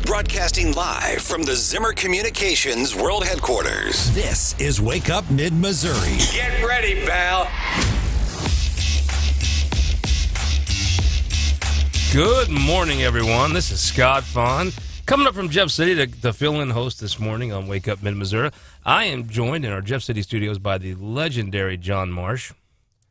Broadcasting live from the Zimmer Communications World Headquarters. This is Wake Up Mid-Missouri. Get ready, pal. Good morning, everyone. This is Scott Fahn. Coming up from Jeff City to fill-in host this morning on Wake Up Mid-Missouri. I am joined in our Jeff City studios by the legendary John Marsh.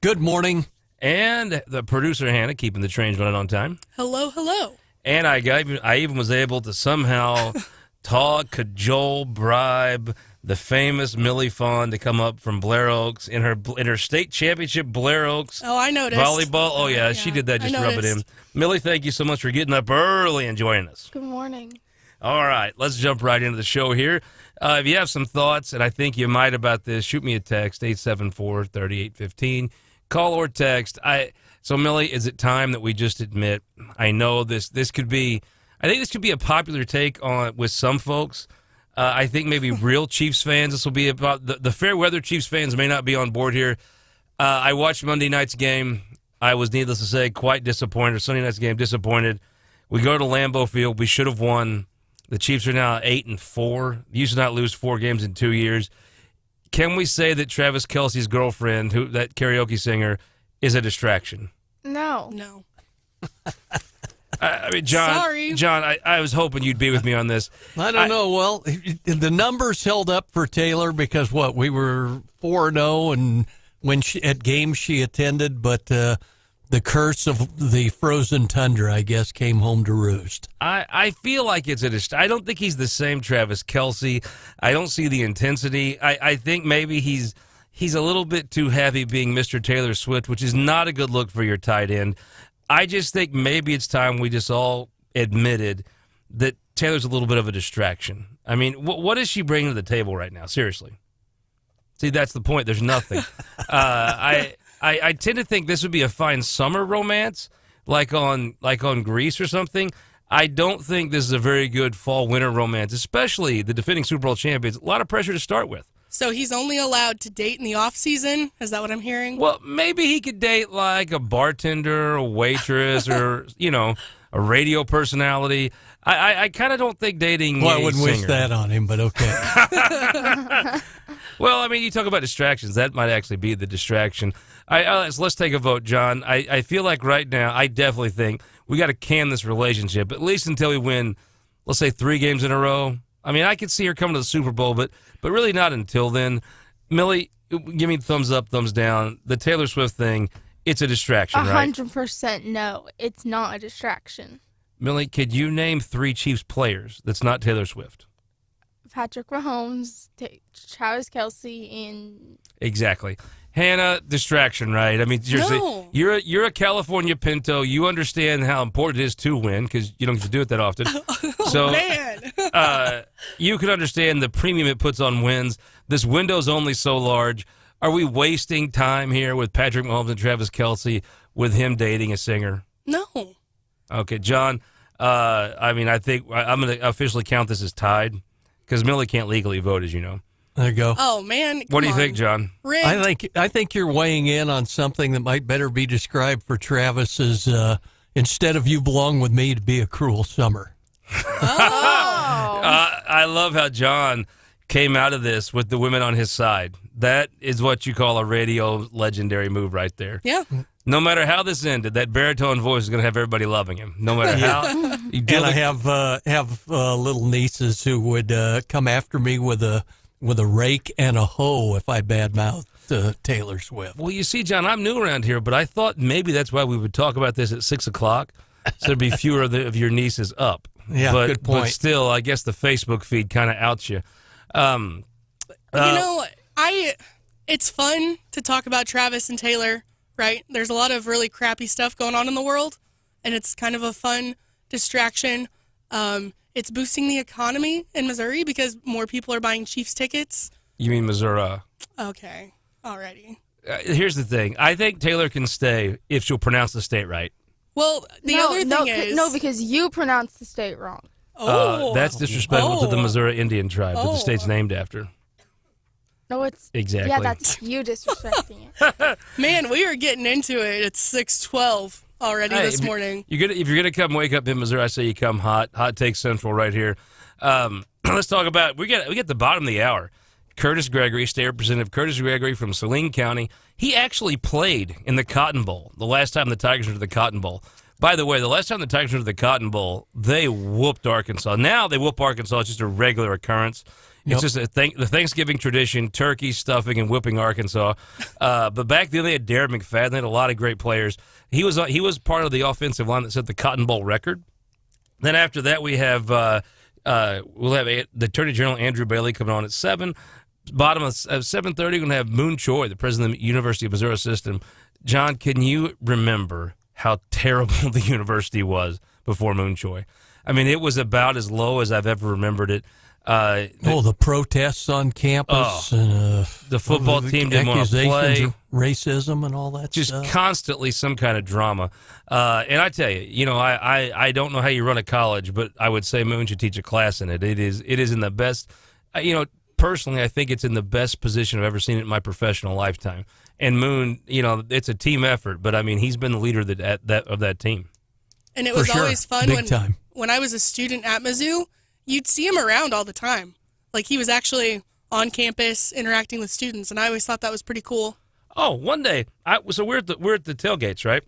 Good morning. And the producer, Hannah, keeping the trains running on time. Hello, hello. And I even was able to somehow talk, cajole, bribe the famous Millie Fawn to come up from Blair Oaks in her state championship Blair Oaks. Oh, I noticed. Volleyball. Oh, yeah, she did that just to rub it in. Millie, thank you so much for getting up early and joining us. Good morning. All right, let's jump right into the show here. If you have some thoughts, and I think you might about this, shoot me a text, 874-3815. Call or text. So, Millie, is it time that we just admit, I know this could be, I think this could be a popular take on with some folks. I think maybe real Chiefs fans, this will be about, the fair weather Chiefs fans may not be on board here. I watched Monday night's game. I was, needless to say, quite disappointed. Sunday night's game, disappointed. We go to Lambeau Field. We should have won. The Chiefs are now 8-4. Used to not lose 4 games in 2 years. Can we say that Travis Kelce's girlfriend, that karaoke singer, is a distraction? No. I mean, John. Sorry. John, I was hoping you'd be with me on this. I don't know. Well, the numbers held up for Taylor because we were 4-0 and at games she attended, but the curse of the frozen tundra, I guess, came home to roost. I feel like it's a distraction. I don't think he's the same Travis Kelce. I don't see the intensity. I think maybe he's a little bit too happy being Mr. Taylor Swift, which is not a good look for your tight end. I just think maybe it's time we just all admitted that Taylor's a little bit of a distraction. I mean, what is she bringing to the table right now? Seriously. See, that's the point. There's nothing. I tend to think this would be a fine summer romance, like on Grease or something. I don't think this is a very good fall-winter romance, especially the defending Super Bowl champions. A lot of pressure to start with. So he's only allowed to date in the off-season? Is that what I'm hearing? Well, maybe he could date like a bartender, a waitress, or, a radio personality. I kind of don't think dating I wouldn't wish that on him, but okay. Well, I mean, you talk about distractions. That might actually be the distraction. Let's take a vote, John. I feel like right now, I definitely think we got to can this relationship, at least until we win, let's say, 3 games in a row. I mean, I could see her coming to the Super Bowl, but really not until then. Millie, give me thumbs up, thumbs down. The Taylor Swift thing, it's a distraction, right? 100% no. It's not a distraction. Millie, could you name 3 Chiefs players that's not Taylor Swift? Patrick Mahomes, Travis Kelce, and... Exactly. Hannah, distraction, right? I mean, seriously, you're a California Pinto. You understand how important it is to win because you don't get to do it that often. Man. You can understand the premium it puts on wins. This window's only so large. Are we wasting time here with Patrick Mahomes and Travis Kelce with him dating a singer? No. Okay, John, I think I'm going to officially count this as tied because Millie can't legally vote, as you know. There you go. Oh, man. What do you think, John? Rigged. I think you're weighing in on something that might better be described for Travis as instead of you belong with me to be a cruel summer. I love how John came out of this with the women on his side. That is what you call a radio legendary move right there. Yeah. No matter how this ended, that baritone voice is going to have everybody loving him. No matter how. And I have little nieces who would come after me with a rake and a hoe if I badmouthed Taylor Swift. Well, you see, John, I'm new around here, but I thought maybe that's why we would talk about this at 6 o'clock, so there'd be fewer of your nieces up. Yeah, good point. But still, I guess the Facebook feed kind of outs you. It's fun to talk about Travis and Taylor, right? There's a lot of really crappy stuff going on in the world, and it's kind of a fun distraction. It's boosting the economy in Missouri because more people are buying Chiefs tickets. You mean Missouri? Okay, alrighty. Here's the thing. I think Taylor can stay if she'll pronounce the state right. Well, the other thing is... No, because you pronounced the state wrong. That's disrespectful to the Missouri Indian tribe that the state's named after. No, it's... Exactly. Yeah, that's you disrespecting it. Man, we are getting into it. It's 6:12. already this morning. If you're gonna come wake up in Missouri, I say you come hot. Hot Take Central right here. Let's talk about we get the bottom of the hour. Kurtis Gregory, State Representative Kurtis Gregory from Saline County. He actually played in the Cotton Bowl the last time the Tigers went to the Cotton Bowl. By the way, the last time the Tigers went to the Cotton Bowl, they whooped Arkansas. Now they whoop Arkansas. It's just a regular occurrence. It's just the Thanksgiving tradition, turkey, stuffing, and whipping Arkansas. But back then they had Darren McFadden. They had a lot of great players. He was part of the offensive line that set the Cotton Bowl record. Then after that we have we'll have the Attorney General Andrew Bailey coming on at 7. Bottom of 7:30, we're going to have Mun Choi, the president of the University of Missouri System. John, can you remember how terrible the university was before Mun Choi? I mean, it was about as low as I've ever remembered it. The protests on campus, and the football team didn't want to play, of racism and all that just stuff. Constantly some kind of drama. And I tell you, I don't know how you run a college, but I would say Mun should teach a class in it. It is in the best, personally, I think it's in the best position I've ever seen it in my professional lifetime. And Mun, it's a team effort, but I mean, he's been the leader of that team. And it was always fun when I was a student at Mizzou. You'd see him around all the time. Like, he was actually on campus interacting with students, and I always thought that was pretty cool. Oh, one day, so we're at the tailgates, right?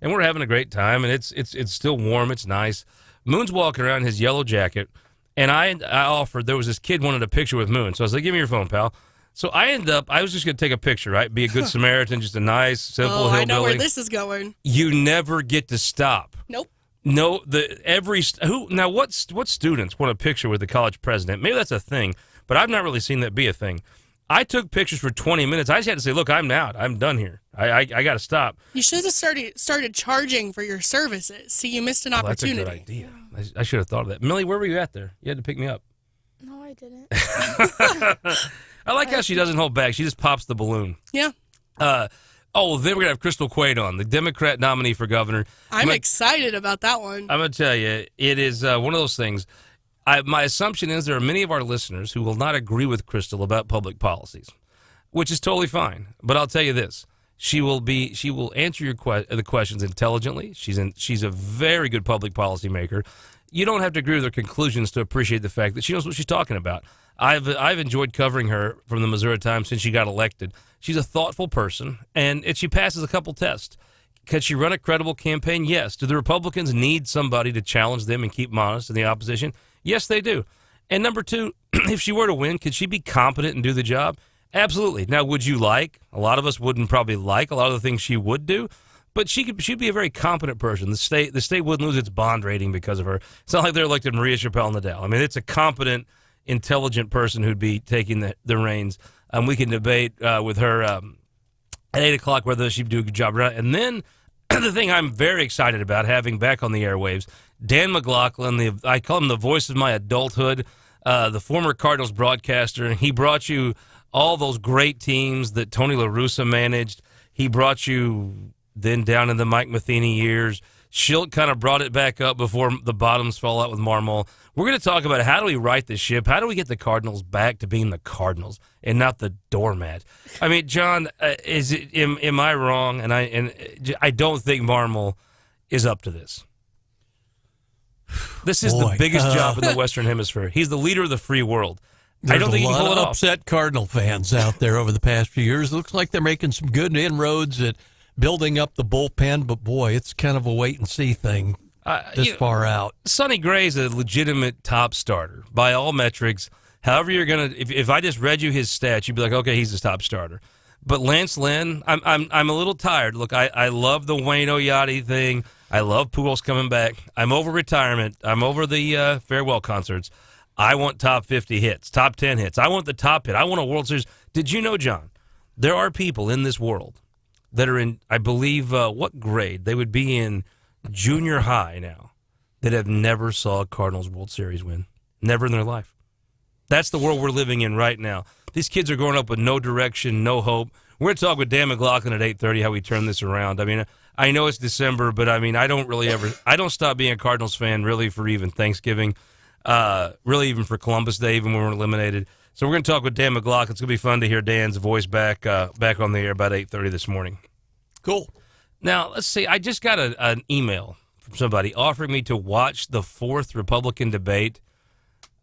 And we're having a great time, and it's still warm, it's nice. Mun's walking around in his yellow jacket, and I offered, there was this kid wanted a picture with Mun, so I was like, give me your phone, pal. So I was just going to take a picture, right? Be a good Samaritan, just a nice, simple hillbilly. I know where this is going. You never get to stop. Nope. No, what students want a picture with the college president? Maybe that's a thing, but I've not really seen that be a thing. I took pictures for 20 minutes. I just had to say, look, I'm out. I'm done here. I got to stop. You should have started charging for your services. See, you missed an opportunity. That's a good idea. I should have thought of that. Millie, where were you at there? You had to pick me up. No, I didn't. I like how she doesn't hold back. She just pops the balloon. Yeah. Then we're going to have Crystal Quade on, the Democrat nominee for governor. I'm excited about that one. I'm going to tell you, it is one of those things. My assumption is there are many of our listeners who will not agree with Crystal about public policies, which is totally fine. But I'll tell you this. She will answer the questions intelligently. She's a very good public policy maker. You don't have to agree with her conclusions to appreciate the fact that she knows what she's talking about. I've enjoyed covering her from the Missouri Times since she got elected. She's a thoughtful person, and she passes a couple tests. Can she run a credible campaign? Yes. Do the Republicans need somebody to challenge them and keep them honest in the opposition? Yes, they do. And number two, if she were to win, could she be competent and do the job? Absolutely. Now, would you like? A lot of us wouldn't probably like a lot of the things she would do, but she'd be a very competent person. The state wouldn't lose its bond rating because of her. It's not like they're elected Maria Chappelle Nadal. I mean, it's a competent, intelligent person who'd be taking the reins. We can debate with her at 8 o'clock whether she'd do a good job or not. And then the thing I'm very excited about having back on the airwaves, Dan McLaughlin, I call him the voice of my adulthood, the former Cardinals broadcaster. He brought you all those great teams that Tony La Russa managed. He brought you then down in the Mike Matheny years. Schilt kind of brought it back up before the bottoms fall out with Marmol. We're going to talk about how do we right the ship? How do we get the Cardinals back to being the Cardinals and not the doormat? I mean, John, am I wrong? And I don't think Marmol is up to this. This is the biggest job in the Western Hemisphere. He's the leader of the free world. I don't think he can pull it off. Upset Cardinal fans out there over the past few years. Looks like they're making some good inroads at building up the bullpen, but boy, it's kind of a wait-and-see thing far out. Sonny Gray's a legitimate top starter by all metrics. However you're going to, if I just read you his stats, you'd be like, okay, he's the top starter. But Lance Lynn, I'm a little tired. Look, I love the Wayne Oyati thing. I love Pujols coming back. I'm over retirement. I'm over the farewell concerts. I want top 50 hits, top 10 hits. I want the top hit. I want a World Series. Did you know, John, there are people in this world that are in, I believe, what grade? They would be in junior high now that have never saw a Cardinals World Series win. Never in their life. That's the world we're living in right now. These kids are growing up with no direction, no hope. We're going to talk with Dan McLaughlin at 8:30 how we turn this around. I mean, I know it's December, but I mean, I don't stop being a Cardinals fan really for even Thanksgiving, really even for Columbus Day, even when we're eliminated. So we're going to talk with Dan McLaughlin. It's going to be fun to hear Dan's voice back on the air about 8:30 this morning. Cool. Now, let's see. I just got an email from somebody offering me to watch the fourth Republican debate.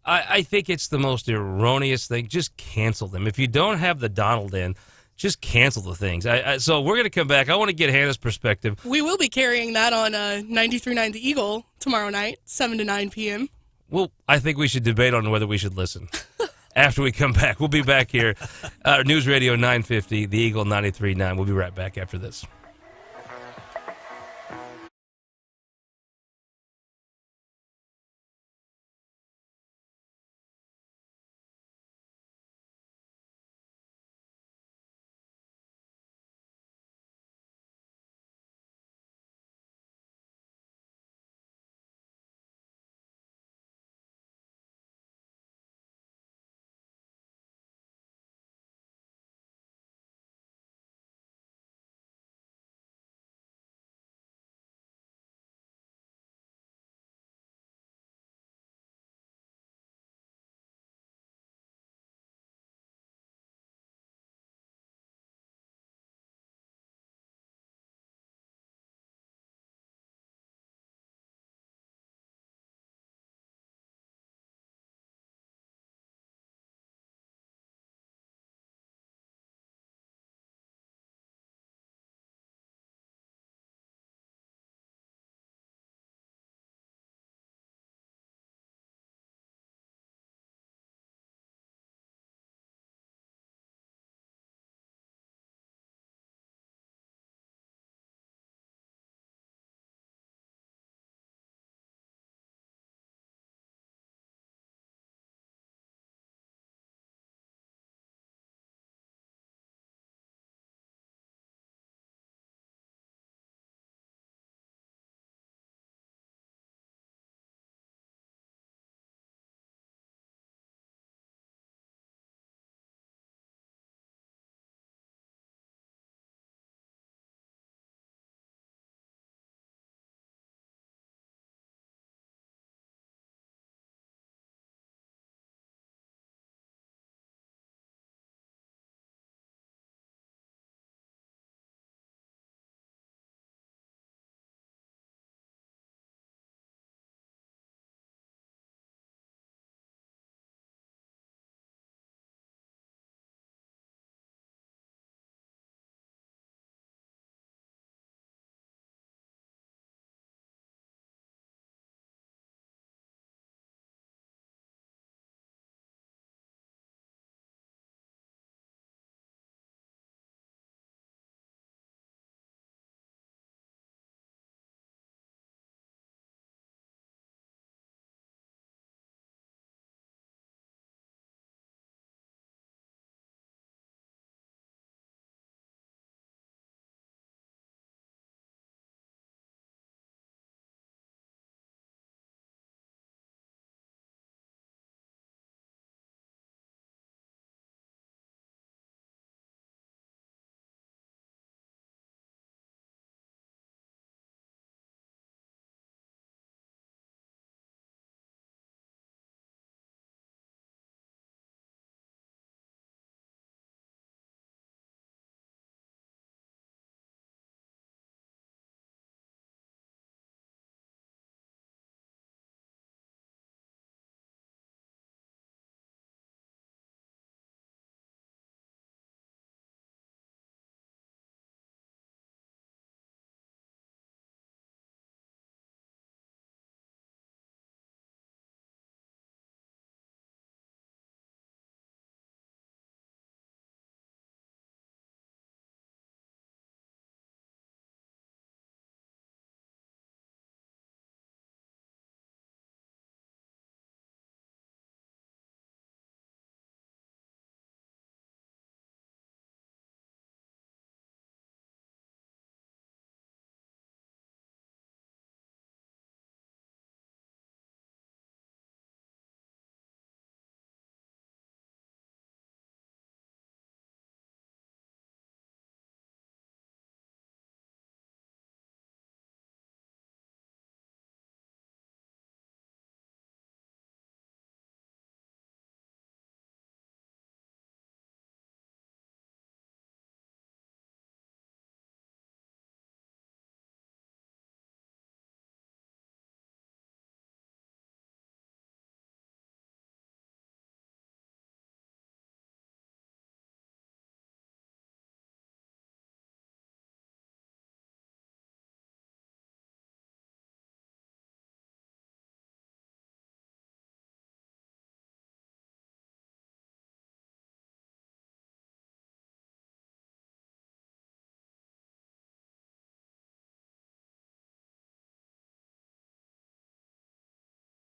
I think it's the most erroneous thing. Just cancel them. If you don't have the Donald in, just cancel the things. So we're going to come back. I want to get Hannah's perspective. We will be carrying that on 93.9 The Eagle tomorrow night, 7 to 9 p.m. Well, I think we should debate on whether we should listen. After we come back, we'll be back here. News Radio 950, The Eagle 93.9. We'll be right back after this.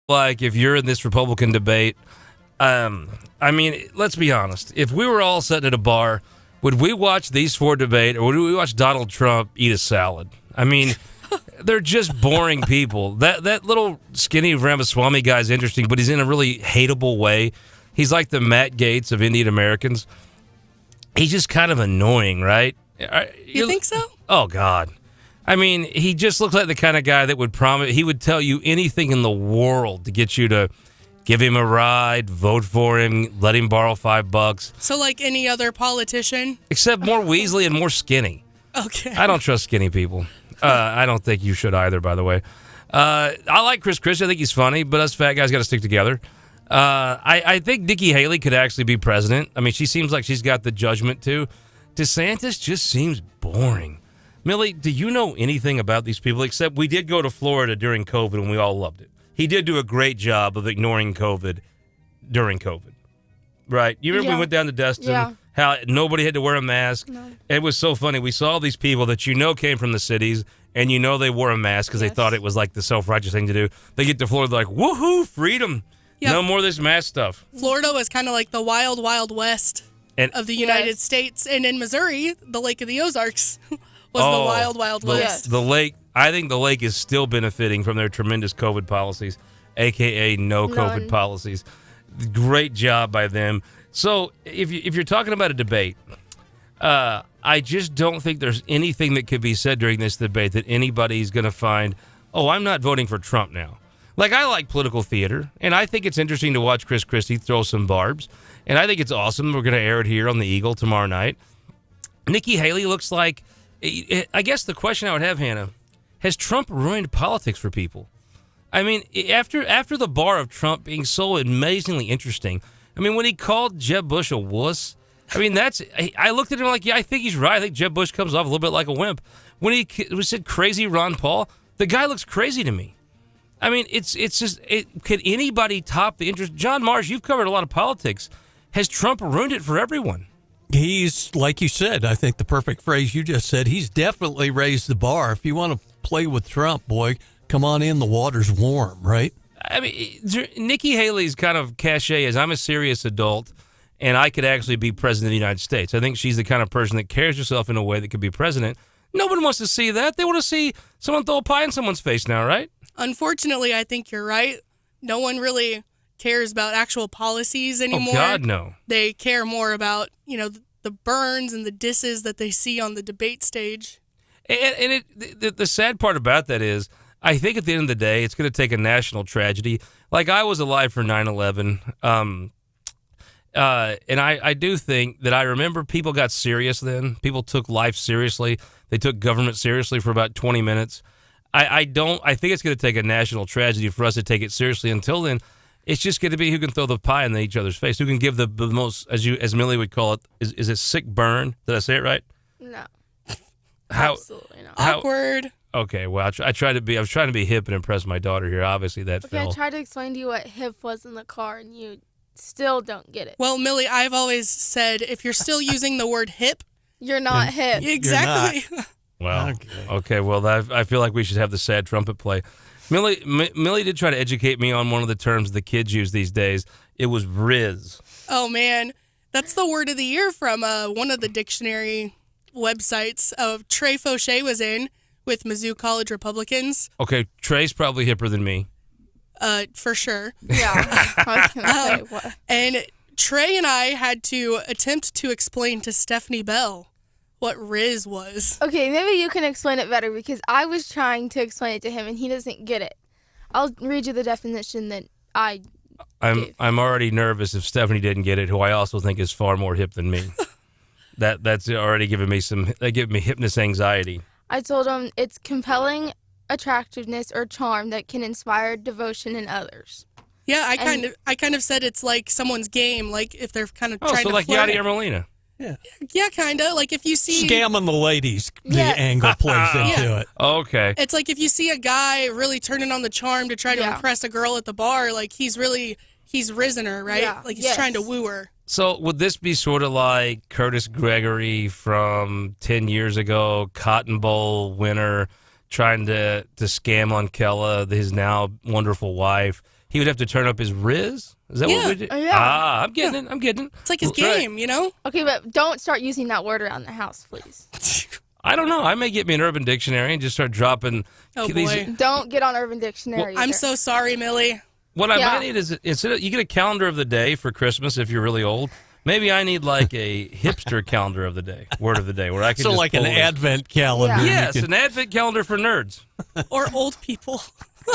like if you're in this Republican debate, I mean, let's be honest. If we were all sitting at a bar, would we watch these four debate, or would we watch Donald Trump eat a salad? I mean, they're just boring people. That little skinny Ramaswamy guy's interesting, but he's in a really hateable way. He's like the Matt Gaetz of Indian Americans. He's just kind of annoying, right? You think so? Oh, God. I mean, he just looks like the kind of guy that would promise, he would tell you anything in the world to get you to give him a ride, vote for him, let him borrow $5. So like any other politician? Except more Weasley and more skinny. Okay. I don't trust skinny people. I don't think you should either, by the way. I like Chris Christie. I think he's funny, but us fat guys got to stick together. I think Nikki Haley could actually be president. I mean, she seems like she's got the judgment, too. DeSantis just seems boring. Millie, do you know anything about these people? Except we did go to Florida during COVID, and we all loved it. He did do a great job of ignoring COVID during COVID. Right? You remember we went down to Destin, how nobody had to wear a mask? No. It was so funny. We saw these people that you know came from the cities, and you know they wore a mask because they thought it was like the self-righteous thing to do. They get to Florida, they're like, woohoo, freedom. Yep. No more of this mask stuff. Florida was kind of like the wild, wild west of the United States. And in Missouri, the Lake of the Ozarks was the wild, wild west. The lake, I think the lake is still benefiting from their tremendous COVID policies, a.k.a. no COVID policies. Great job by them. So if you're talking about a debate, I just don't think there's anything that could be said during this debate that anybody's going to find, oh, I'm not voting for Trump now. Like, I like political theater, and I think it's interesting to watch Chris Christie throw some barbs, and I think it's awesome. We're going to air it here on the Eagle tomorrow night. Nikki Haley looks like, I guess the question I would have, Hannah, has Trump ruined politics for people? I mean, after the bar of Trump being so amazingly interesting, I mean, when he called Jeb Bush a wuss, I mean, I looked at him like, yeah, I think he's right. I think Jeb Bush comes off a little bit like a wimp. When he said crazy Ron Paul, the guy looks crazy to me. I mean, it's just, could anybody top the interest? John Marsh, you've covered a lot of politics. Has Trump ruined it for everyone? He's, like you said, I think the perfect phrase you just said, he's definitely raised the bar. If you want to play with Trump, boy, come on in, the water's warm, right? I mean, Nikki Haley's kind of cachet is, I'm a serious adult, and I could actually be president of the United States. I think she's the kind of person that carries herself in a way that could be president. Nobody wants to see that. They want to see someone throw a pie in someone's face now, right? Unfortunately, I think you're right. No one really cares about actual policies anymore. Oh, God, no. They care more about, the burns and the disses that they see on the debate stage. And the sad part about that is, I think at the end of the day, it's going to take a national tragedy. Like, I was alive for 9/11, and I do think that I remember people got serious then. People took life seriously. They took government seriously for about 20 minutes. I think it's going to take a national tragedy for us to take it seriously. Until then, it's just going to be who can throw the pie in each other's face, who can give the most, as Millie would call it, is it sick burn? Did I say it right? No. Absolutely not. Awkward. Okay, well, I was trying to be hip and impress my daughter here. Obviously, that fell. I tried to explain to you what hip was in the car, and you still don't get it. Well, Millie, I've always said if you're still using the word hip, you're not hip. Exactly. You're not. Well, okay. Well, I feel like we should have the sad trumpet play. Millie did try to educate me on one of the terms the kids use these days. It was Riz. Oh, man. That's the word of the year from one of the dictionary websites. Trey Fauché was in with Mizzou College Republicans. Okay, Trey's probably hipper than me. For sure. Yeah. I was going to say, what? And Trey and I had to attempt to explain to Stephanie Bell what Riz was. Okay, maybe you can explain it better because I was trying to explain it to him and he doesn't get it. I'll read you the definition that I gave. I'm already nervous if Stephanie didn't get it, who I also think is far more hip than me. That's already giving me hipness anxiety. I told him it's compelling attractiveness or charm that can inspire devotion in others. Yeah, I kind of said it's like someone's game, like if they're kind of trying to so like flirt. Yadier Molina. Yeah, kind of. Like if you see... Scamming the ladies, the angle plays into it. Okay. It's like if you see a guy really turning on the charm to try to impress a girl at the bar, like he's risen her, right? Yeah. Like he's trying to woo her. So would this be sort of like Kurtis Gregory from 10 years ago, Cotton Bowl winner, trying to scam on Kella, his now wonderful wife, he would have to turn up his Riz. Is that Yeah. what we do? Oh, yeah. Ah, I'm getting it. I'm getting it. It's like his Right. game, you know? Okay, but don't start using that word around the house, please. I don't know. I may get me an Urban Dictionary and just start dropping Oh, these. boy. Don't get on Urban Dictionary. I'm either. so sorry, Millie. What I Yeah. might need is instead of, you get a calendar of the day for Christmas if you're really old. Maybe I need like a hipster calendar of the day, word of the day, where I can So just like an pull it. advent calendar. Yeah. you Yes, could- an advent calendar for nerds. Or old people.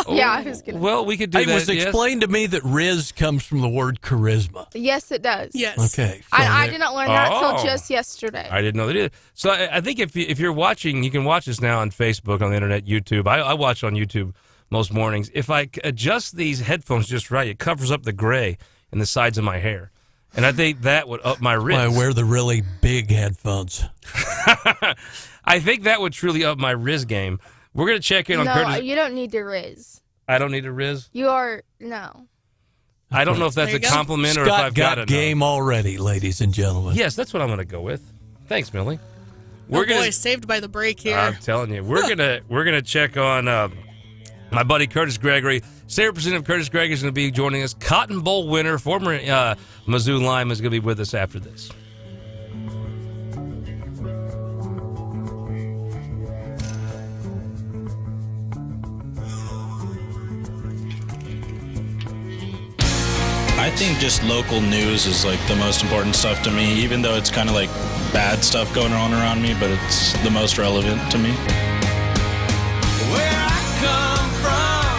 Yeah, I was gonna. Well, we could do It that. was yes. explained to me that Riz comes from the word charisma. Yes, it does. Yes. Okay. so I there- did not learn that Oh. until just yesterday. I didn't know that either. So I think if you're watching, you can watch this now on Facebook, on the internet, YouTube. I watch on YouTube most mornings. If I adjust these headphones just right, it covers up the gray in the sides of my hair. And I think that would up my I riz. wear the really big headphones. I think that would truly up my riz game. We're going to check in on No, Curtis. you don't need to riz. I don't need a riz. You are no. I don't know if that's There a you go. compliment or if Scott I've got got to game already, ladies and gentlemen. Yes, that's what I'm going to go with. Thanks, Millie. Oh, boy, saved by the break here. I'm telling you, we're gonna check on my buddy Kurtis Gregory. State Representative Kurtis Gregory is going to be joining us. Cotton Bowl winner, former Mizzou lineman, is going to be with us after this. I think just local news is like the most important stuff to me, even though it's kind of like bad stuff going on around me, but it's the most relevant to me. Where I come from,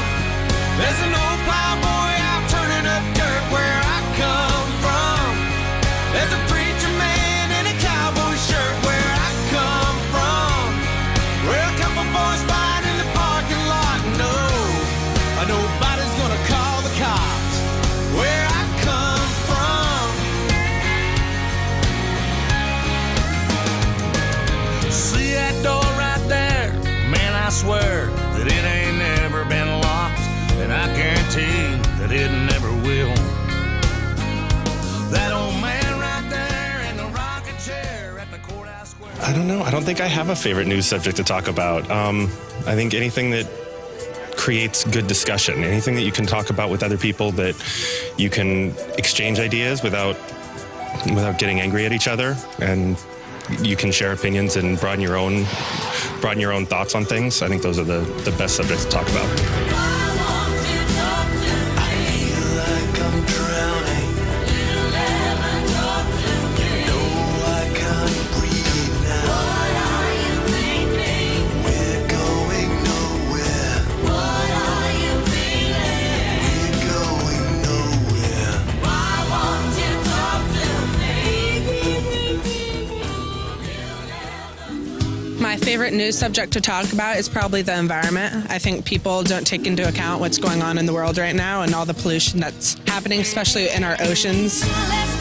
there's an old plowboy out turning up dirt. Where I come from, there's a preacher man in a cowboy shirt. Where I come from, where a couple boys fight in the parking lot. No, nobody's gonna call the cops. Where I come from, see that door right there? Man, I swear that it ain't never been locked, and I guarantee that it never will. That old man right there in the rocking chair at the courthouse square. I don't know. I don't think I have a favorite news subject to talk about. I think anything that creates good discussion, anything that you can talk about with other people, that you can exchange ideas without getting angry at each other, and you can share opinions and broaden your own thoughts on things. I think those are the best subjects to talk about. I feel like I'm drowning. No, I can't breathe now. What are you thinking? We're going nowhere. What are you feeling? We're going nowhere. Why won't you talk to me? My favorite news subject to talk about is probably the environment. I think people don't take into account what's going on in the world right now and all the pollution that's happening, especially in our oceans. Let's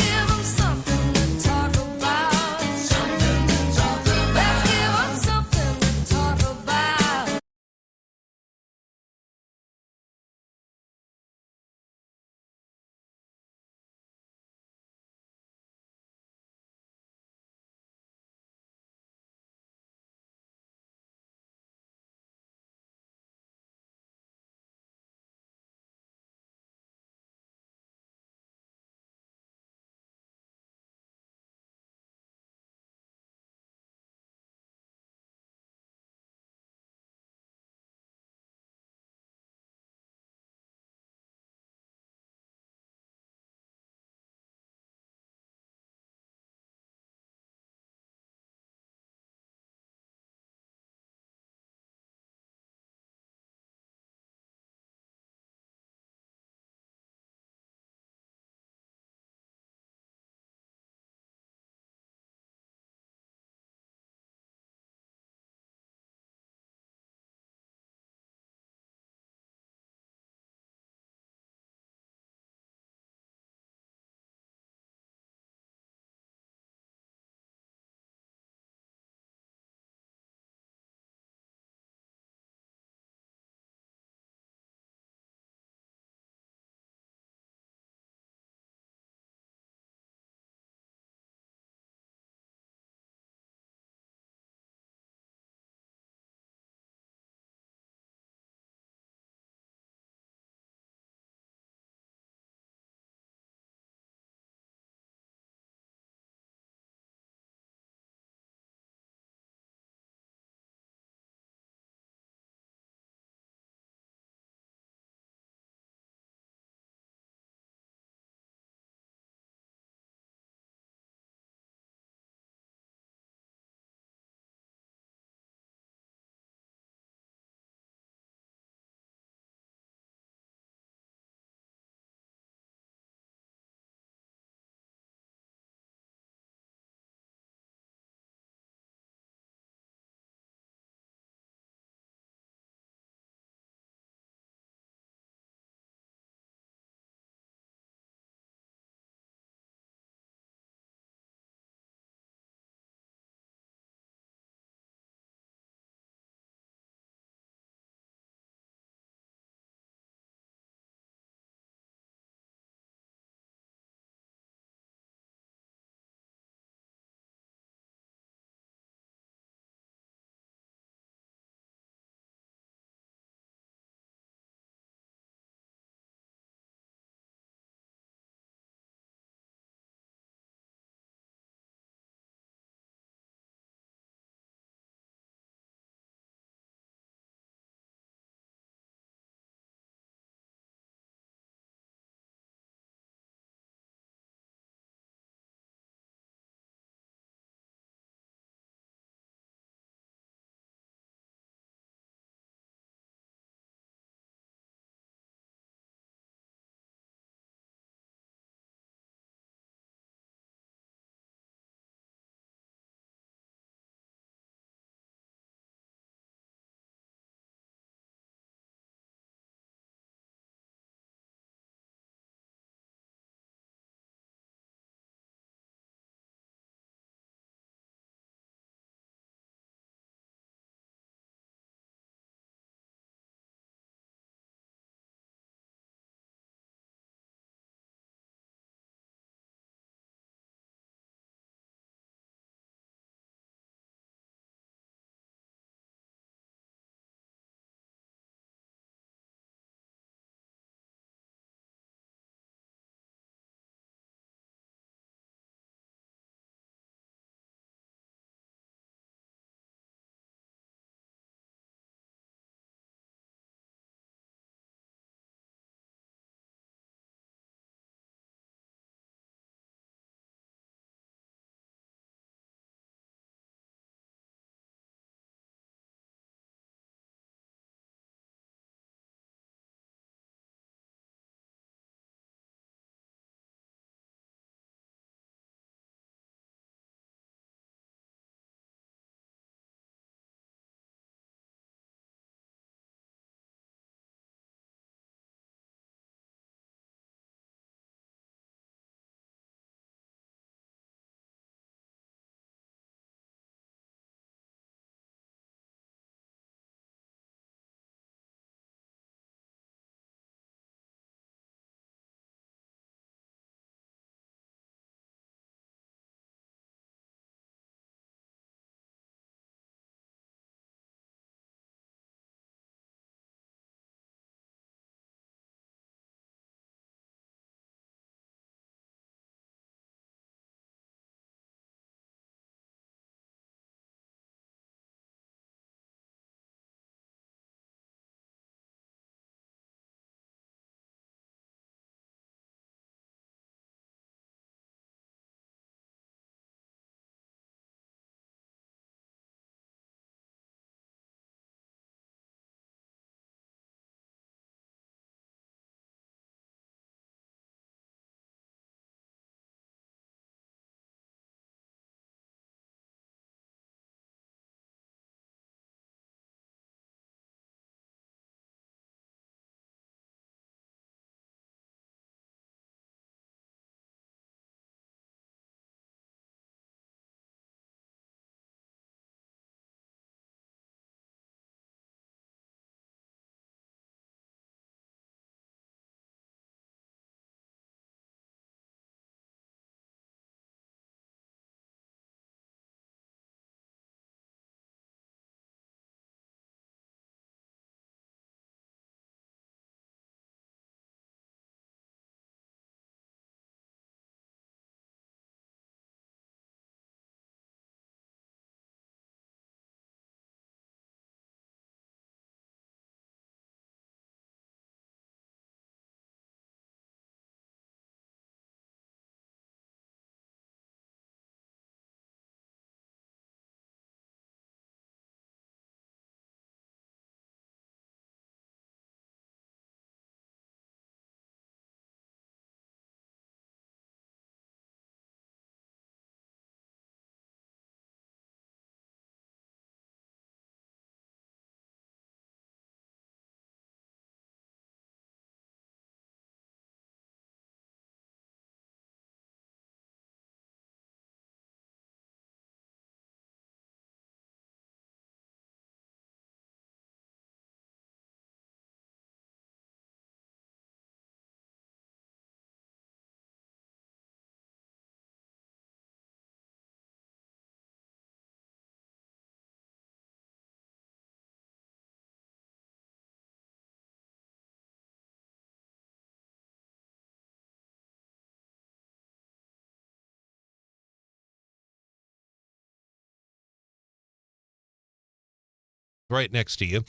right next to you,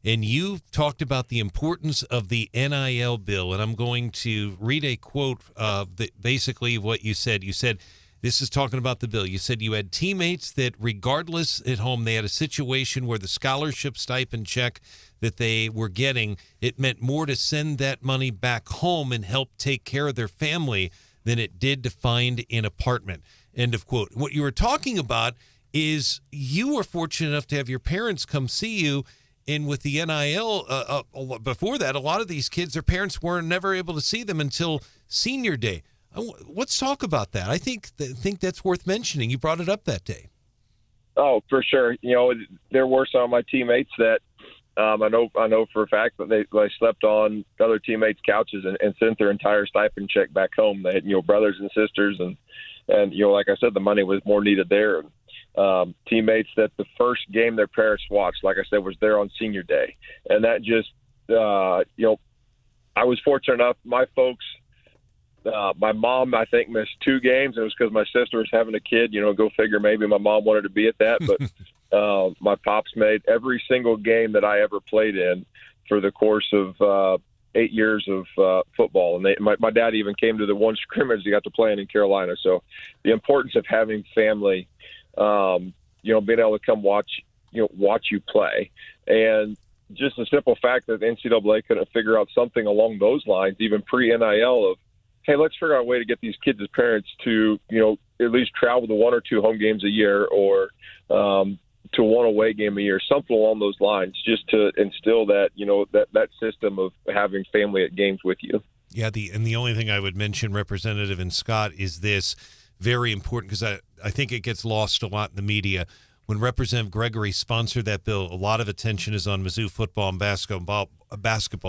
and you talked about the importance of the NIL bill. And I'm going to read a quote of basically what you said. You said, this is talking about the bill. You said you had teammates that regardless at home, they had a situation where the scholarship stipend check that they were getting, it meant more to send that money back home and help take care of their family than it did to find an apartment. End of quote. What you were talking about is you were fortunate enough to have your parents come see you. And with the NIL, before that, a lot of these kids, their parents were never able to see them until senior day. Let's talk about that. I think that's worth mentioning. You brought it up that day. Oh, for sure. There were some of my teammates that I know for a fact that they slept on other teammates' couches and sent their entire stipend check back home. They had brothers and sisters, and like I said, the money was more needed there. Teammates that the first game their parents watched, like I said, was there on senior day, and that just I was fortunate enough. My folks. My mom, I think, missed 2 games. It was because my sister was having a kid. Go figure. Maybe my mom wanted to be at that. But my pops made every single game that I ever played in for the course of 8 years of football. And my dad even came to the one scrimmage he got to play in Carolina. So the importance of having family, being able to come watch you play. And just the simple fact that the NCAA couldn't figure out something along those lines, even pre-NIL, of, hey, let's figure out a way to get these kids as parents to, at least travel to 1 or 2 home games a year, or to 1 away game a year, something along those lines, just to instill that, that system of having family at games with you. Yeah, the only thing I would mention, Representative and Scott, is this very important, because I think it gets lost a lot in the media. When Representative Gregory sponsored that bill, a lot of attention is on Mizzou football and basketball.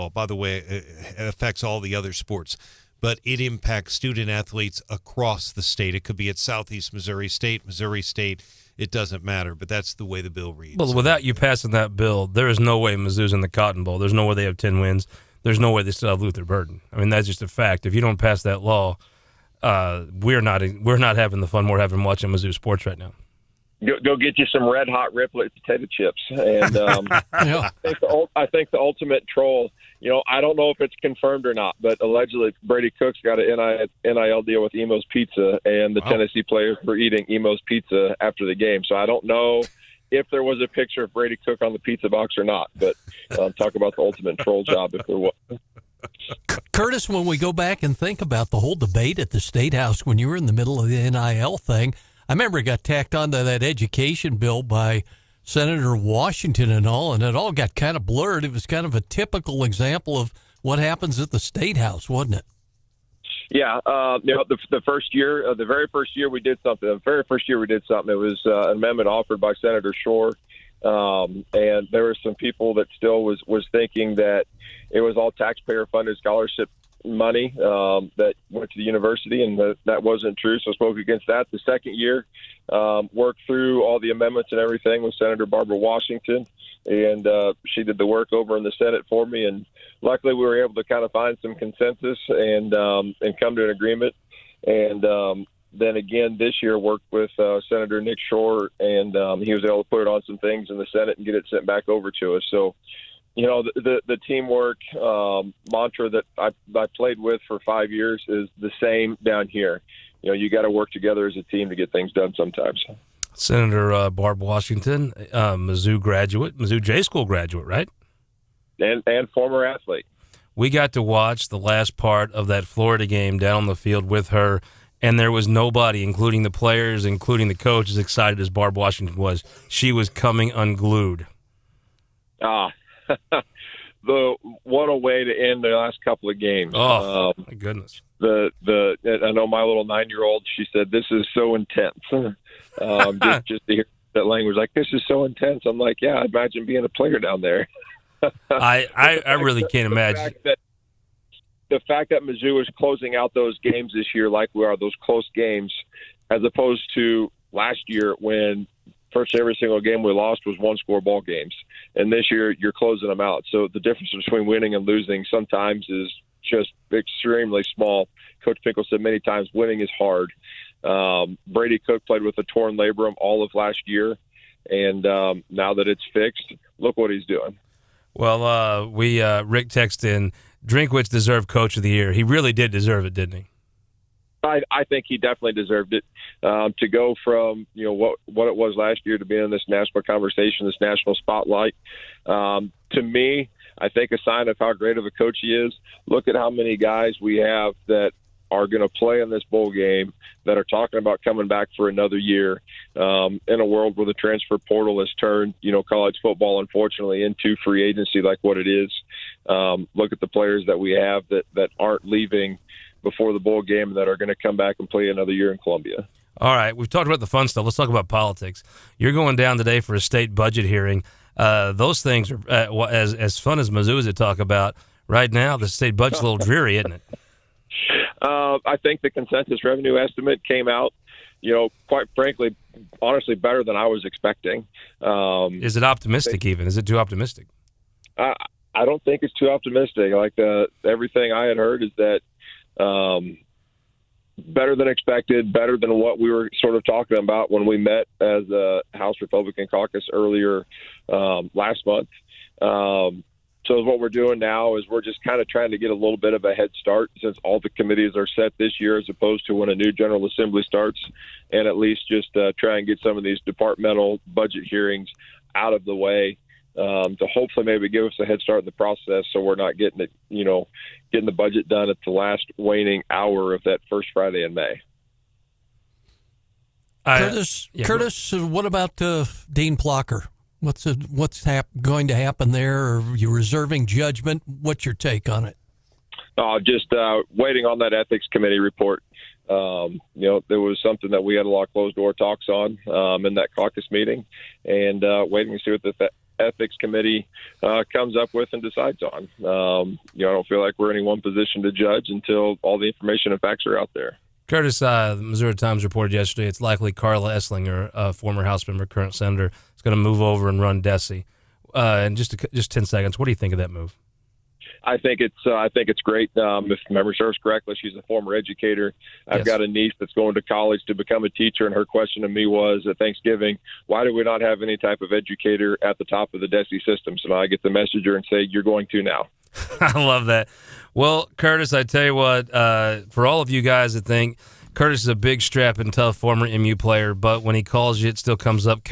By the way, it affects all the other sports. But it impacts student athletes across the state. It could be at Southeast Missouri State, it doesn't matter, but that's the way the bill reads. Well, without you passing that bill, there is no way Mizzou's in the Cotton Bowl. There's no way they have 10 wins. There's no way they still have Luther Burden. I mean, that's just a fact. If you don't pass that law, we're not having the fun we're having watching Mizzou sports right now. Go get you some red hot Riplet potato chips, and I think the ultimate troll. I don't know if it's confirmed or not, but allegedly Brady Cook's got an NIL deal with Emo's Pizza, and the Tennessee players were eating Emo's Pizza after the game. So I don't know if there was a picture of Brady Cook on the pizza box or not. But talk about the ultimate troll job if there was. Curtis, when we go back and think about the whole debate at the State House when you were in the middle of the NIL thing, I remember it got tacked onto that education bill by Senator Washington and all, and it all got kind of blurred. It was kind of a typical example of what happens at the State House, wasn't it? Yeah, the first year, the very first year we did something. It was an amendment offered by Senator Shore, and there were some people that still was thinking that it was all taxpayer-funded scholarship money that went to the university, and that wasn't true, so I spoke against that. The second year, worked through all the amendments and everything with Senator Barbara Washington, and she did the work over in the Senate for me, and luckily we were able to kind of find some consensus and come to an agreement. And then again this year worked with Senator Nick Shore, and he was able to put it on some things in the Senate and get it sent back over to us. So the teamwork mantra that I played with for 5 years is the same down here. You got to work together as a team to get things done sometimes. Senator Barb Washington, Mizzou graduate, Mizzou J School graduate, right? And former athlete. We got to watch the last part of that Florida game down on the field with her, and there was nobody, including the players, including the coach, as excited as Barb Washington was. She was coming unglued. What a way to end the last couple of games. Oh, my goodness. I know my little 9-year-old, she said, this is so intense. Just to hear that language, like, this is so intense. I'm like, yeah, imagine being a player down there. I really can't imagine. The fact that Mizzou is closing out those games this year like we are, those close games, as opposed to last year when first every single game we lost was one-score ball games. And this year you're closing them out. So the difference between winning and losing sometimes is just extremely small. Coach Finkel said many times winning is hard. Brady Cook played with a torn labrum all of last year. And now that it's fixed, look what he's doing. Well, Rick texted in, Drinkwitz deserved Coach of the Year. He really did deserve it, didn't he? I think he definitely deserved it. To go from what it was last year to being in this national conversation, this national spotlight. To me, I think a sign of how great of a coach he is. Look at how many guys we have that are going to play in this bowl game, that are talking about coming back for another year, in a world where the transfer portal has turned, college football, unfortunately, into free agency like what it is. Look at the players that we have that aren't leaving before the bowl game, that are going to come back and play another year in Columbia. All right, we've talked about the fun stuff. Let's talk about politics. You're going down today for a state budget hearing. Those things are as fun as Mizzou is to talk about. Right now, the state budget's a little dreary, isn't it? I think the consensus revenue estimate came out, quite frankly, honestly, better than I was expecting. Is it optimistic even? Is it too optimistic? I don't think it's too optimistic. Like everything I had heard is that better than expected, better than what we were sort of talking about when we met as a House Republican caucus earlier last month. So what we're doing now is we're just kind of trying to get a little bit of a head start, since all the committees are set this year as opposed to when a new General Assembly starts, and at least just try and get some of these departmental budget hearings out of the way, to hopefully maybe give us a head start in the process, so we're not getting the budget done at the last waning hour of that first Friday in May. Curtis, what about Dean Plocker? What's going to happen there? Are you reserving judgment? What's your take on it? Just waiting on that ethics committee report. There was something that we had a lot of closed door talks on in that caucus meeting, and waiting to see what the ethics committee comes up with and decides on. I don't feel like we're in any one position to judge until all the information and facts are out there. Curtis, the Missouri Times reported yesterday it's likely Carla Esslinger, a former House member, current senator, is going to move over and run DESE. In just 10 seconds, what do you think of that move? I think it's great. If memory serves correctly, she's a former educator. I've got a niece that's going to college to become a teacher, and her question to me was at Thanksgiving, why do we not have any type of educator at the top of the DESE system? So now I get the messenger and say, you're going to now. I love that. Well, Curtis, I tell you what, for all of you guys that think Curtis is a big, strapping, tough former MU player, but when he calls you, it still comes up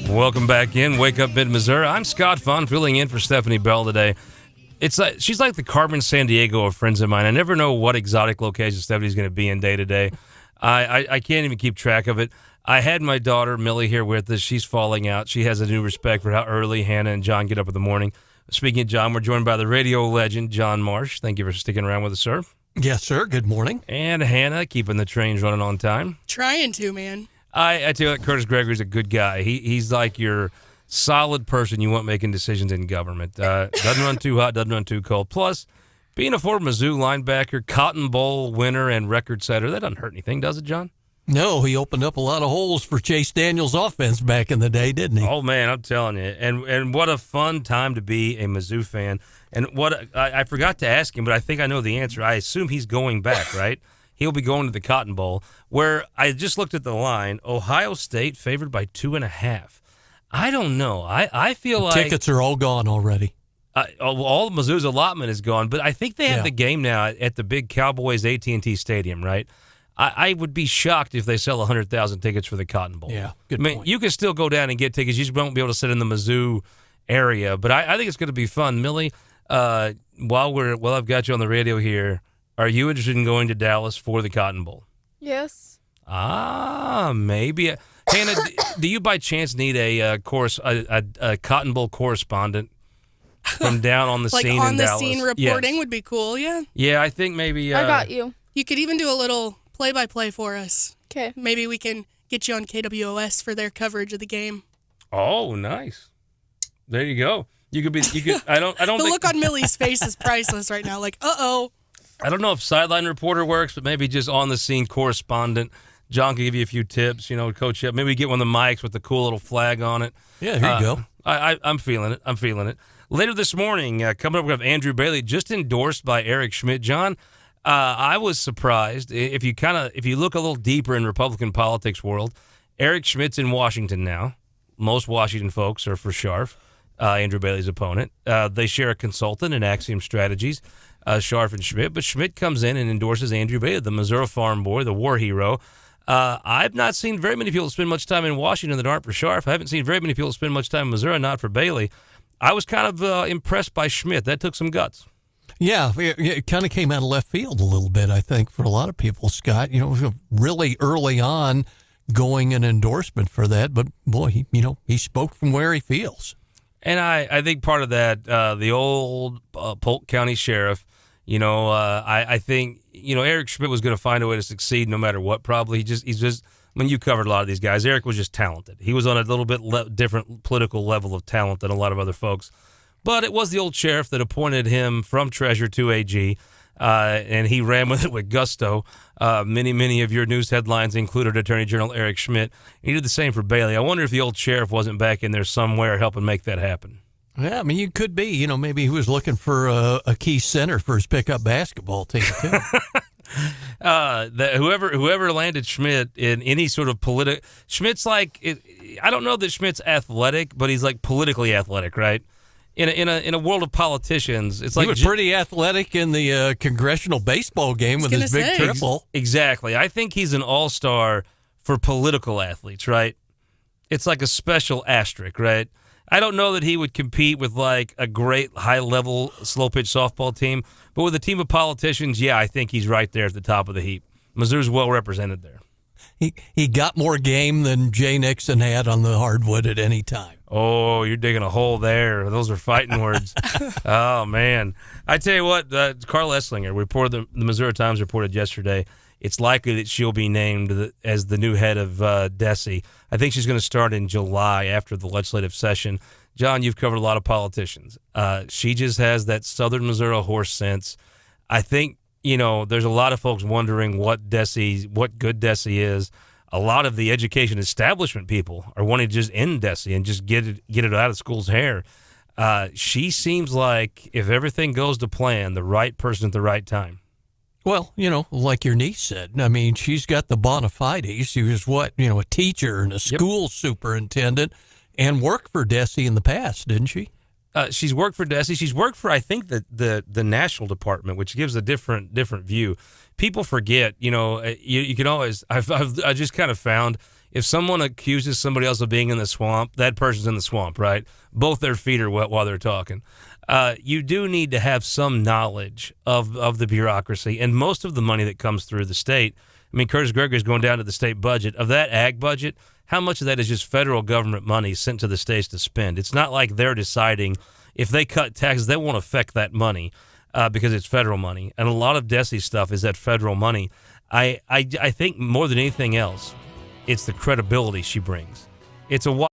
Welcome back in Wake Up Mid-Missouri. I'm Scott Fun, filling in for Stephanie Bell today. It's like she's like the Carmen Sandiego of friends of mine. I never know what exotic location Stephanie's going to be in day to day. I can't even keep track of it. I had my daughter Millie here with us. She's falling out. She has a new respect for how early Hannah and John get up in the morning. Speaking of John, we're joined by the radio legend John Marsh. Thank you for sticking around with us, sir. Yes, sir. Good morning. And Hannah, keeping the trains running on time. Trying to, man. I tell you what, Kurtis Gregory's a good guy. He's like your solid person you want making decisions in government. Doesn't run too hot, doesn't run too cold. Plus, being a former Mizzou linebacker, Cotton Bowl winner, and record setter, that doesn't hurt anything, does it, John? No, he opened up a lot of holes for Chase Daniel's offense back in the day, didn't he? Oh, man, I'm telling you. And what a fun time to be a Mizzou fan. And what I forgot to ask him, but I think I know the answer. I assume he's going back, right? He'll be going to the Cotton Bowl, where I just looked at the line. Ohio State favored by 2.5. I don't know. I feel like tickets are all gone already. All of Mizzou's allotment is gone, but I think they have the game now at the big Cowboys AT&T Stadium, right? I would be shocked if they sell 100,000 tickets for the Cotton Bowl. Yeah, good point. You can still go down and get tickets. You just won't be able to sit in the Mizzou area, but I think it's going to be fun. Millie, while I've got you on the radio here, are you interested in going to Dallas for the Cotton Bowl? Yes. Maybe. Hannah, do you by chance need a Cotton Bowl correspondent from down on the like scene on in the Dallas? scene reporting would be cool, yeah. Yeah, I think maybe. I got you. You could even do a little play-by-play for us. Okay. Maybe we can get you on KWOS for their coverage of the game. Oh, nice. There you go. You could. I don't. The look on Millie's face is priceless right now. Like, uh-oh. I don't know if sideline reporter works, but maybe just on the scene correspondent. John can give you a few tips, coach up. Maybe get one of the mics with the cool little flag on it. Yeah, here you go. I'm feeling it. Later this morning, coming up, we have Andrew Bailey, just endorsed by Eric Schmitt. John, I was surprised if you look a little deeper in Republican politics world. Eric Schmitt's in Washington now. Most Washington folks are for Scharf, Andrew Bailey's opponent. They share a consultant in Axiom Strategies. Scharf and Schmitt, but Schmitt comes in and endorses Andrew Bailey, the Missouri farm boy, the war hero. I've not seen very many people spend much time in Washington that aren't for Scharf. I haven't seen very many people spend much time in Missouri not for Bailey. I was kind of impressed by Schmitt. That took some guts. Yeah, it kind of came out of left field a little bit, I think, for a lot of people, Scott. Really early on going an endorsement for that, but boy, he spoke from where he feels. And I think part of that, the old Polk County sheriff, I think, Eric Schmitt was going to find a way to succeed no matter what, probably. He's just, when you covered a lot of these guys, Eric was just talented. He was on a little bit different political level of talent than a lot of other folks. But it was the old sheriff that appointed him from treasurer to AG, and he ran with it with gusto. Many of your news headlines included Attorney General Eric Schmitt. He did the same for Bailey. I wonder if the old sheriff wasn't back in there somewhere helping make that happen. Yeah, I mean, you could be. Maybe he was looking for a key center for his pickup basketball team, too. Whoever landed Schmitt in any sort of Schmitt's like, I don't know that Schmitt's athletic, but he's like politically athletic, right? In a world of politicians, it's like he was pretty athletic in the congressional baseball game with his big triple. Exactly. I think he's an all-star for political athletes, right? It's like a special asterisk, right? I don't know that he would compete with like a great high-level slow-pitch softball team, but with a team of politicians, yeah, I think he's right there at the top of the heap. Mizzou's well represented there. He got more game than Jay Nixon had on the hardwood at any time. Oh, you're digging a hole there. Those are fighting words. Oh, man. I tell you what, Carl Esslinger, the Missouri Times reported yesterday, it's likely that she'll be named as the new head of DESE. I think she's going to start in July after the legislative session. John, you've covered a lot of politicians. She just has that Southern Missouri horse sense. I think, there's a lot of folks wondering what good DESE is. A lot of the education establishment people are wanting to just end DESE and just get it out of school's hair. She seems like, if everything goes to plan, the right person at the right time. Well, like your niece said, I mean, she's got the bona fides. She was a teacher and a school superintendent and worked for DESE in the past, didn't she? She's worked for DESE. She's worked for, I think, the national department, which gives a different view. People forget, you can always. I just kind of found If someone accuses somebody else of being in the swamp, that person's in the swamp, right? Both their feet are wet while they're talking. You do need to have some knowledge of the bureaucracy, and most of the money that comes through the state. I mean, Kurtis Gregory is going down to the state budget. Of that ag budget, how much of that is just federal government money sent to the states to spend? It's not like they're deciding if they cut taxes, that won't affect that money because it's federal money. And a lot of DESE stuff is that federal money. I think more than anything else, it's the credibility she brings. It's a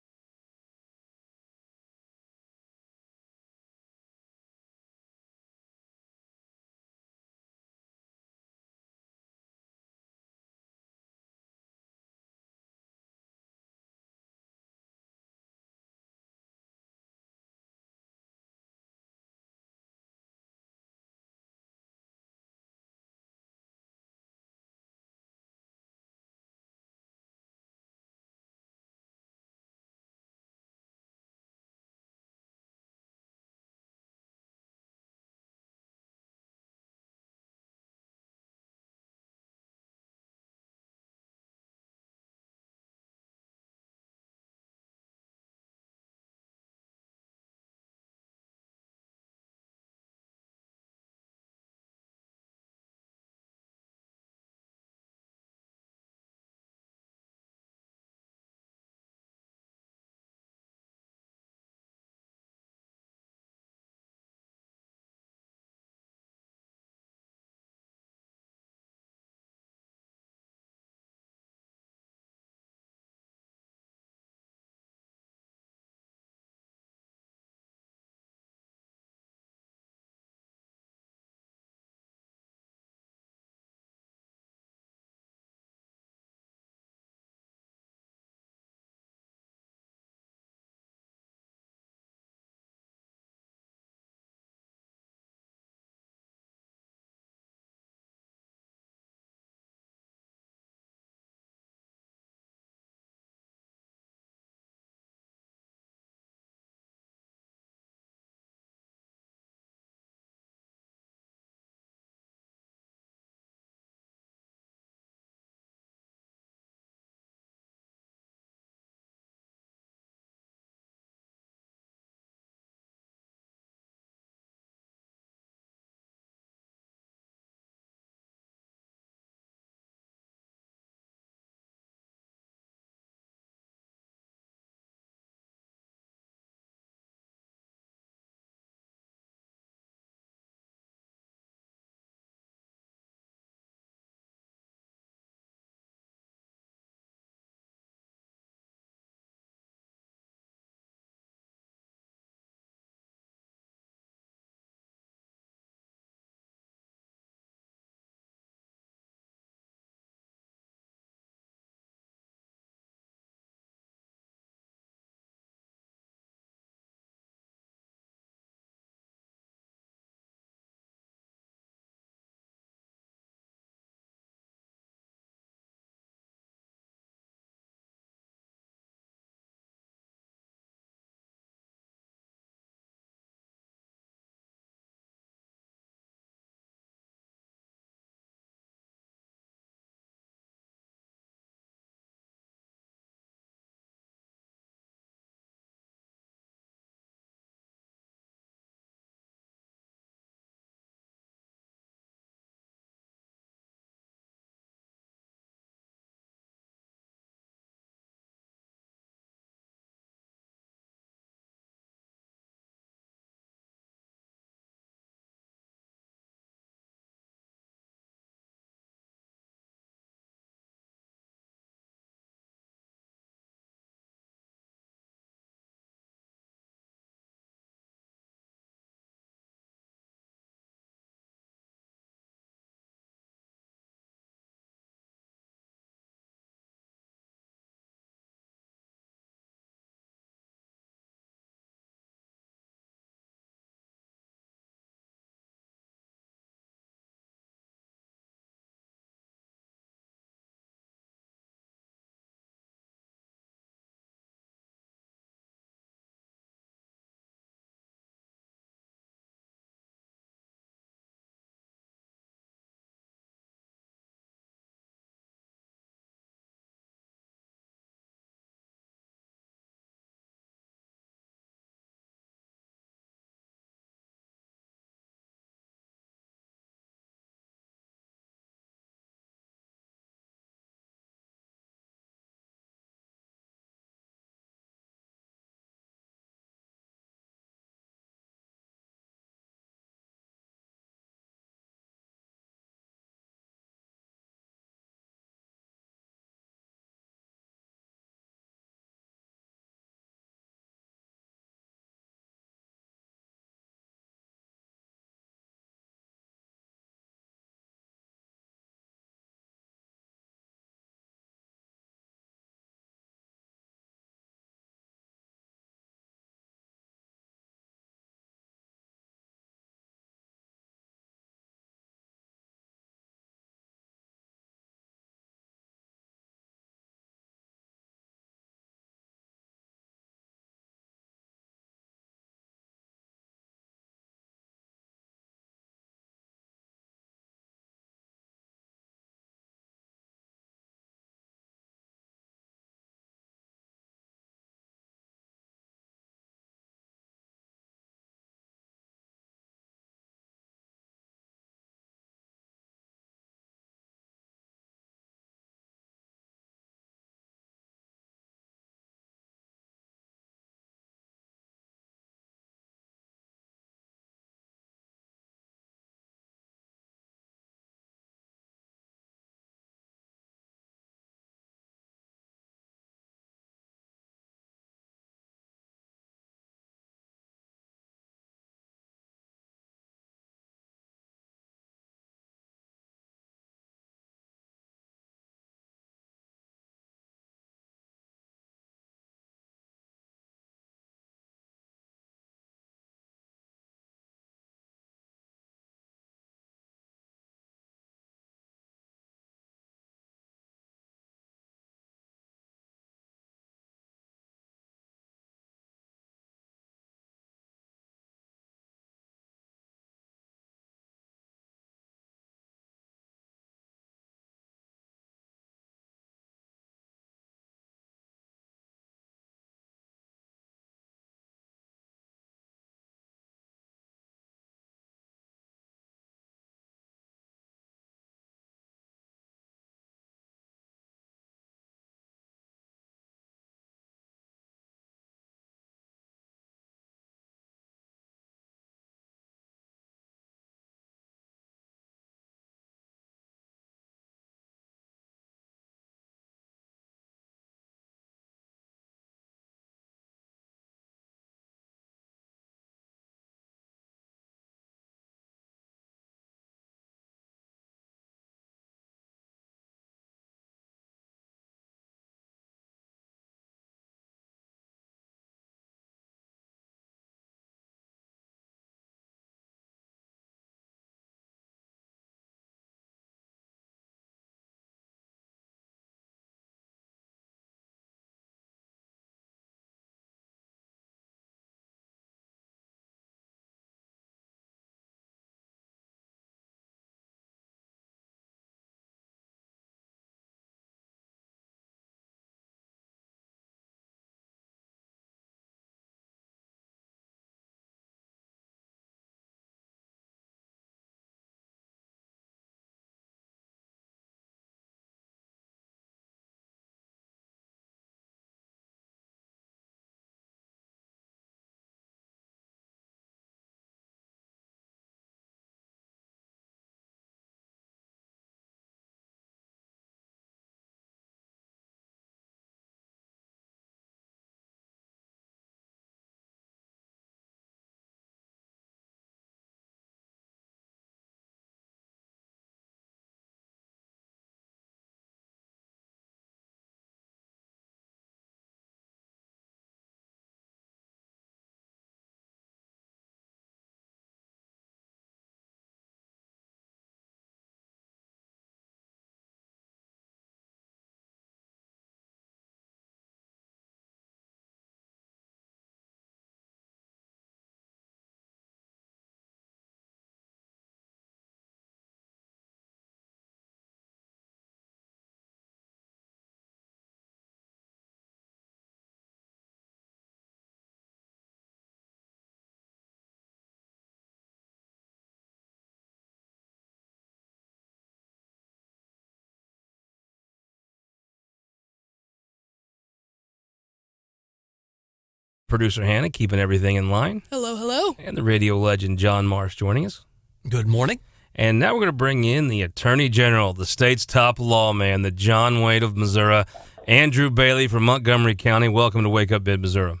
Producer Hannah keeping everything in line. Hello, hello. And the radio legend John Marsh joining us. Good morning. And now we're going to bring in the Attorney General, the state's top lawman, the John Wade of Missouri, Andrew Bailey from Montgomery County. Welcome to Wake Up Mid-Missouri.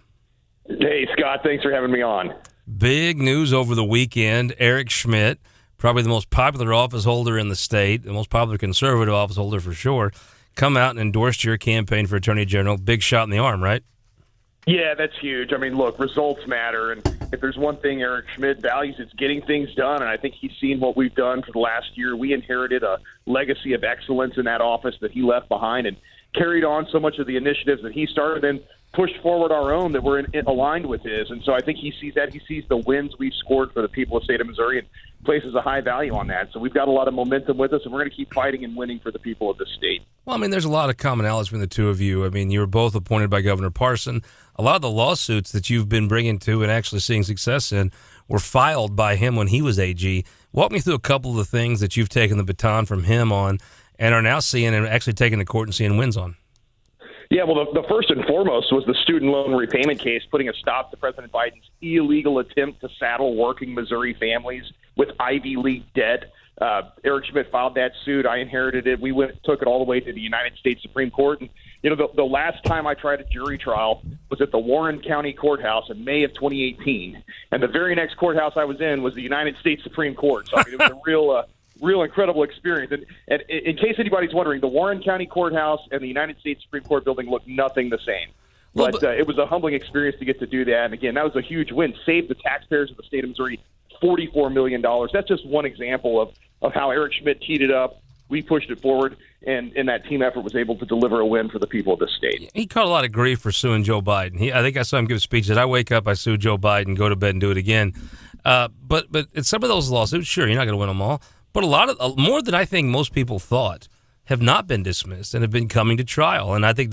Hey, Scott. Thanks for having me on. Big news over the weekend. Eric Schmitt, probably the most popular office holder in the state, the most popular conservative office holder for sure, come out and endorsed your campaign for Attorney General. Big shot in the arm, right? Yeah, that's huge. I mean, look, results matter. And if there's one thing Eric Schmitt values, it's getting things done. And I think he's seen what we've done for the last year. We inherited a legacy of excellence in that office that he left behind and carried on so much of the initiatives that he started and pushed forward our own that were aligned with his. And so I think he sees that. He sees the wins we've scored for the people of the state of Missouri and places a high value on that. So we've got a lot of momentum with us, and we're going to keep fighting and winning for the people of the state. Well, I mean, there's a lot of commonalities between the two of you. I mean, you were both appointed by Governor Parson. A lot of the lawsuits that you've been bringing to and actually seeing success in were filed by him when he was AG. Walk me through a couple of the things that you've taken the baton from him on and are now seeing and actually taking to court and seeing wins on. Yeah, well, the first and foremost was the student loan repayment case, putting a stop to President Biden's illegal attempt to saddle working Missouri families with Ivy League debt. Eric Schmitt filed that suit. I inherited it. We took it all the way to the United States Supreme Court. And, you know, the last time I tried a jury trial was at the Warren County Courthouse in May of 2018. And the very next courthouse I was in was the United States Supreme Court. So I mean, it was a real incredible experience. And in case anybody's wondering, the Warren County Courthouse and the United States Supreme Court building look nothing the same. But it was a humbling experience to get to do that. And again, that was a huge win. Saved the taxpayers of the state of Missouri $44 million. That's just one example of how Eric Schmitt teed it up. We pushed it forward, and that team effort was able to deliver a win for the people of the state. He caught a lot of grief for suing Joe Biden. I think I saw him give a speech that I wake up, I sue Joe Biden, go to bed and do it again. But in some of those lawsuits, sure, you're not going to win them all. But a lot of more than I think most people thought have not been dismissed and have been coming to trial. And I think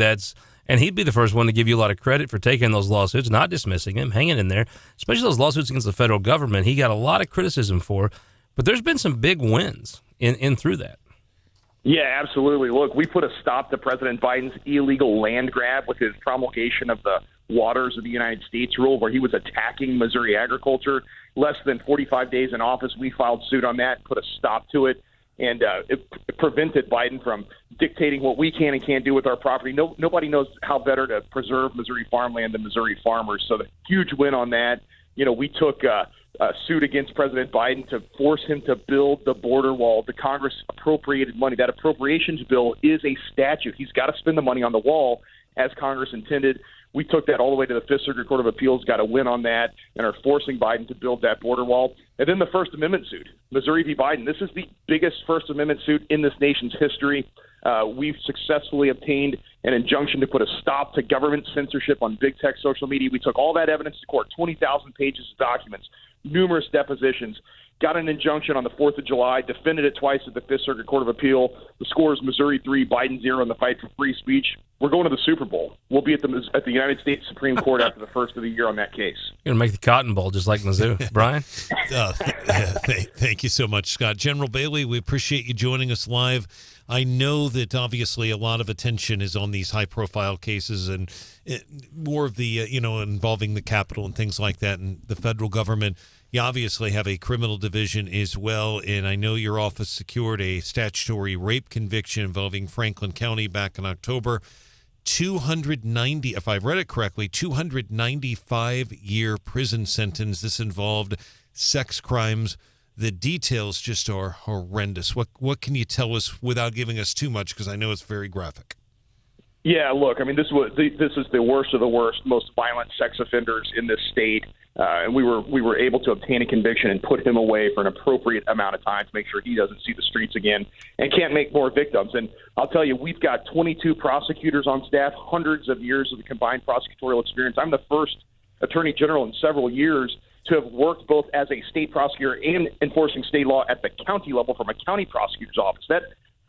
and he'd be the first one to give you a lot of credit for taking those lawsuits, not dismissing them, hanging in there, especially those lawsuits against the federal government. He got a lot of criticism for, but there's been some big wins in through that. Yeah, absolutely. Look, we put a stop to President Biden's illegal land grab with his promulgation of the Waters of the United States rule, where he was attacking Missouri agriculture. Less than 45 days in office, we filed suit on that, put a stop to it, and it prevented Biden from dictating what we can and can't do with our property. Nobody knows how better to preserve Missouri farmland than Missouri farmers. So the huge win on that. You know, we took a suit against President Biden to force him to build the border wall. The Congress appropriated money. That appropriations bill is a statute. He's got to spend the money on the wall as Congress intended. We took that all the way to the Fifth Circuit Court of Appeals, got a win on that, and are forcing Biden to build that border wall. And then the First Amendment suit, Missouri v. Biden. This is the biggest First Amendment suit in this nation's history. We've successfully obtained an injunction to put a stop to government censorship on big tech social media. We took all that evidence to court, 20,000 pages of documents, numerous depositions, got an injunction on the 4th of July, defended it twice at the Fifth Circuit Court of Appeal. The score is Missouri 3, Biden 0 in the fight for free speech. We're going to the Super Bowl. We'll be at the United States Supreme Court after the first of the year on that case. You're going to make the Cotton Bowl just like Mizzou. Brian? Thank you so much, Scott. General Bailey, we appreciate you joining us live. I know that obviously a lot of attention is on these high-profile cases and more of the, involving the Capitol and things like that and the federal government. You obviously have a criminal division as well, and I know your office secured a statutory rape conviction involving Franklin County back in October. 290, if I've read it correctly, 295-year prison sentence. This involved sex crimes. The details just are horrendous. What can you tell us without giving us too much, because I know it's very graphic? Yeah, look, I mean, this is the worst of the worst, most violent sex offenders in this state, and we were able to obtain a conviction and put him away for an appropriate amount of time to make sure he doesn't see the streets again and can't make more victims. And I'll tell you, we've got 22 prosecutors on staff, hundreds of years of combined prosecutorial experience. I'm the first attorney general in several years to have worked both as a state prosecutor and enforcing state law at the county level from a county prosecutor's office.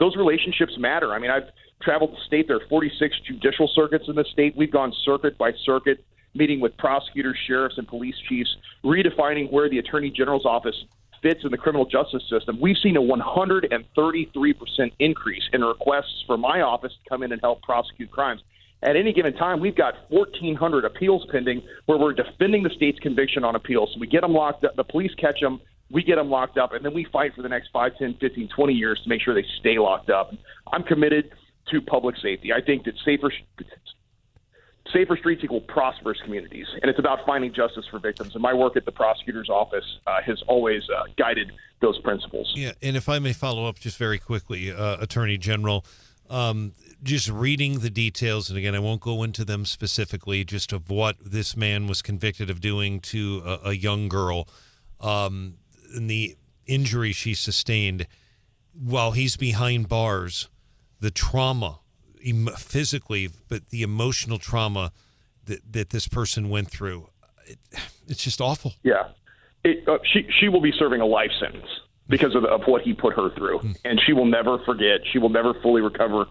Those relationships matter. I mean, I've traveled the state. There are 46 judicial circuits in the state. We've gone circuit by circuit, meeting with prosecutors, sheriffs, and police chiefs, redefining where the attorney general's office fits in the criminal justice system. We've seen a 133% increase in requests for my office to come in and help prosecute crimes. At any given time, we've got 1,400 appeals pending where we're defending the state's conviction on appeal. So we get them locked up, the police catch them, we get them locked up, and then we fight for the next 5, 10, 15, 20 years to make sure they stay locked up. I'm committed to public safety. I think that safer streets equal prosperous communities, and it's about finding justice for victims. And my work at the prosecutor's office has always guided those principles. Yeah, and if I may follow up just very quickly, Attorney General, just reading the details, and again, I won't go into them specifically, just of what this man was convicted of doing to a young girl, and the injury she sustained while he's behind bars, the trauma, physically, but the emotional trauma that this person went through, it's just awful. Yeah. She will be serving a life sentence because of what he put her through. And she will never forget. She will never fully recover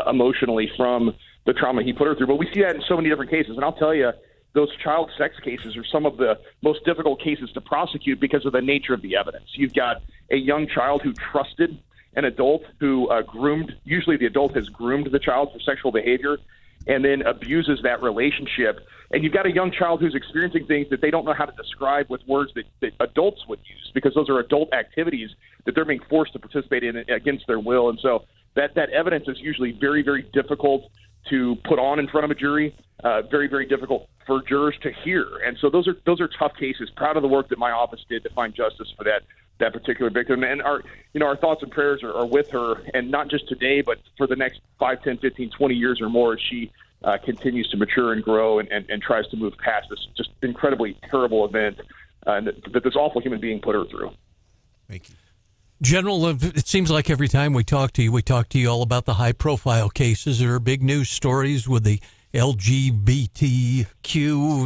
emotionally from the trauma he put her through. But we see that in so many different cases. And I'll tell you, those child sex cases are some of the most difficult cases to prosecute because of the nature of the evidence. You've got a young child who trusted an adult who usually the adult has groomed the child for sexual behavior and then abuses that relationship. And you've got a young child who's experiencing things that they don't know how to describe with words that adults would use, because those are adult activities that they're being forced to participate in against their will. And so that evidence is usually very, very difficult to put on in front of a jury, very, very difficult for jurors to hear. And so those are tough cases. Proud of the work that my office did to find justice for that particular victim. And our thoughts and prayers are with her, and not just today, but for the next 5, 10, 15, 20 years or more as she continues to mature and grow and tries to move past this just incredibly terrible event that this awful human being put her through. Thank you. General, it seems like every time we talk to you all about the high-profile cases. There are big news stories with the LGBTQ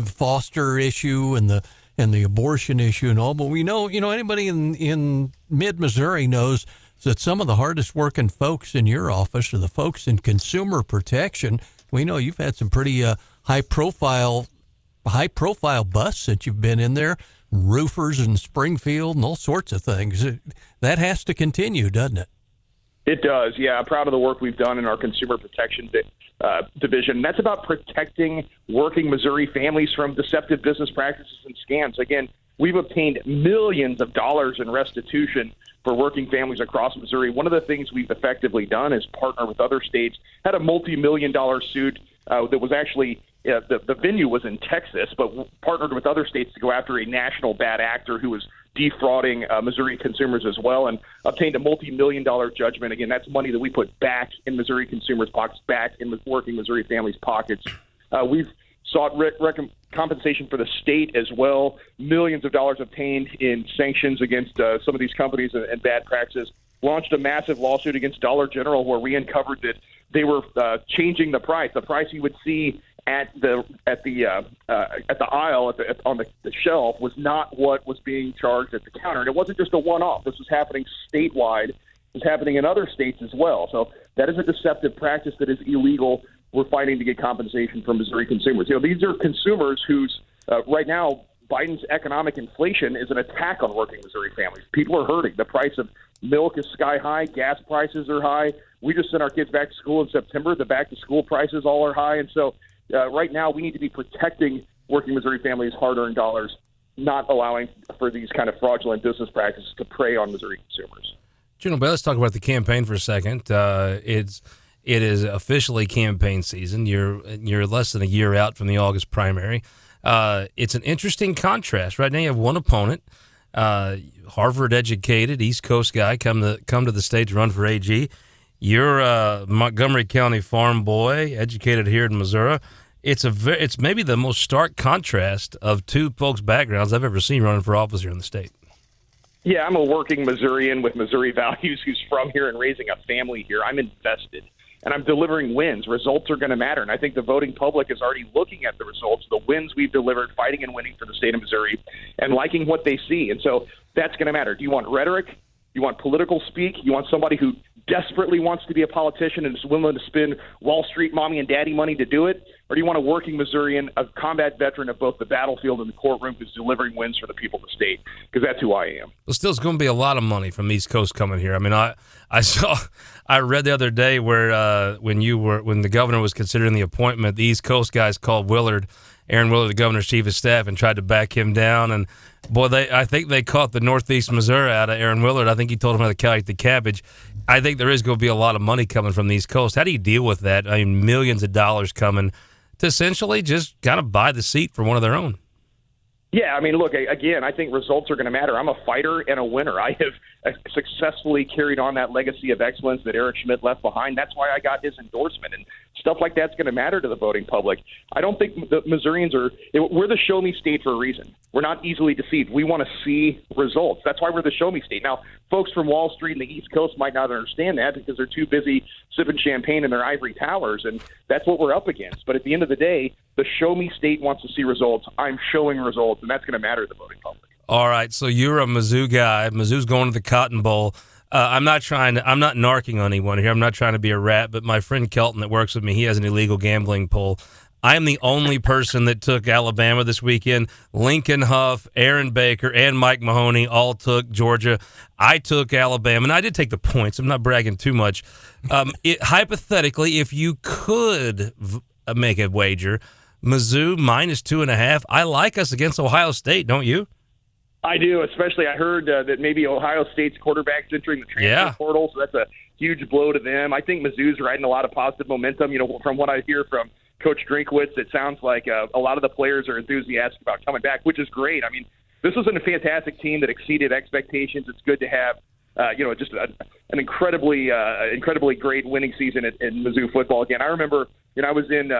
foster issue and the abortion issue and all. But we know, anybody in mid-Missouri knows that some of the hardest working folks in your office are the folks in consumer protection. We know you've had some pretty high-profile busts since you've been in there. Roofers in Springfield and all sorts of things. That has to continue, doesn't it? It does, yeah. I'm proud of the work we've done in our consumer protection division. That's about protecting working Missouri families from deceptive business practices and scams. Again, we've obtained millions of dollars in restitution for working families across Missouri. One of the things we've effectively done is partner with other states. Had a multi-million-dollar suit that was actually the venue was in Texas, but partnered with other states to go after a national bad actor who was defrauding Missouri consumers as well, and obtained a multi-million-dollar judgment. Again, that's money that we put back in Missouri consumers' pockets, back in working Missouri families' pockets. We've sought compensation for the state as well. Millions of dollars obtained in sanctions against some of these companies and bad practices. Launched a massive lawsuit against Dollar General where we uncovered that they were changing the price. The price you would see at the aisle on the shelf was not what was being charged at the counter. And it wasn't just a one-off. This was happening statewide. It was happening in other states as well. So that is a deceptive practice that is illegal. We're fighting to get compensation from Missouri consumers. These are consumers whose right now Biden's economic inflation is an attack on working Missouri families. People are hurting. The price of milk is sky high. Gas prices are high. We just sent our kids back to school in September. The back-to-school prices all are high. And so right now we need to be protecting working Missouri families' hard-earned dollars, not allowing for these kind of fraudulent business practices to prey on Missouri consumers. General Bell, let's talk about the campaign for a second. It is officially campaign season. You're less than a year out from the August primary. It's an interesting contrast. Right now you have one opponent, Harvard-educated, East Coast guy, come to the state to run for AG. You're a Montgomery County farm boy, educated here in Missouri. It's maybe the most stark contrast of two folks' backgrounds I've ever seen running for office here in the state. Yeah, I'm a working Missourian with Missouri values who's from here and raising a family here. I'm invested, and I'm delivering wins. Results are going to matter, and I think the voting public is already looking at the results, the wins we've delivered, fighting and winning for the state of Missouri, and liking what they see. And so that's going to matter. Do you want rhetoric? You want political speak? You want somebody who desperately wants to be a politician and is willing to spend Wall Street mommy and daddy money to do it? Or do you want a working Missourian, a combat veteran of both the battlefield and the courtroom who's delivering wins for the people of the state? Because that's who I am. Well, still, it's going to be a lot of money from the East Coast coming here. I mean, I read the other day where when the governor was considering the appointment, the East Coast guys called Aaron Willard, the governor's chief of staff, and tried to back him down. And boy, I think they caught the Northeast Missouri out of Aaron Willard. I think he told him how to calculate the cabbage. I think there is going to be a lot of money coming from the East Coast. How do you deal with that? I mean, millions of dollars coming to essentially just kind of buy the seat for one of their own. Yeah, I mean, look, again, I think results are going to matter. I'm a fighter and a winner. I have successfully carried on that legacy of excellence that Eric Schmitt left behind. That's why I got his endorsement, and stuff like that's going to matter to the voting public. I don't think the Missourians we're the show me state for a reason. We're not easily deceived. We want to see results. That's why we're the show me state. Now, folks from Wall Street and the East Coast might not understand that because they're too busy sipping champagne in their ivory towers, and that's what we're up against. But at the end of the day, the show me state wants to see results. I'm showing results, and that's going to matter to the voting public. All right, so you're a Mizzou guy. Mizzou's going to the Cotton Bowl. I'm not narking on anyone here. I'm not trying to be a rat, but my friend Kelton that works with me, he has an illegal gambling poll. I am the only person that took Alabama this weekend. Lincoln Huff, Aaron Baker, and Mike Mahoney all took Georgia. I took Alabama, and I did take the points. I'm not bragging too much. Hypothetically, if you could make a wager, Mizzou -2.5. I like us against Ohio State, don't you? I do, especially I heard that maybe Ohio State's quarterback's entering the transfer portal, so that's a huge blow to them. I think Mizzou's riding a lot of positive momentum. You know, from what I hear from Coach Drinkwitz, it sounds like a lot of the players are enthusiastic about coming back, which is great. I mean, this was a fantastic team that exceeded expectations. It's good to have, just an incredibly great winning season in Mizzou football. Again, I remember, I was in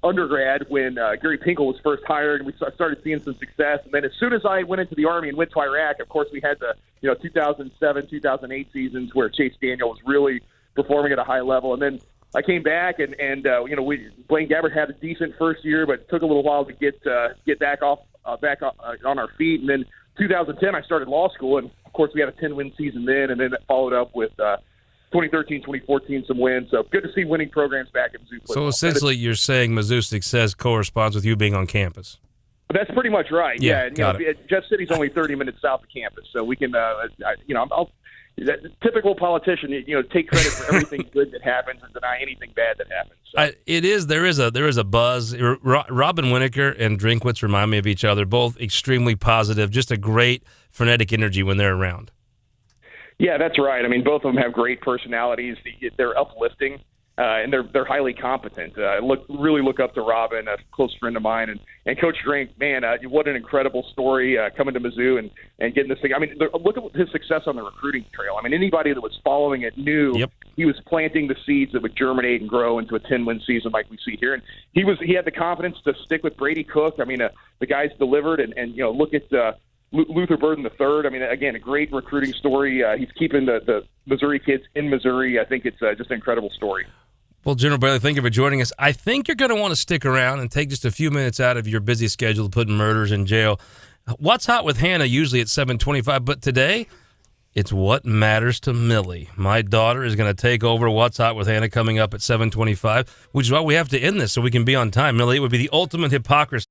undergrad when Gary Pinkel was first hired, and we started seeing some success. And then as soon as I went into the Army and went to Iraq, of course, we had the 2007, 2008 seasons where Chase Daniel was really performing at a high level. And then I came back, and Blaine Gabbert had a decent first year, but it took a little while to get back on our feet. And then 2010, I started law school, and of course, we had a 10-win season then, and then it followed up with 2013, 2014, some wins. So good to see winning programs back at Mizzou football. So essentially, you're saying Mizzou's success corresponds with you being on campus. That's pretty much right. Yeah, Jeff City's only 30 minutes south of campus, so we can. I'll typical politician. Take credit for everything good that happens and deny anything bad that happens. So. There is a buzz. Robin Winokur and Drinkwitz remind me of each other. Both extremely positive. Just a great frenetic energy when they're around. Yeah, that's right. I mean, both of them have great personalities. They're uplifting, and they're highly competent. Really look up to Robin, a close friend of mine, and Coach Drink. Man, what an incredible story coming to Mizzou and getting this thing. I mean, look at his success on the recruiting trail. I mean, anybody that was following it knew he was planting the seeds that would germinate and grow into a 10-win season like we see here. And he had the confidence to stick with Brady Cook. I mean, the guy's delivered, and look at. Luther Burden III. I mean, again, a great recruiting story. He's keeping the Missouri kids in Missouri. I think it's just an incredible story. Well, General Bailey, thank you for joining us. I think you're going to want to stick around and take just a few minutes out of your busy schedule to put murders in jail. What's Hot with Hannah usually at 7:25, but today it's What Matters to Millie. My daughter is going to take over What's Hot with Hannah coming up at 7:25, which is why we have to end this so we can be on time. Millie, it would be the ultimate hypocrisy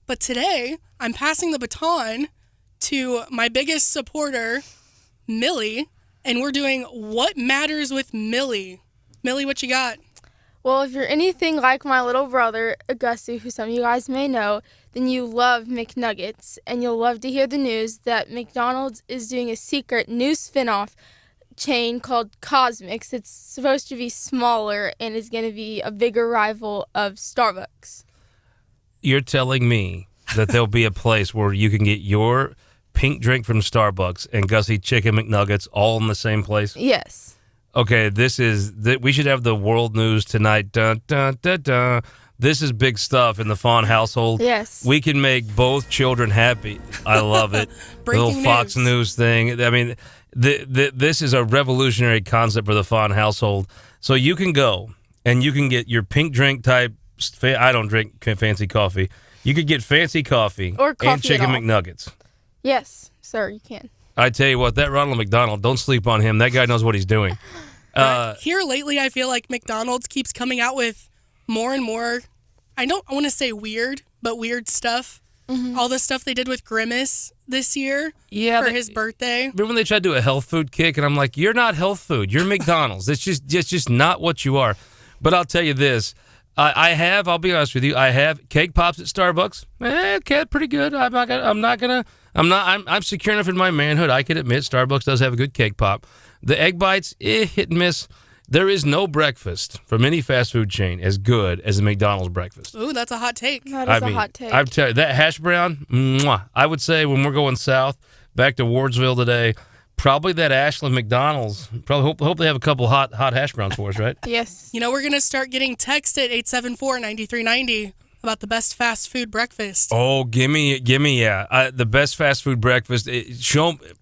But today, I'm passing the baton to my biggest supporter, Millie, and we're doing What Matters with Millie. Millie, what you got? Well, if you're anything like my little brother, Augustu, who some of you guys may know, then you love McNuggets, and you'll love to hear the news that McDonald's is doing a secret new spinoff chain called Cosmics. It's supposed to be smaller and is going to be a bigger rival of Starbucks. You're telling me that there'll be a place where you can get your pink drink from Starbucks and Gussie Chicken McNuggets all in the same place? Yes. Okay, we should have the world news tonight. Dun, dun, dun, dun. This is big stuff in the Fawn household. Yes. We can make both children happy. I love it. The little Fox News thing. I mean, this is a revolutionary concept for the Fawn household. So you can go and you can get your pink drink type. I don't drink fancy coffee. You could get fancy coffee or coffee and chicken at all. McNuggets. Yes, sir, you can. I tell you what, that Ronald McDonald, don't sleep on him. That guy knows what he's doing. Here lately, I feel like McDonald's keeps coming out with more and more, I want to say weird, but weird stuff. Mm-hmm. All the stuff they did with Grimace this year for his birthday. Remember when they tried to do a health food kick? And I'm like, you're not health food. You're McDonald's. It's just not what you are. But I'll tell you this. I'll be honest with you, I have cake pops at Starbucks. Okay, pretty good. I'm secure enough in my manhood. I can admit Starbucks does have a good cake pop. The egg bites, hit and miss. There is no breakfast from any fast food chain as good as a McDonald's breakfast. Ooh, that's a hot take. That is a hot take. I tell you, that hash brown, mwah. I would say when we're going south, back to Wardsville today, probably that Ashland McDonald's. Probably hope they have a couple hot hash browns for us, right? Yes. You know, we're going to start getting text at 874-9390 about the best fast food breakfast. Oh, gimme, yeah. The best fast food breakfast.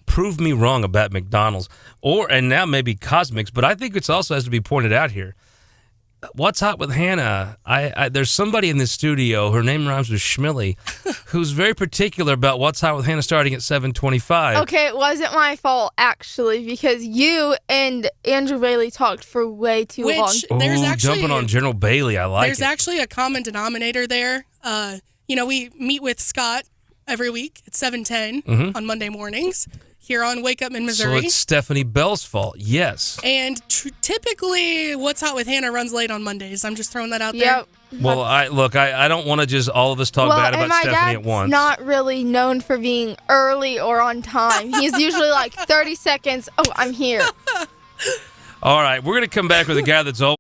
Prove me wrong about McDonald's, and now maybe Cosmics, but I think it also has to be pointed out here. What's Hot with Hannah? There's somebody in this studio, her name rhymes with Schmilly, who's very particular about What's Hot with Hannah starting at 7:25. Okay, it wasn't my fault, actually, because you and Andrew Bailey talked for way too long. There's actually jumping on General Bailey, I like it. There's actually a common denominator there. We meet with Scott every week at 7:10 on Monday mornings here on Wake Up in Missouri. So it's Stephanie Bell's fault, yes. And typically, What's Hot with Hannah runs late on Mondays. I'm just throwing that out there. Well, I don't want to just all of us talk bad about Stephanie at once. Not really known for being early or on time. He's usually like 30 seconds. Oh, I'm here. All right, we're going to come back with a guy that's open.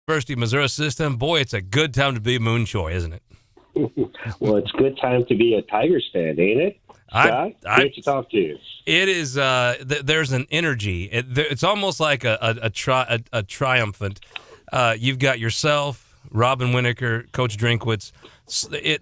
University of Missouri system. Boy, it's a good time to be Mun Choi, isn't it? Well, it's a good time to be a Tigers fan, ain't it? Scott, great to talk to you. It is. There's an energy. It's almost like a triumphant. You've got yourself, Robin Winokur, Coach Drinkwitz.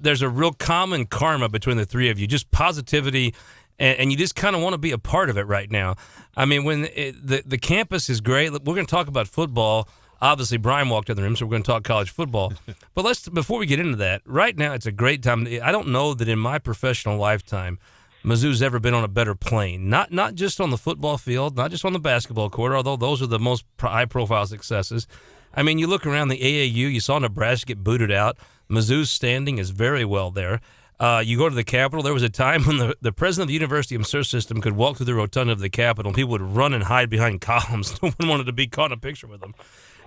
There's a real common karma between the three of you, just positivity, and you just kind of want to be a part of it right now. I mean, when the campus is great. We're going to talk about football. Obviously, Brian walked in the room, so we're going to talk college football. But before we get into that, right now it's a great time. I don't know that in my professional lifetime, Mizzou's ever been on a better plane. Not just on the football field, not just on the basketball court, although those are the most high-profile successes. I mean, you look around the AAU, you saw Nebraska get booted out. Mizzou's standing is very well there. You go to the Capitol. There was a time when the president of the University of Missouri system could walk through the rotunda of the Capitol, and people would run and hide behind columns. No one wanted to be caught in a picture with them.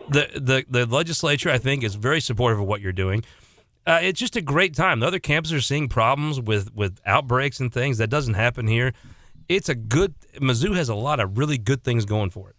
The legislature, I think, is very supportive of what you're doing. It's just a great time. The other campuses are seeing problems with outbreaks and things. That doesn't happen here. Mizzou has a lot of really good things going for it.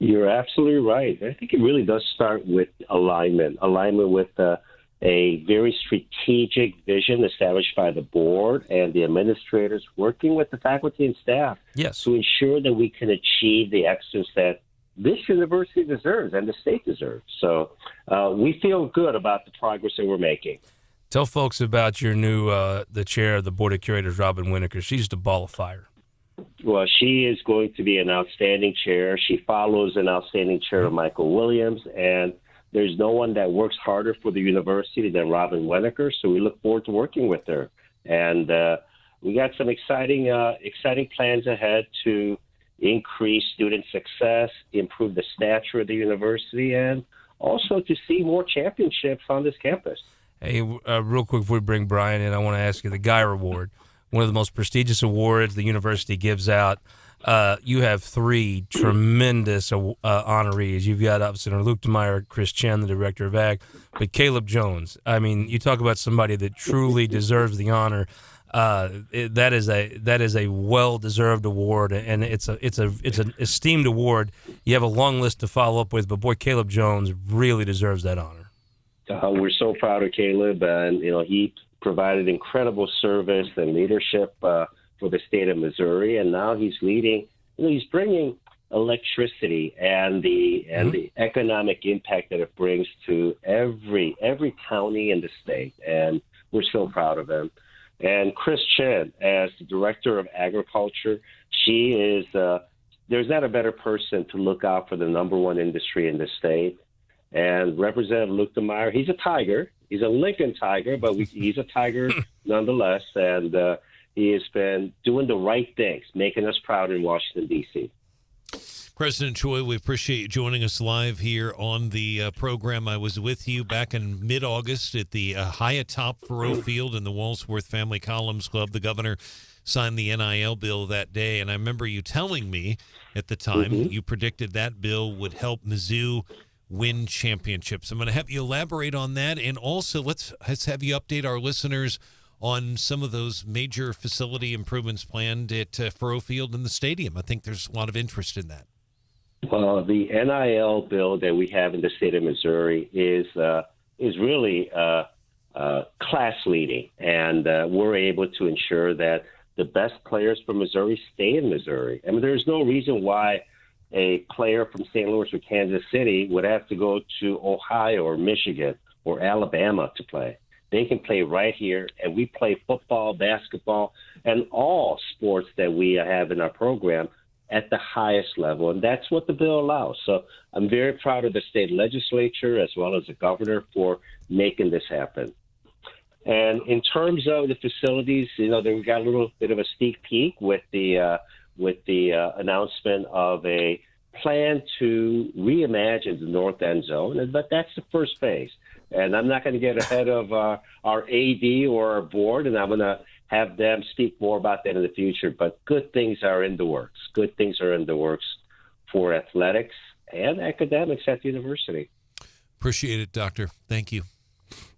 You're absolutely right. I think it really does start with alignment with a very strategic vision established by the board and the administrators working with the faculty and staff to ensure that we can achieve the excellence that this university deserves and the state deserves. So we feel good about the progress that we're making. Tell folks about your new, the chair of the Board of Curators, Robin Winokur. She's just a ball of fire. Well, she is going to be an outstanding chair. She follows an outstanding chair of Michael Williams, and there's no one that works harder for the university than Robin Winokur, so we look forward to working with her. And we got some exciting plans ahead to increase student success, improve the stature of the university, and also to see more championships on this campus. Hey, real quick before we bring Brian in, I want to ask you the Geyer Award, one of the most prestigious awards the university gives out. You have three tremendous honorees. You've got Senator Luke DeMeyer, Chris Chen, the director of Ag, but Caleb Jones. I mean, you talk about somebody that truly deserves the honor. That is a well-deserved award, and it's an esteemed award. You have a long list to follow up with, but boy, Caleb Jones really deserves that honor. We're so proud of Caleb, and he provided incredible service and leadership for the state of Missouri, and now he's leading. He's bringing electricity and the economic impact that it brings to every county in the state, and we're so proud of him. And Chris Chen, as the Director of Agriculture, she is, there's not a better person to look out for the number one industry in the state. And Representative Luke DeMeyer, he's a Tiger. He's a Lincoln Tiger, but he's a Tiger nonetheless. And he has been doing the right things, making us proud in Washington, D.C. President Choi, we appreciate you joining us live here on the program. I was with you back in mid-August at the high-atop Faroe Field in the Hauswirth Family Columns Club. The governor signed the NIL bill that day, and I remember you telling me at the time you predicted that bill would help Mizzou win championships. I'm going to have you elaborate on that, and also let's have you update our listeners on some of those major facility improvements planned at Faroe Field and the stadium. I think there's a lot of interest in that. Well, the NIL bill that we have in the state of Missouri is really class leading, and we're able to ensure that the best players from Missouri stay in Missouri. I mean, there's no reason why a player from St. Louis or Kansas City would have to go to Ohio or Michigan or Alabama to play. They can play right here, and we play football, basketball, and all sports that we have in our program at the highest level, and that's what the bill allows. So I'm very proud of the state legislature as well as the governor for making this happen. And in terms of the facilities, we got a little bit of a sneak peek with the announcement of a plan to reimagine the north end zone, but that's the first phase. And I'm not going to get ahead of our AD or our board, and I'm going to have them speak more about that in the future. But good things are in the works. Good things are in the works for athletics and academics at the university. Appreciate it, Doctor. Thank you.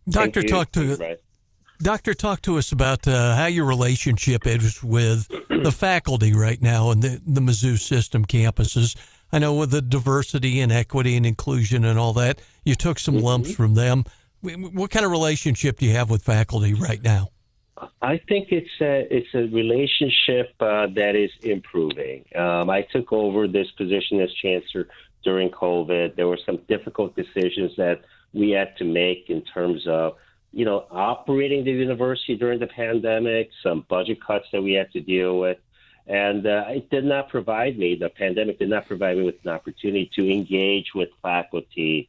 Doctor, talk to us about how your relationship is with the faculty right now in the Mizzou system campuses. I know with the diversity and equity and inclusion and all that, you took some lumps from them. What kind of relationship do you have with faculty right now? I think it's a relationship that is improving. I took over this position as chancellor during COVID. There were some difficult decisions that we had to make in terms of, operating the university during the pandemic, some budget cuts that we had to deal with. And the pandemic did not provide me with an opportunity to engage with faculty,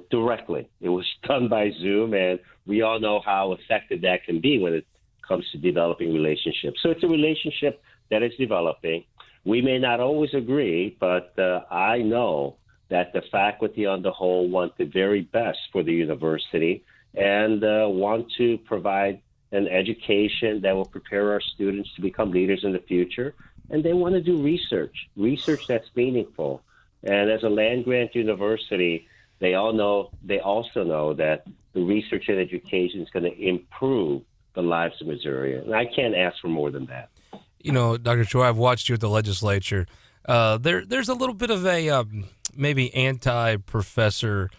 directly. It was done by Zoom, and we all know how effective that can be when it comes to developing relationships. So it's a relationship that is developing. We may not always agree, but I know that the faculty on the whole want the very best for the university and want to provide an education that will prepare our students to become leaders in the future. And they want to do research that's meaningful. And as a land-grant university, they also know that the research and education is going to improve the lives of Missouri. And I can't ask for more than that. Dr. Choi, I've watched you at the legislature. There's a little bit of a maybe anti-professor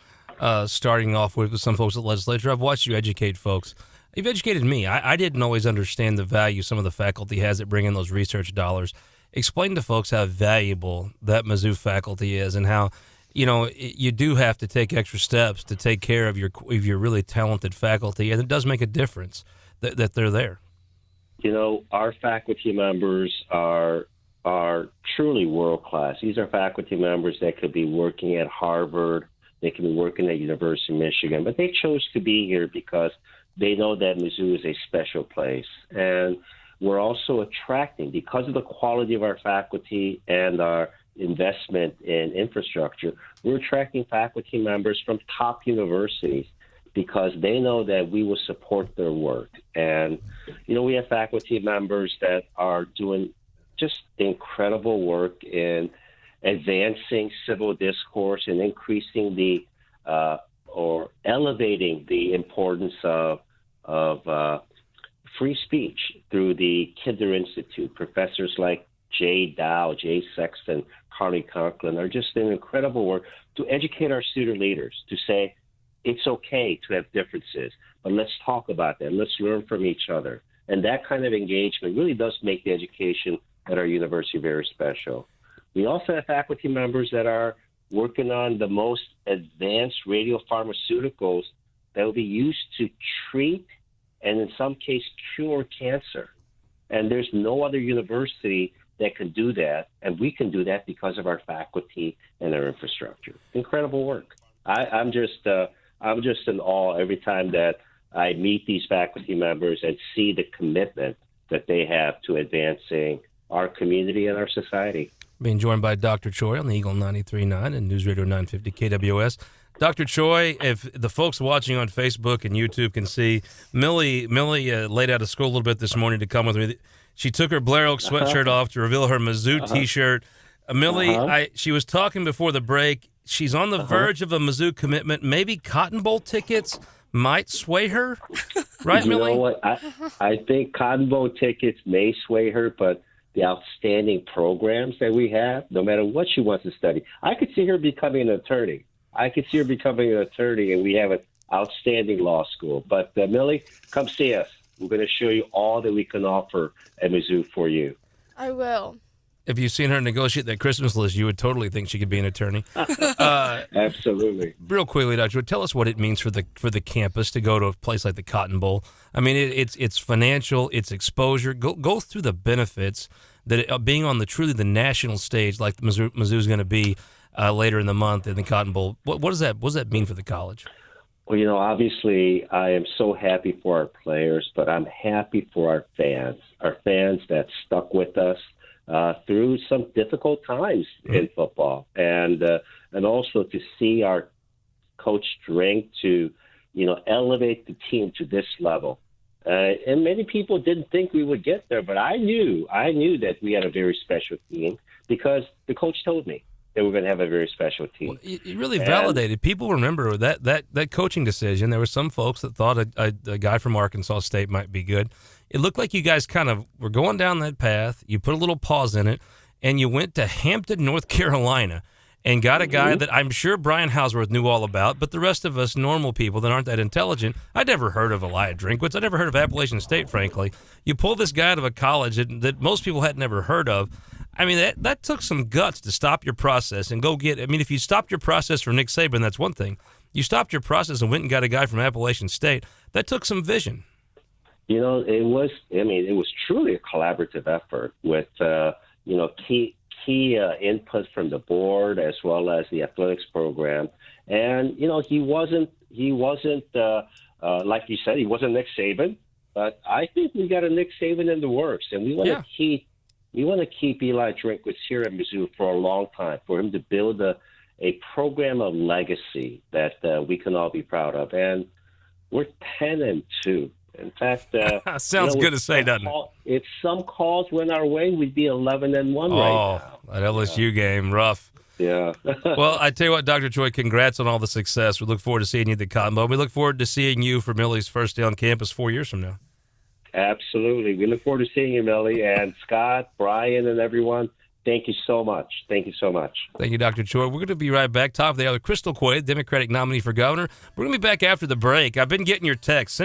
starting off with some folks at the legislature. I've watched you educate folks. You've educated me. I didn't always understand the value some of the faculty has at bringing those research dollars. Explain to folks how valuable that Mizzou faculty is and how, you do have to take extra steps to take care of your really talented faculty, and it does make a difference that they're there. Our faculty members are truly world-class. These are faculty members that could be working at Harvard, they could be working at University of Michigan, but they chose to be here because they know that Mizzou is a special place. And we're also attracting, because of the quality of our faculty and our investment in infrastructure, we're attracting faculty members from top universities because they know that we will support their work. And, we have faculty members that are doing just incredible work in advancing civil discourse and increasing or elevating the importance of free speech through the Kinder Institute. Professors like Jay Dow, Jay Sexton, Carly Conklin are just doing incredible work to educate our student leaders, to say it's okay to have differences, but let's talk about that. Let's learn from each other. And that kind of engagement really does make the education at our university very special. We also have faculty members that are working on the most advanced radiopharmaceuticals that will be used to treat and in some case cure cancer. And there's no other university that can do that, and we can do that because of our faculty and our infrastructure. Incredible work. I'm just in awe every time that I meet these faculty members and see the commitment that they have to advancing our community and our society. Being joined by Dr. Choi on the Eagle 93.9 and News Radio 950 KWS. Dr. Choi, if the folks watching on Facebook and YouTube can see, Millie laid out of school a little bit this morning to come with me. She took her Blair Oak sweatshirt off to reveal her Mizzou T-shirt. Millie, she was talking before the break. She's on the verge of a Mizzou commitment. Maybe Cotton Bowl tickets might sway her, right, Millie? You know what? I think Cotton Bowl tickets may sway her, but the outstanding programs that we have, no matter what she wants to study, I could see her becoming an attorney. And we have an outstanding law school. But Millie, come see us. We're going to show you all that we can offer at Mizzou for you. I will. If you've seen her negotiate that Christmas list, you would totally think she could be an attorney. Absolutely. Real quickly, Dr. Tell us what it means for the campus to go to a place like the Cotton Bowl. I mean, it's financial, it's exposure. Go through the benefits that being on truly the national stage, like Mizzou's going to be later in the month in the Cotton Bowl. What does that mean for the college? Well, obviously, I am so happy for our players, but I'm happy for our fans that stuck with us through some difficult times in football, and also to see our coach strength to, elevate the team to this level. And many people didn't think we would get there, but I knew that we had a very special team because the coach told me that we're going to have a very special team. Well, it really validated. People remember that coaching decision. There were some folks that thought a guy from Arkansas State might be good. It looked like you guys kind of were going down that path. You put a little pause in it, and you went to Hampton, North Carolina, and got a guy that I'm sure Brian Hauswirth knew all about, but the rest of us normal people that aren't that intelligent, I'd never heard of Elijah Drinkwitz. I'd never heard of Appalachian State, frankly. You pull this guy out of a college that most people had never heard of. I mean, that took some guts to stop your process and go get – I mean, if you stopped your process for Nick Saban, that's one thing. You stopped your process and went and got a guy from Appalachian State. That took some vision. You know, it was truly a collaborative effort with, key input from the board as well as the athletics program. And, he wasn't like you said, he wasn't Nick Saban, but I think we got a Nick Saban in the works, and we want to keep Eli Drinkwitz here at Mizzou for a long time, for him to build a program of legacy that we can all be proud of. And we're 10-2. In fact, sounds good to say, doesn't it? If some calls went our way, we'd be 11-1 right now. That LSU game, rough. Yeah. Well, I tell you what, Dr. Choi, congrats on all the success. We look forward to seeing you at the Cotton Bowl. We look forward to seeing you for Millie's first day on campus 4 years from now. Absolutely. We look forward to seeing you, Millie. And Scott, Brian, and everyone, thank you so much. Thank you so much. Thank you, Dr. Choi. We're going to be right back. Top of the hour, Crystal Quade, Democratic nominee for governor. We're going to be back after the break. I've been getting your texts.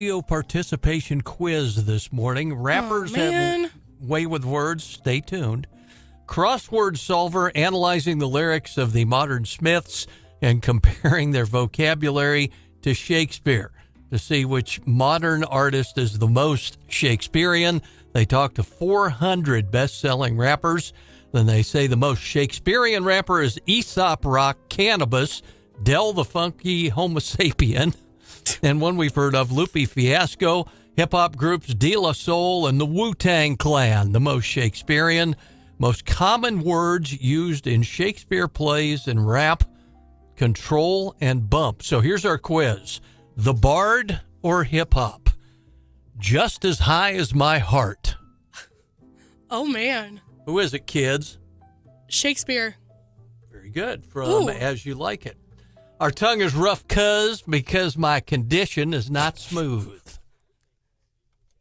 Video participation quiz this morning. Rappers have way with words. Stay tuned. Crossword solver analyzing the lyrics of the modern Smiths and comparing their vocabulary to Shakespeare to see which modern artist is the most Shakespearean. They talk to 400 best-selling rappers. Then they say the most Shakespearean rapper is Aesop Rock Cannabis, Del the Funky Homo Sapien, and one we've heard of, Lupe Fiasco, hip-hop groups De La Soul and the Wu-Tang Clan. The most Shakespearean, most common words used in Shakespeare plays and rap, control, and bump. So here's our quiz. The Bard or hip-hop? Just as high as my heart. Oh, man. Who is it, kids? Shakespeare. Very good. From As You Like It. Our tongue is rough because my condition is not smooth.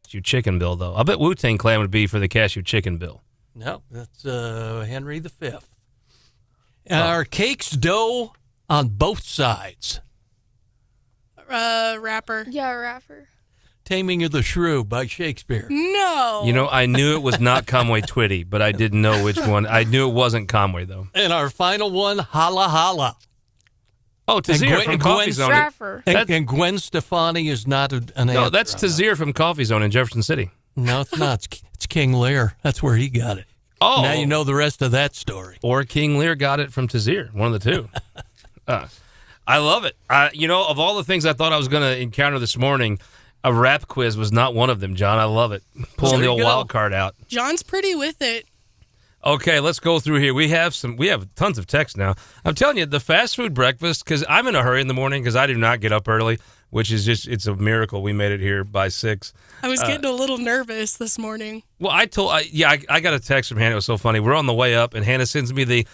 Cashew Chicken Bill, though. I bet Wu-Tang Clan would be for the Cashew Chicken Bill. No, that's Henry V. And our cake's dough on both sides. Rapper. Yeah, rapper. Taming of the Shrew by Shakespeare. No. You know, I knew it was not Conway Twitty, but I didn't know which one. I knew it wasn't Conway, though. And our final one, Holla Holla. Oh, Tazir from Coffee Zone. And Gwen Stefani is not an No, that's Tazir from Coffee Zone in Jefferson City. No, it's not. It's King Lear. That's where he got it. Oh. Now you know the rest of that story. Or King Lear got it from Tazir, one of the two. I love it. You know, of all the things I thought I was going to encounter this morning, a rap quiz was not one of them, John. I love it. Pulling the old wild card out. John's pretty with it. Okay, let's go through here. We have tons of text now. I'm telling you, the fast food breakfast, because I'm in a hurry in the morning because I do not get up early, which is it's a miracle we made it here by 6. I was getting a little nervous this morning. Well, I got a text from Hannah. It was so funny. We're on the way up, and Hannah sends me the,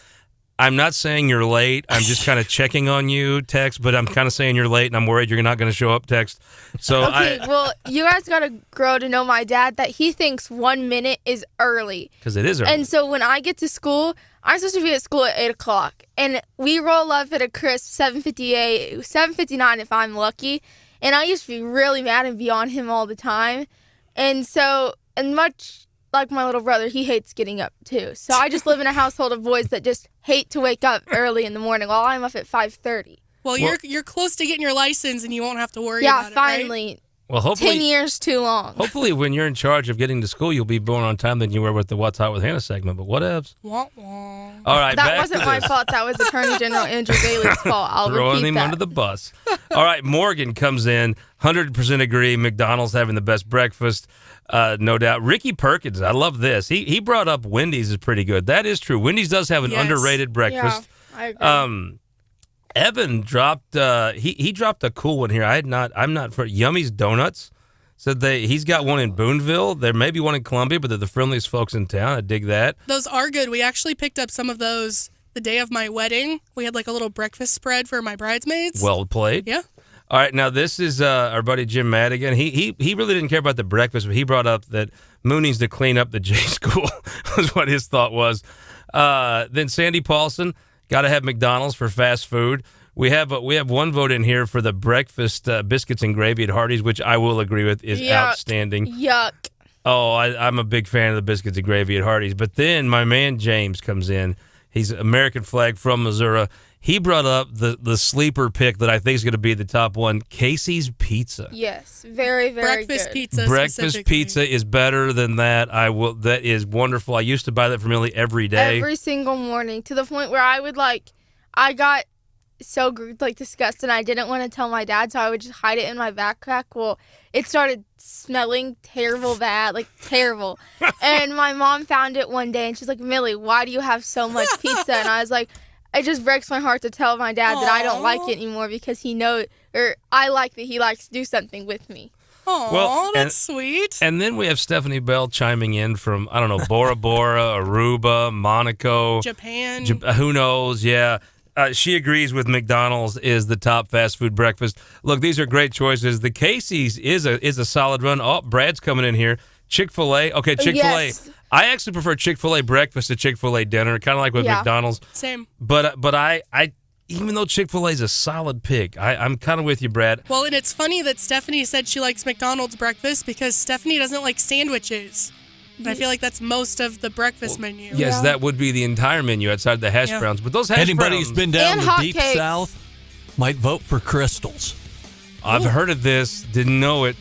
I'm not saying you're late. I'm just kind of checking on you text, but I'm kind of saying you're late, and I'm worried you're not going to show up text. So okay, well, you guys got to grow to know my dad that he thinks 1 minute is early. Because it is early. And so when I get to school, I'm supposed to be at school at 8 o'clock. And we roll up at a crisp 7:58, 7:59 if I'm lucky. And I used to be really mad and be on him all the time. And so, and much like my little brother, he hates getting up too. So I just live in a household of boys that just hate to wake up early in the morning while I'm up at 5:30. Well, you're close to getting your license and you won't have to worry Yeah, about finally. it, right? Well, hopefully 10 years too long. Hopefully when you're in charge of getting to school, you'll be born on time than you were with the What's Hot with Hannah segment, but whatevs. Wah, wah. All right, that wasn't my fault. That was Attorney General Andrew Bailey's fault. I'll Throwing repeat him that. under the bus. All right, Morgan comes in, 100% agree. McDonald's having the best breakfast, no doubt. Ricky Perkins, I love this. He brought up Wendy's is pretty good. That is true. Wendy's does have an underrated breakfast. Yeah, I agree. Evan dropped he dropped a cool one here. I'm not for Yummy's Donuts. Said he's got one in Boonville. There may be one in Columbia, but they're the friendliest folks in town. I dig that. Those are good. We actually picked up some of those the day of my wedding. We had like a little breakfast spread for my bridesmaids. Well played. Yeah. All right, now this is our buddy Jim Madigan. He really didn't care about the breakfast, but he brought up that Moon needs to clean up the J School was what his thought was. Then Sandy Paulson, got to have McDonald's for fast food. We have one vote in here for the breakfast biscuits and gravy at Hardee's, which I will agree with is outstanding. Yuck. Oh, I'm a big fan of the biscuits and gravy at Hardee's. But then my man James comes in. He's American flag from Missouri. He brought up the sleeper pick that I think is going to be the top one, Casey's Pizza. Yes, very, very breakfast good. pizza. Breakfast pizza is better than that. That is wonderful. I used to buy that for Millie every day. Every single morning, to the point where I got so disgusted. I didn't want to tell my dad, so I would just hide it in my backpack. Well, it started smelling terrible bad, terrible. And my mom found it one day, and she's like, Millie, why do you have so much pizza? And I was like, it just breaks my heart to tell my dad that I don't like it anymore because I like that he likes to do something with me. Oh, that's sweet. And then we have Stephanie Bell chiming in from, I don't know, Bora Bora, Aruba, Monaco. Japan. Who knows, yeah. She agrees with McDonald's is the top fast food breakfast. Look, these are great choices. The Casey's is a solid run. Oh, Brad's coming in here. Chick-fil-A. Okay, Chick-fil-A. Yes. I actually prefer Chick-fil-A breakfast to Chick-fil-A dinner, kind of like with McDonald's. Same. But I even though Chick-fil-A is a solid pick. I'm kind of with you, Brad. Well, and it's funny that Stephanie said she likes McDonald's breakfast because Stephanie doesn't like sandwiches. And I feel like that's most of the breakfast menu. Yes, that would be the entire menu outside the hash browns. But those hash Anybody browns... who's been down And the deep hotcakes. south might vote for Crystals. I've heard of this, didn't know it.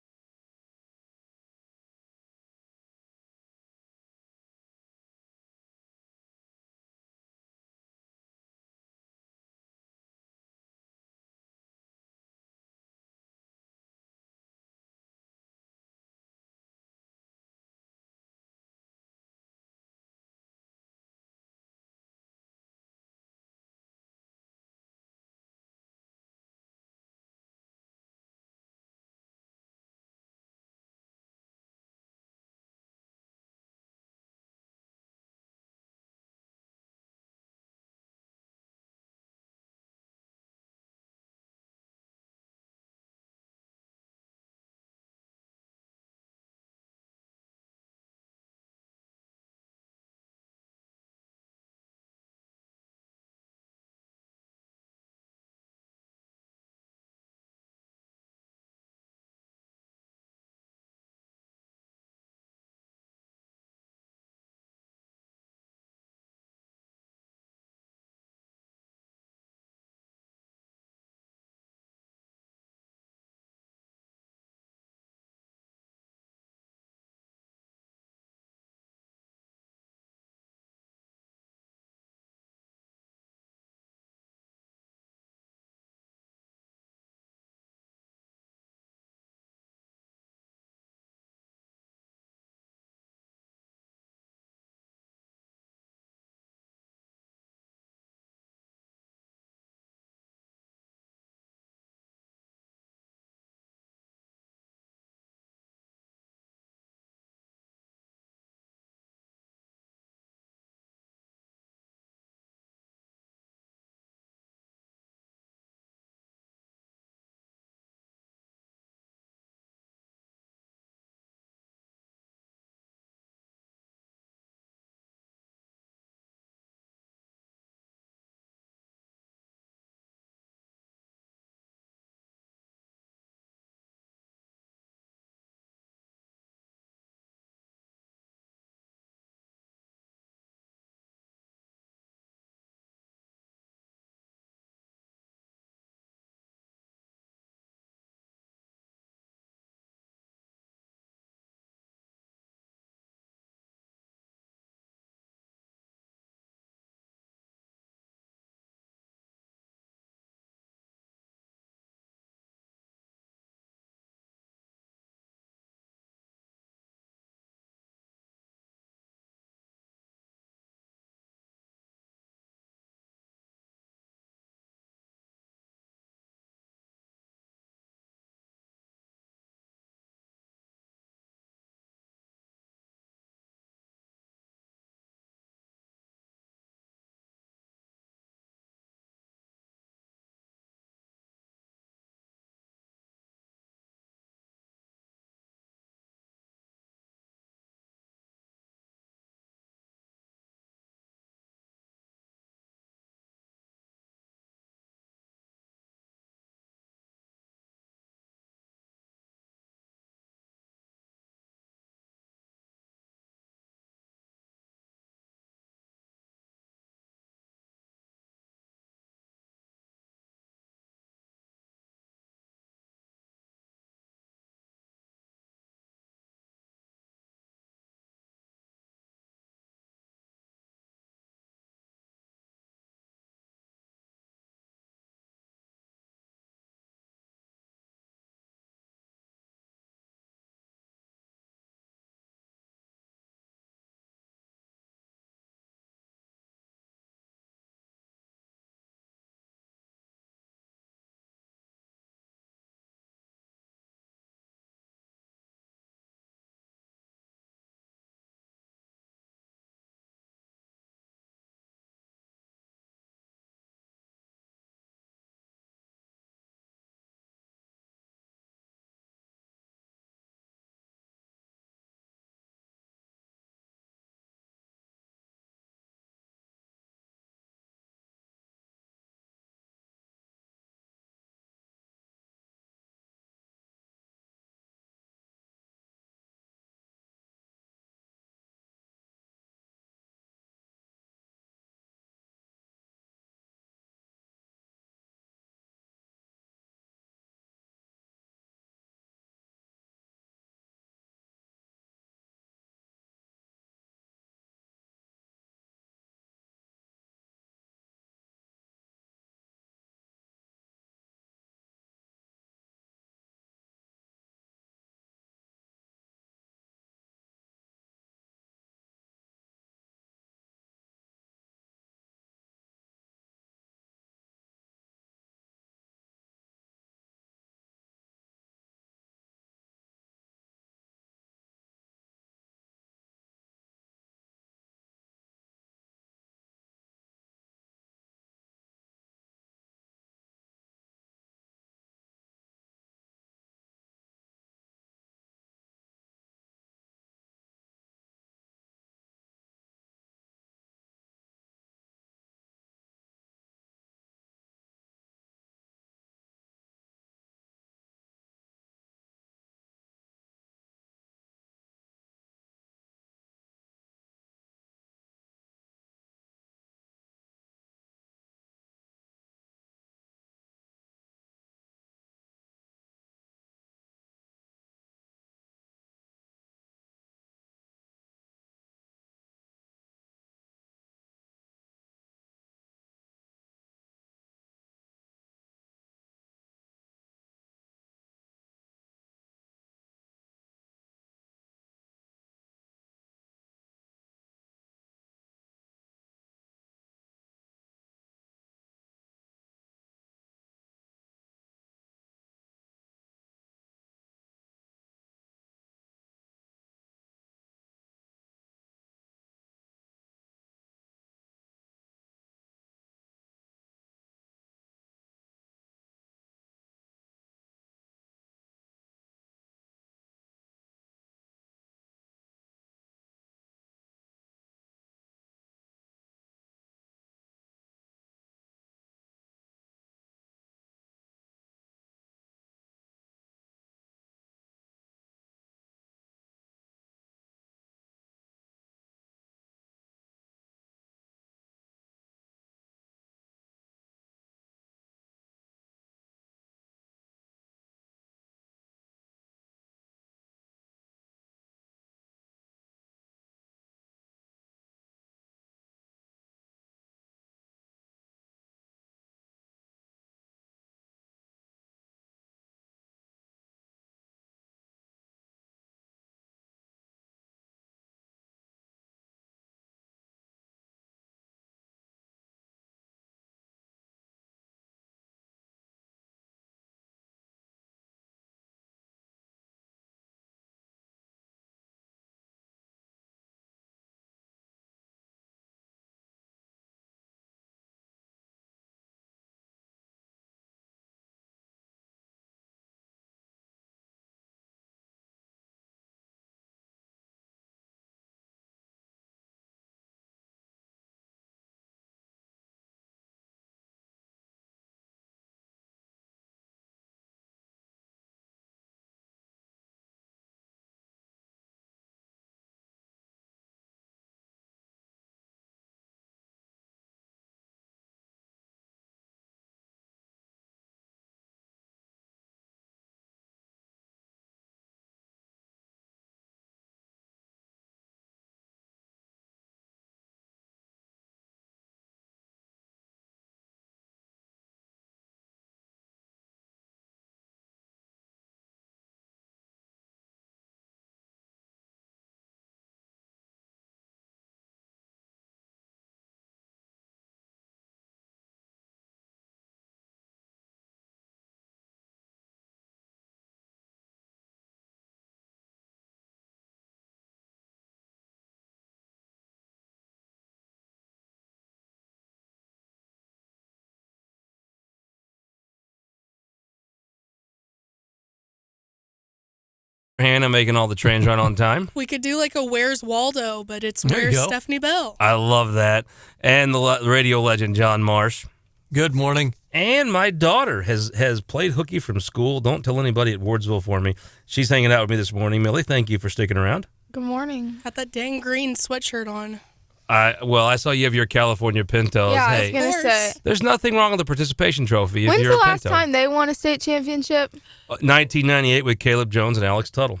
Hannah making all the trains run on time. We could do like a Where's Waldo, but it's There you Where's go. Stephanie Bell. I love that. And the radio legend, John Marsh. Good morning. And my daughter has played hooky from school. Don't tell anybody at Wardsville for me. She's hanging out with me this morning. Millie, thank you for sticking around. Good morning. Got that dang green sweatshirt on. I saw you have your California Pintos. Yeah, I was Hey, going to say. there's nothing wrong with the participation trophy if When's you're the a last Pinto. time they won a state championship? 1998 with Caleb Jones and Alex Tuttle.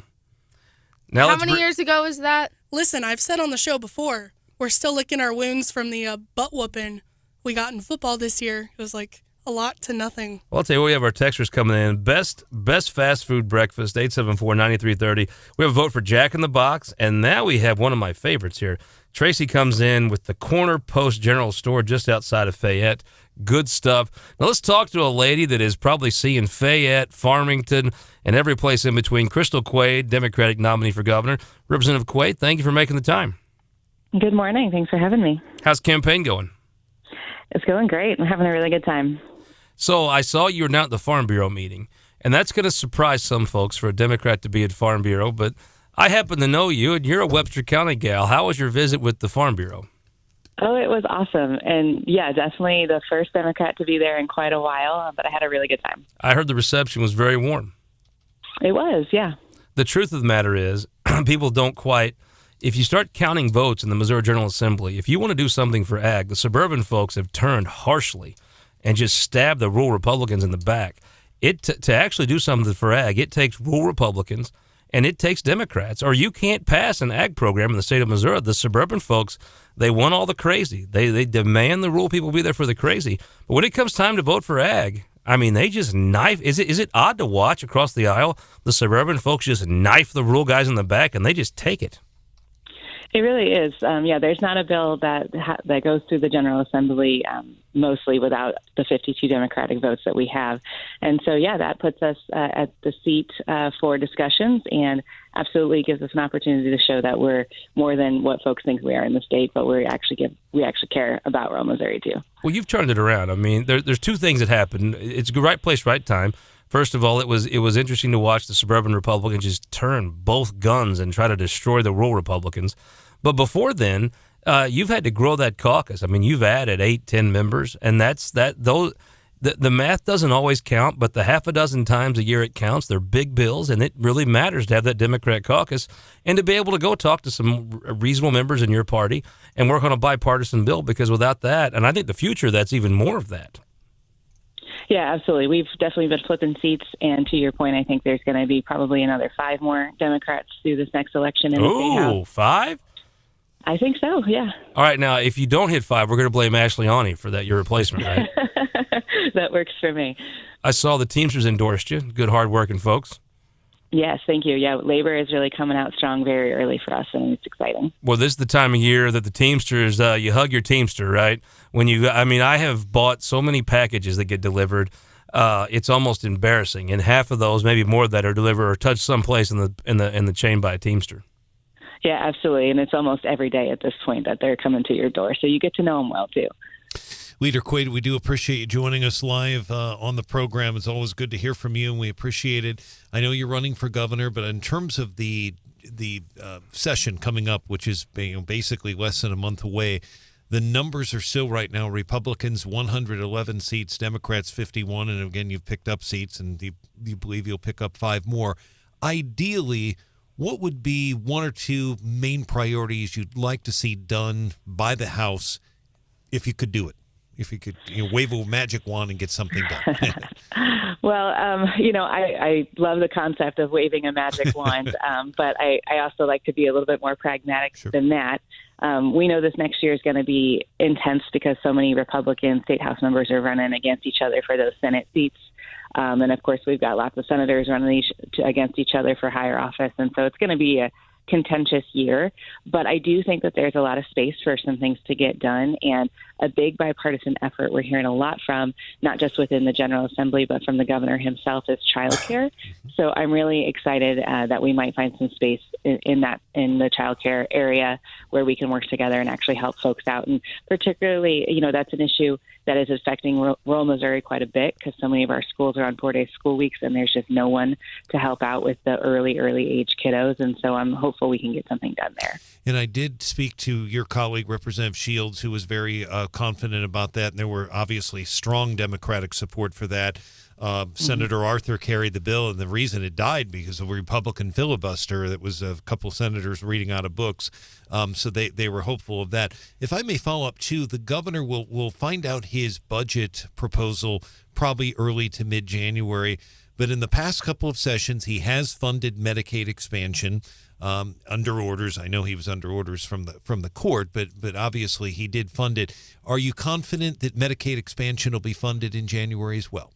Now How many years ago was that? Listen, I've said on the show before, we're still licking our wounds from the butt whooping we got in football this year. It was like a lot to nothing. Well, I'll tell you what, we have our texters coming in. Best fast food breakfast, 874-9330. We have a vote for Jack in the Box, and now we have one of my favorites here. Tracy comes in with the Corner Post General Store just outside of Fayette. Good stuff. Now let's talk to a lady that is probably seeing Fayette, Farmington, and every place in between. Crystal Quade, Democratic nominee for governor. Representative Quade, thank you for making the time. Good morning. Thanks for having me. How's campaign going? It's going great. I'm having a really good time. So I saw you were down at the Farm Bureau meeting, and that's going to surprise some folks for a Democrat to be at Farm Bureau, but I happen to know you, and you're a Webster County gal. How was your visit with the Farm Bureau? Oh, it was awesome. And yeah, definitely the first Democrat to be there in quite a while, but I had a really good time. I heard the reception was very warm. It was, yeah. The truth of the matter is, people don't quite, if you start counting votes in the Missouri General Assembly, if you want to do something for ag, the suburban folks have turned harshly and just stabbed the rural Republicans in the back. To actually do something for ag, it takes rural Republicans and it takes Democrats, or you can't pass an ag program in the state of Missouri. The suburban folks, they want all the crazy. They demand the rural people be there for the crazy. But when it comes time to vote for ag, I mean, they just knife. Is it odd to watch across the aisle the suburban folks just knife the rural guys in the back and they just take it? It really is. Yeah, there's not a bill that goes through the General Assembly mostly without the 52 Democratic votes that we have. And so, yeah, that puts us at the seat for discussions and absolutely gives us an opportunity to show that we're more than what folks think we are in the state, but we actually care about rural Missouri, too. Well, you've turned it around. I mean, there's two things that happened. It's the right place, right time. First of all, it was interesting to watch the suburban Republicans just turn both guns and try to destroy the rural Republicans. But before then, you've had to grow that caucus. I mean, you've added 8-10 members, and the math doesn't always count, but the half a dozen times a year it counts. They're big bills, and it really matters to have that Democrat caucus and to be able to go talk to some reasonable members in your party and work on a bipartisan bill, because without that, and I think the future, that's even more of that. Yeah, absolutely. We've definitely been flipping seats, and to your point, I think there's going to be probably another 5 more Democrats through this next election in the state house. Ooh, 5? I think so, yeah. All right, now, if you don't hit 5, we're going to blame Ashley Awney for that, your replacement, right? That works for me. I saw the Teamsters endorsed you. Good, hard-working folks. Yes, thank you. Yeah, labor is really coming out strong very early for us, and it's exciting. Well, this is the time of year that the Teamsters, you hug your Teamster, right? I have bought so many packages that get delivered. It's almost embarrassing, and half of those, maybe more, that are delivered or touched someplace in the chain by a Teamster. Yeah, absolutely, and it's almost every day at this point that they're coming to your door, so you get to know them well too. Leader Quade, we do appreciate you joining us live on the program. It's always good to hear from you, and we appreciate it. I know you're running for governor, but in terms of the session coming up, which is basically less than a month away, the numbers are still right now: Republicans 111 seats, Democrats 51, and again, you've picked up seats, and you believe you'll pick up 5 more. Ideally, what would be 1 or 2 main priorities you'd like to see done by the House if you could do it? If you could wave a magic wand and get something done. Well, I love the concept of waving a magic wand, but I also like to be a little bit more pragmatic than that. We know this next year is going to be intense because so many Republican state House members are running against each other for those Senate seats. And, of course, we've got lots of senators running against each other for higher office. And so it's going to be a contentious year. But I do think that there's a lot of space for some things to get done. And a big bipartisan effort we're hearing a lot from, not just within the General Assembly, but from the governor himself, is childcare. So I'm really excited that we might find some space in the childcare area where we can work together and actually help folks out. And particularly, that's an issue that is affecting rural Missouri quite a bit because so many of our schools are on 4-day school weeks and there's just no one to help out with the early age kiddos. And so I'm hopeful we can get something done there. And I did speak to your colleague, Representative Shields, who was very confident about that. And there were obviously strong Democratic support for that. Senator Arthur carried the bill, and the reason it died because of a Republican filibuster that was a couple senators reading out of books. So they were hopeful of that. If I may follow up, too, the governor will find out his budget proposal probably early to mid-January. But in the past couple of sessions, he has funded Medicaid expansion under orders. I know he was under orders from the court, but obviously he did fund it. Are you confident that Medicaid expansion will be funded in January as well?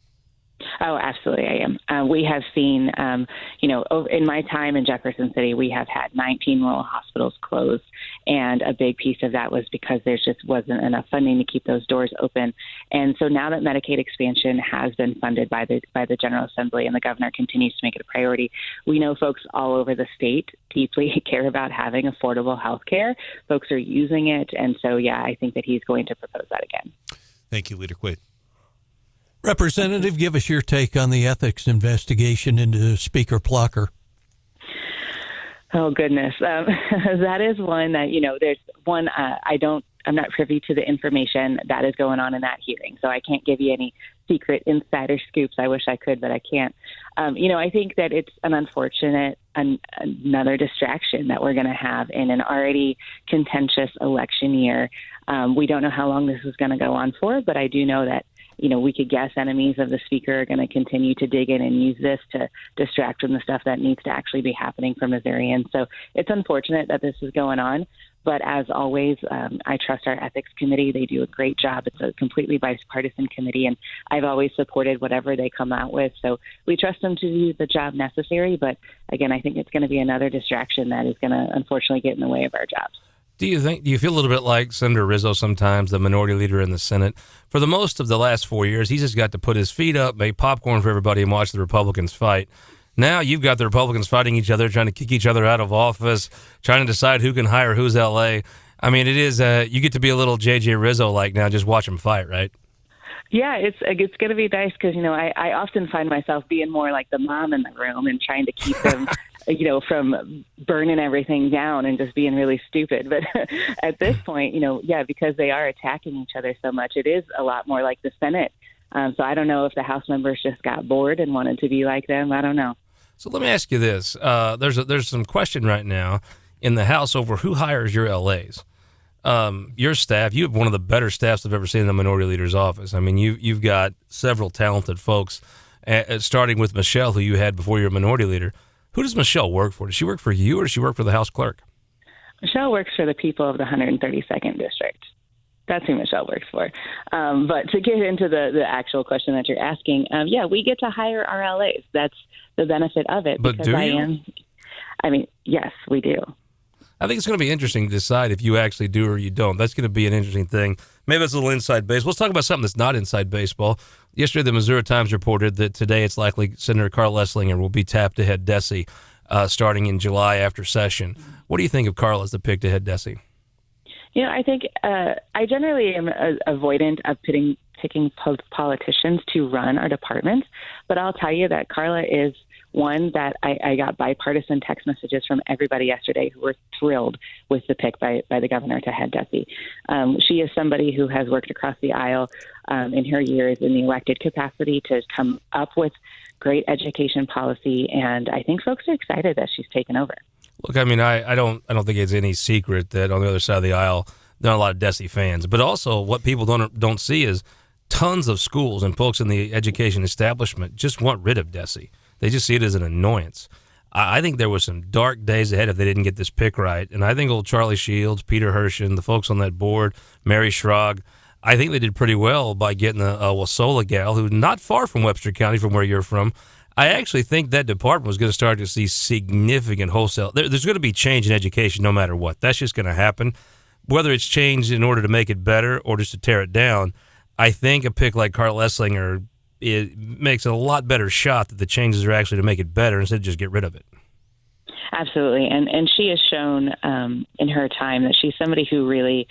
Oh, absolutely, I am. We have seen, in my time in Jefferson City, we have had 19 rural hospitals closed, and a big piece of that was because there just wasn't enough funding to keep those doors open. And so now that Medicaid expansion has been funded by the General Assembly and the governor continues to make it a priority, we know folks all over the state deeply care about having affordable health care. Folks are using it, and so, I think that he's going to propose that again. Thank you, Leader Quade. Representative, give us your take on the ethics investigation into Speaker Plucker. Oh, goodness. That is one that, there's one, I'm not privy to the information that is going on in that hearing. So I can't give you any secret insider scoops. I wish I could, but I can't. I think that it's an unfortunate, another distraction that we're going to have in an already contentious election year. We don't know how long this is going to go on for, but I do know that we could guess enemies of the speaker are going to continue to dig in and use this to distract from the stuff that needs to actually be happening for Missourians. So it's unfortunate that this is going on. But as always, I trust our ethics committee. They do a great job. It's a completely bipartisan committee, and I've always supported whatever they come out with. So we trust them to do the job necessary. But again, I think it's going to be another distraction that is going to unfortunately get in the way of our jobs. Do you feel a little bit like Senator Rizzo sometimes, the minority leader in the Senate? For the most of the last 4 years, he's just got to put his feet up, make popcorn for everybody, and watch the Republicans fight. Now you've got the Republicans fighting each other, trying to kick each other out of office, trying to decide who can hire who's L.A. I mean, it is you get to be a little J.J. Rizzo-like now, just watch them fight, right? Yeah, it's going to be nice because, I often find myself being more like the mom in the room and trying to keep them, from burning everything down and just being really stupid. But at this point, because they are attacking each other so much, it is a lot more like the Senate. So I don't know if the House members just got bored and wanted to be like them. I don't know. So let me ask you this. There's some question right now in the House over who hires your LAs. Your staff, you have one of the better staffs I've ever seen in the minority leader's office. I mean, you've got several talented folks, starting with Michelle, who you had before you were minority leader. Who does Michelle work for? Does she work for you or does she work for the House clerk? Michelle works for the people of the 132nd District. That's who Michelle works for. But to get into the actual question that you're asking, we get to hire our LAs. That's the benefit of it. But do you? Yes, we do. I think it's going to be interesting to decide if you actually do or you don't. That's going to be an interesting thing. Maybe it's a little inside baseball. Let's talk about something that's not inside baseball. Yesterday, the Missouri Times reported that today it's likely Senator Carl Esslinger will be tapped to head DESE starting in July after session. What do you think of Carl as the pick to head DESE? I think I generally am avoidant of picking politicians to run our departments, but I'll tell you that Carla is one that I got bipartisan text messages from everybody yesterday who were thrilled with the pick by the governor to head DESE. She is somebody who has worked across the aisle in her years in the elected capacity to come up with great education policy, and I think folks are excited that she's taken over. Look, I mean, I don't think it's any secret that on the other side of the aisle there are a lot of DESE fans, but also what people don't see is tons of schools and folks in the education establishment just want rid of DESE. They just see it as an annoyance. I think there was some dark days ahead if they didn't get this pick right, and I think old Charlie Shields, Peter Hershen, the folks on that board, Mary Schrag, I think they did pretty well by getting a Wasola gal who's not far from Webster County from where you're from. I actually think that department was going to start to see significant wholesale. There's going to be change in education no matter what. That's just going to happen. whether it's changed in order to make it better or just to tear it down, I think a pick like Carl Esslinger, it makes a lot better shot that the changes are actually to make it better instead of just get rid of it. Absolutely. And she has shown in her time that she's somebody who really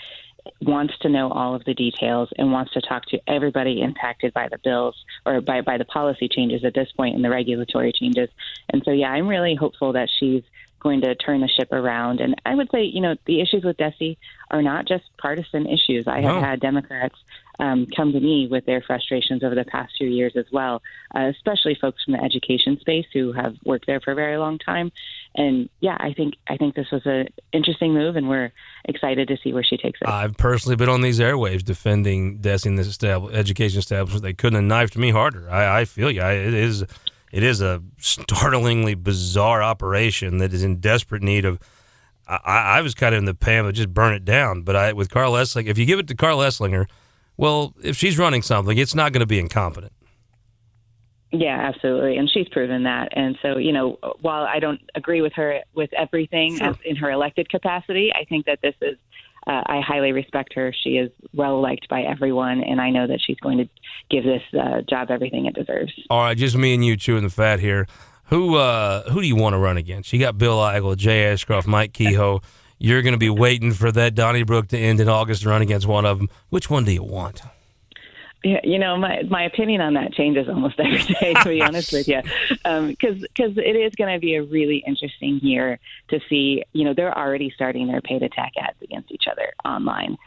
wants to know all of the details and wants to talk to everybody impacted by the bills or by the policy changes at this point and the regulatory changes. And so, yeah, I'm really hopeful that she's going to turn the ship around. And I would say, you know, the issues with DESE are not just partisan issues. I have had Democrats come to me with their frustrations over the past few years as well, especially folks from the education space who have worked there for a very long time. And yeah, I think this was an interesting move, and we're excited to see where she takes it. I've personally been on these airwaves defending DESE in this education establishment. They couldn't have knifed me harder. I feel you. It is a startlingly bizarre operation that is in desperate need of. I was kind of in the pan of just burn it down. But with Carl Esslinger, if you give it to Carl Esslinger, well, if she's running something, it's not going to be incompetent. Yeah, absolutely. And she's proven that. And so, you know, while I don't agree with her with everything in her elected capacity, I think that this is, I highly respect her. She is well liked by everyone, and I know that she's going to give this job everything it deserves. All right, just me and you chewing the fat here. Who do you want to run against? You got Bill Eigel, Jay Ashcroft, Mike Kehoe. You're going to be waiting for that Donnybrook to end in August to run against one of them. Which one do you want? Yeah, you know, my opinion on that changes almost every day, to be honest with you, because it is going to be a really interesting year to see. You know, they're already starting their paid attack ads against each other online.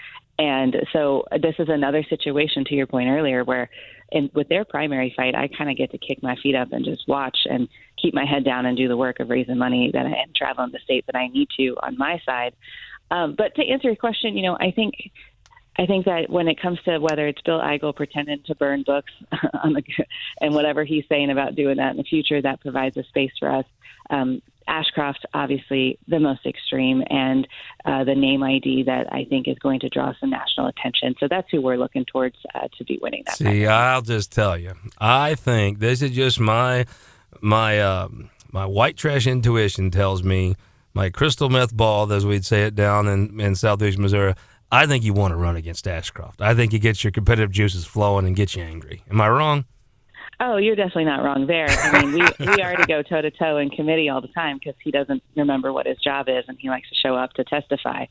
And so this is another situation, to your point earlier, where with their primary fight, I kind of get to kick my feet up and just watch and keep my head down and do the work of raising money and traveling the state that I need to on my side. But to answer your question, you know, I think that when it comes to whether it's Bill Eigel pretending to burn books and whatever he's saying about doing that in the future, that provides a space for us. Ashcroft, obviously the most extreme, and the name ID that I think is going to draw some national attention. So that's who we're looking towards to be winning that. See, I'll just tell you, I think this is just my white trash intuition tells me, my crystal meth ball, as we'd say it down in southeast Missouri, I think you want to run against Ashcroft. I think it gets your competitive juices flowing and gets you angry. Am I wrong? Oh, you're definitely not wrong there. I mean, we already go toe-to-toe in committee all the time because he doesn't remember what his job is, and he likes to show up to testify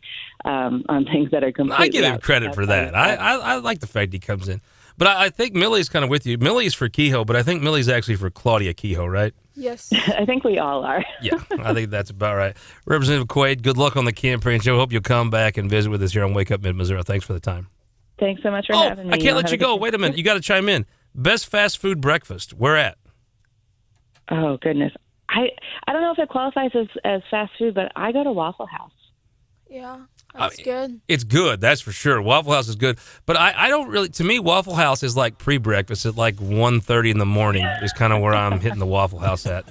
on things that are completely. I give him credit for that. I like the fact he comes in. But I think Millie's kind of with you. Millie's for Kehoe, but I think Millie's actually for Claudia Kehoe, right? Yes. I think we all are. Yeah, I think that's about right. Representative Quade, good luck on the campaign show. Hope you'll come back and visit with us here on Wake Up Mid-Missouri. Thanks for the time. Thanks so much for having me. I can't let you go. Wait a minute. You got to chime in. Best fast food breakfast. Where at? Oh, goodness. I don't know if it qualifies as fast food, but I go to Waffle House. Yeah, that's good. It's good, that's for sure. Waffle House is good. But I don't really, to me, Waffle House is like pre-breakfast at like 1:30 in the morning is kind of where I'm hitting the Waffle House at.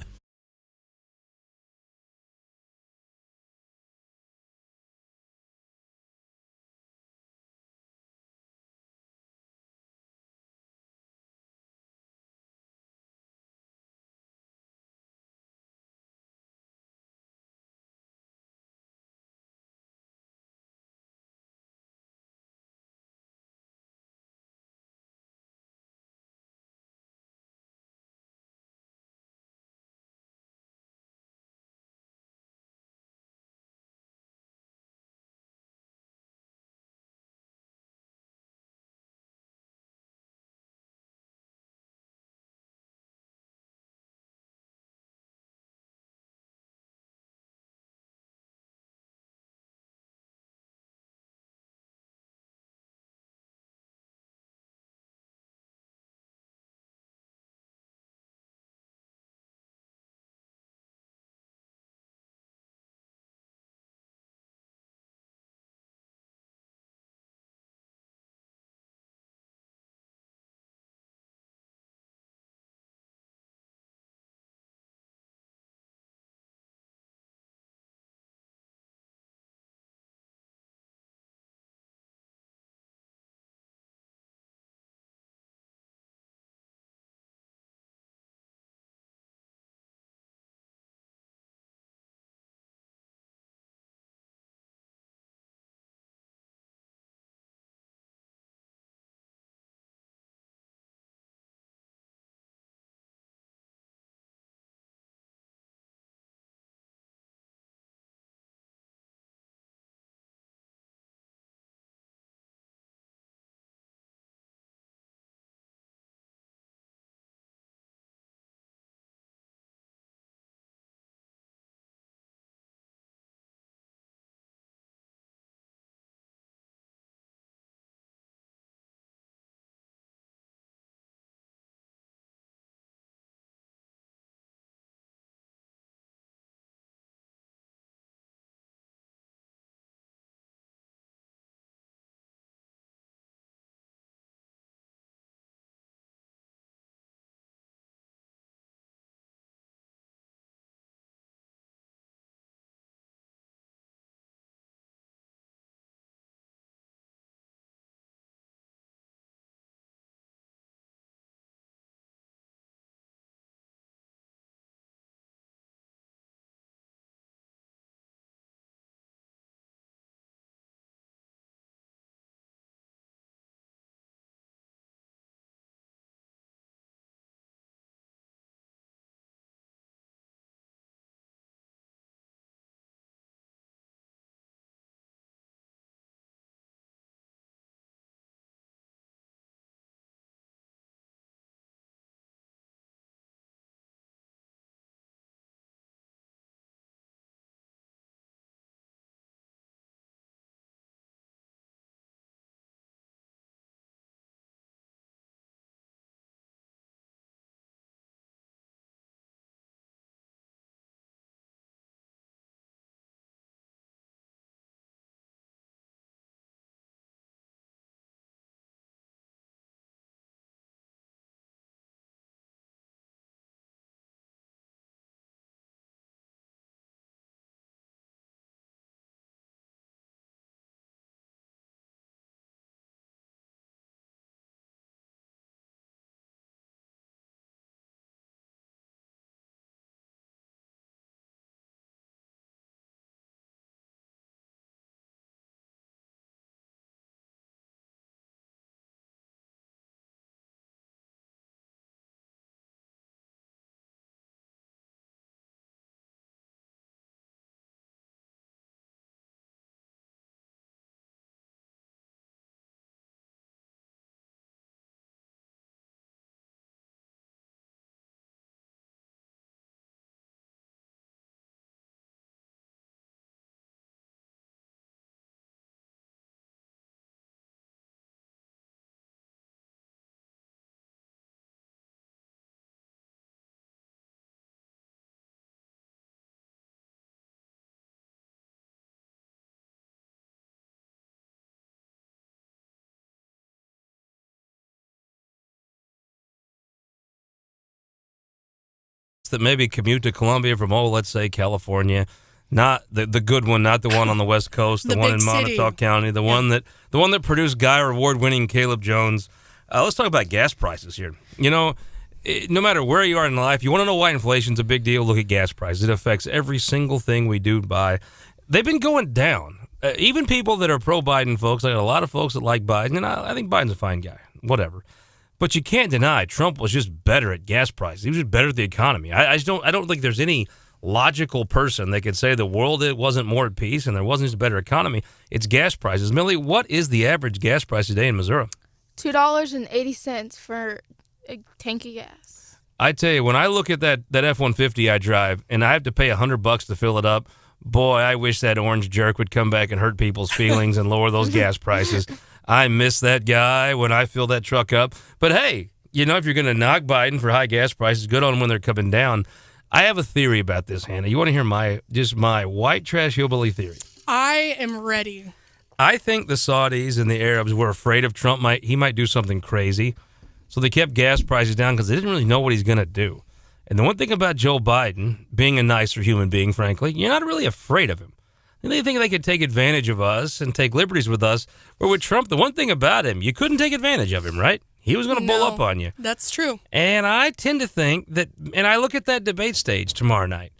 that maybe commute to Columbia from, let's say California, not the good one, not the one on the West Coast, the one in Montauk County, the one that produced Guy Award-winning Caleb Jones. Let's talk about gas prices here. You know, no matter where you are in life, you want to know why inflation's a big deal, look at gas prices. It affects every single thing we do buy. They've been going down. Even people that are pro-Biden folks, I got a lot of folks that like Biden, and I think Biden's a fine guy, whatever. But you can't deny Trump was just better at gas prices. He was just better at the economy. I don't think there's any logical person that could say the world wasn't more at peace and there wasn't just a better economy. It's gas prices. Millie, what is the average gas price today in Missouri? $2.80 for a tank of gas. I tell you, when I look at that F-150 I drive and I have to pay $100 to fill it up, boy, I wish that orange jerk would come back and hurt people's feelings and lower those gas prices. I miss that guy when I fill that truck up. But hey, you know, if you're going to knock Biden for high gas prices, good on them when they're coming down. I have a theory about this, Hannah. You want to hear my white trash hillbilly theory? I am ready. I think the Saudis and the Arabs were afraid of Trump. He might do something crazy. So they kept gas prices down because they didn't really know what he's going to do. And the one thing about Joe Biden, being a nicer human being, frankly, you're not really afraid of him. They think they could take advantage of us and take liberties with us. But with Trump, the one thing about him, you couldn't take advantage of him, right? He was going to bull up on you. That's true. And I tend to think that, and I look at that debate stage tomorrow night,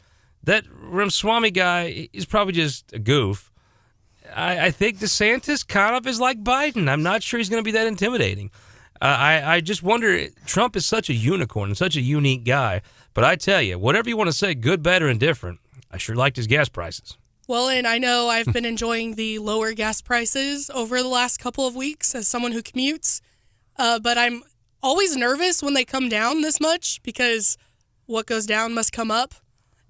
that Ramaswamy guy is probably just a goof. I think DeSantis kind of is like Biden. I'm not sure he's going to be that intimidating. I just wonder, Trump is such a unicorn and such a unique guy. But I tell you, whatever you want to say, good, bad, or indifferent, I sure liked his gas prices. Well, and I know I've been enjoying the lower gas prices over the last couple of weeks as someone who commutes. But I'm always nervous when they come down this much because what goes down must come up.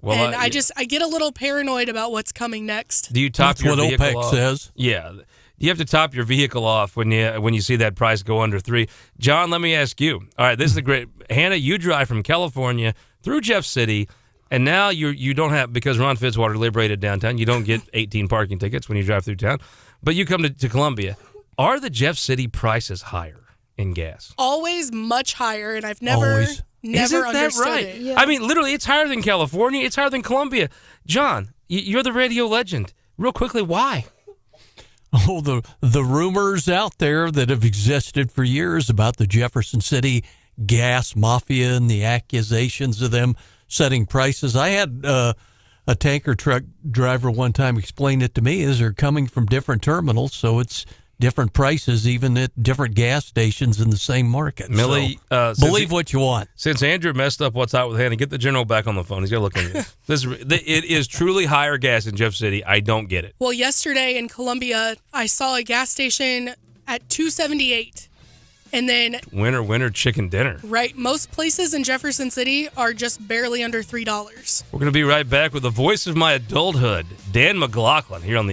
Well, and I get a little paranoid about what's coming next. Do you top your vehicle OPEC off? says. Yeah. You have to top your vehicle off when you see that price go under $3. John, let me ask you. All right, this is the great. Hannah, you drive from California through Jeff City, and now you don't have, because Ron Fitzwater liberated downtown, you don't get 18 parking tickets when you drive through town. But you come to Columbia. Are the Jeff City prices higher in gas? Always much higher, and I've never Isn't that understood right? it. Yeah. I mean, literally, it's higher than California. It's higher than Columbia. John, you're the radio legend. Real quickly, why? Oh, the rumors out there that have existed for years about the Jefferson City gas mafia and the accusations of them setting prices. I had a tanker truck driver one time explain it to me as they're coming from different terminals, so it's different prices even at different gas stations in the same market. Millie, so, believe what you want. Since Andrew messed up what's out with Hannah, get the general back on the phone. He's got to look into this. It is truly higher gas in Jeff City. I don't get it. Well, yesterday in Columbia, I saw a gas station at $2.78. And then Winter chicken dinner. Right. Most places in Jefferson City are just barely under $3. We're going to be right back with the voice of my adulthood, Dan McLaughlin, here on the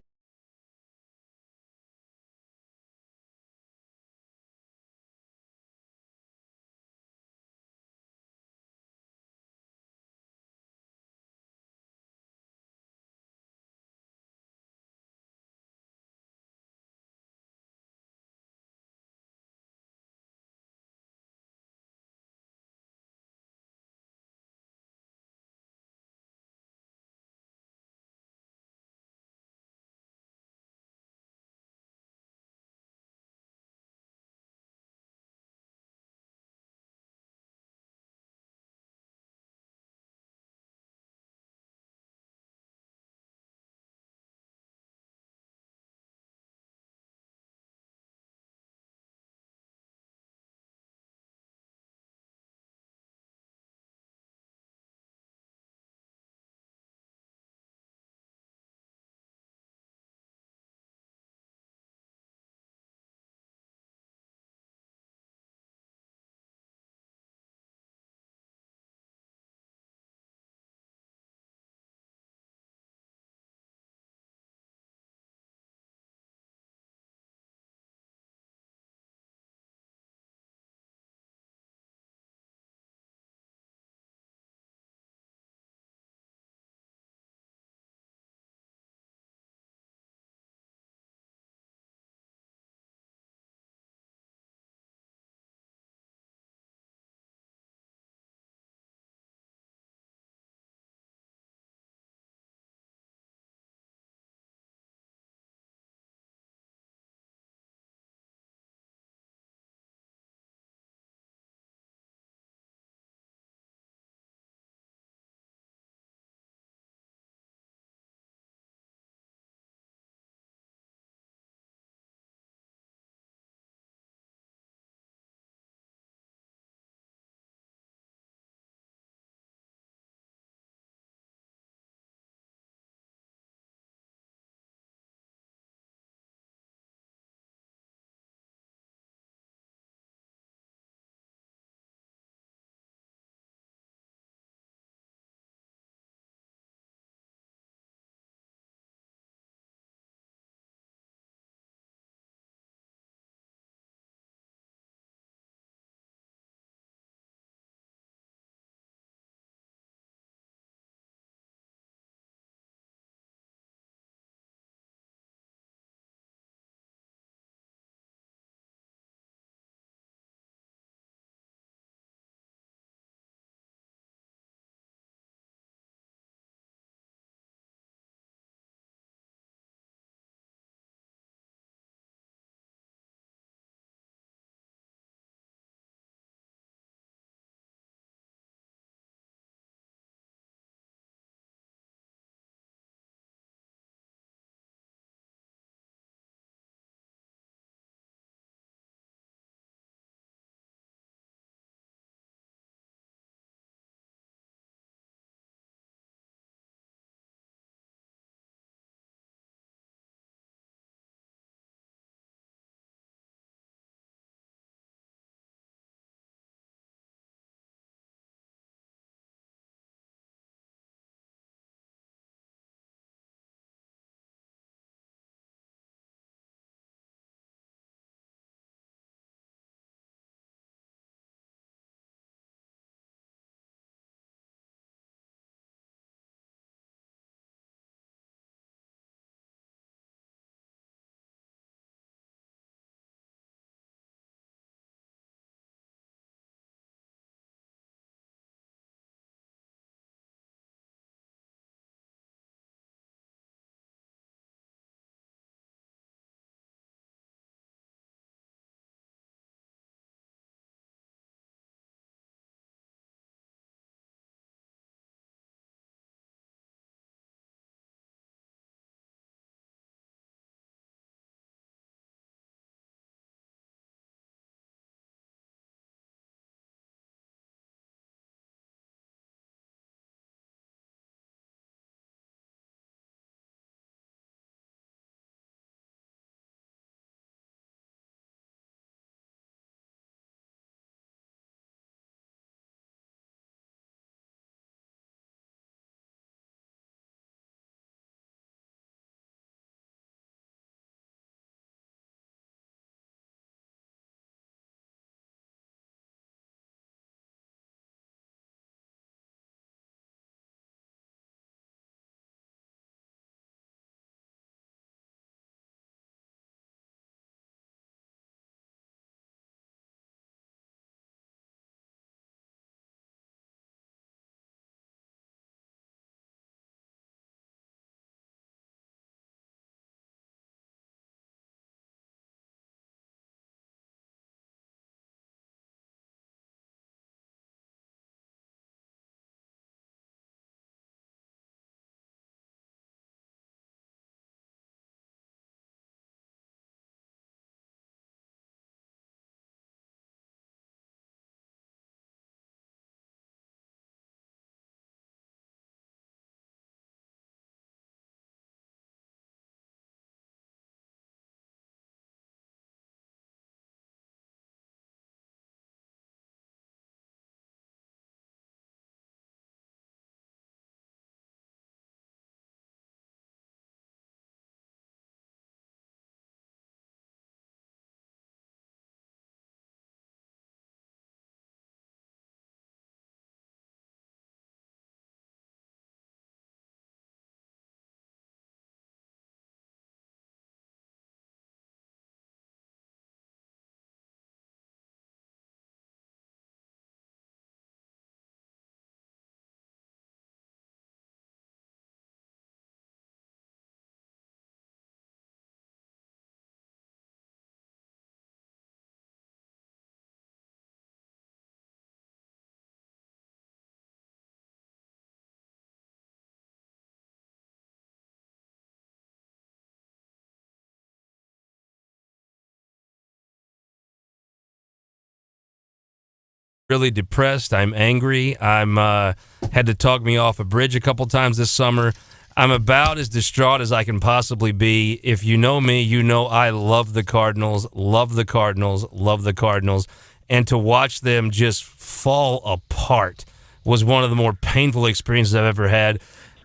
really depressed. I'm angry. I'm had to talk me off a bridge a couple times this summer. I'm about as distraught as I can possibly be. If you know me, you know I love the Cardinals, love the Cardinals, love the Cardinals. And to watch them just fall apart was one of the more painful experiences I've ever had.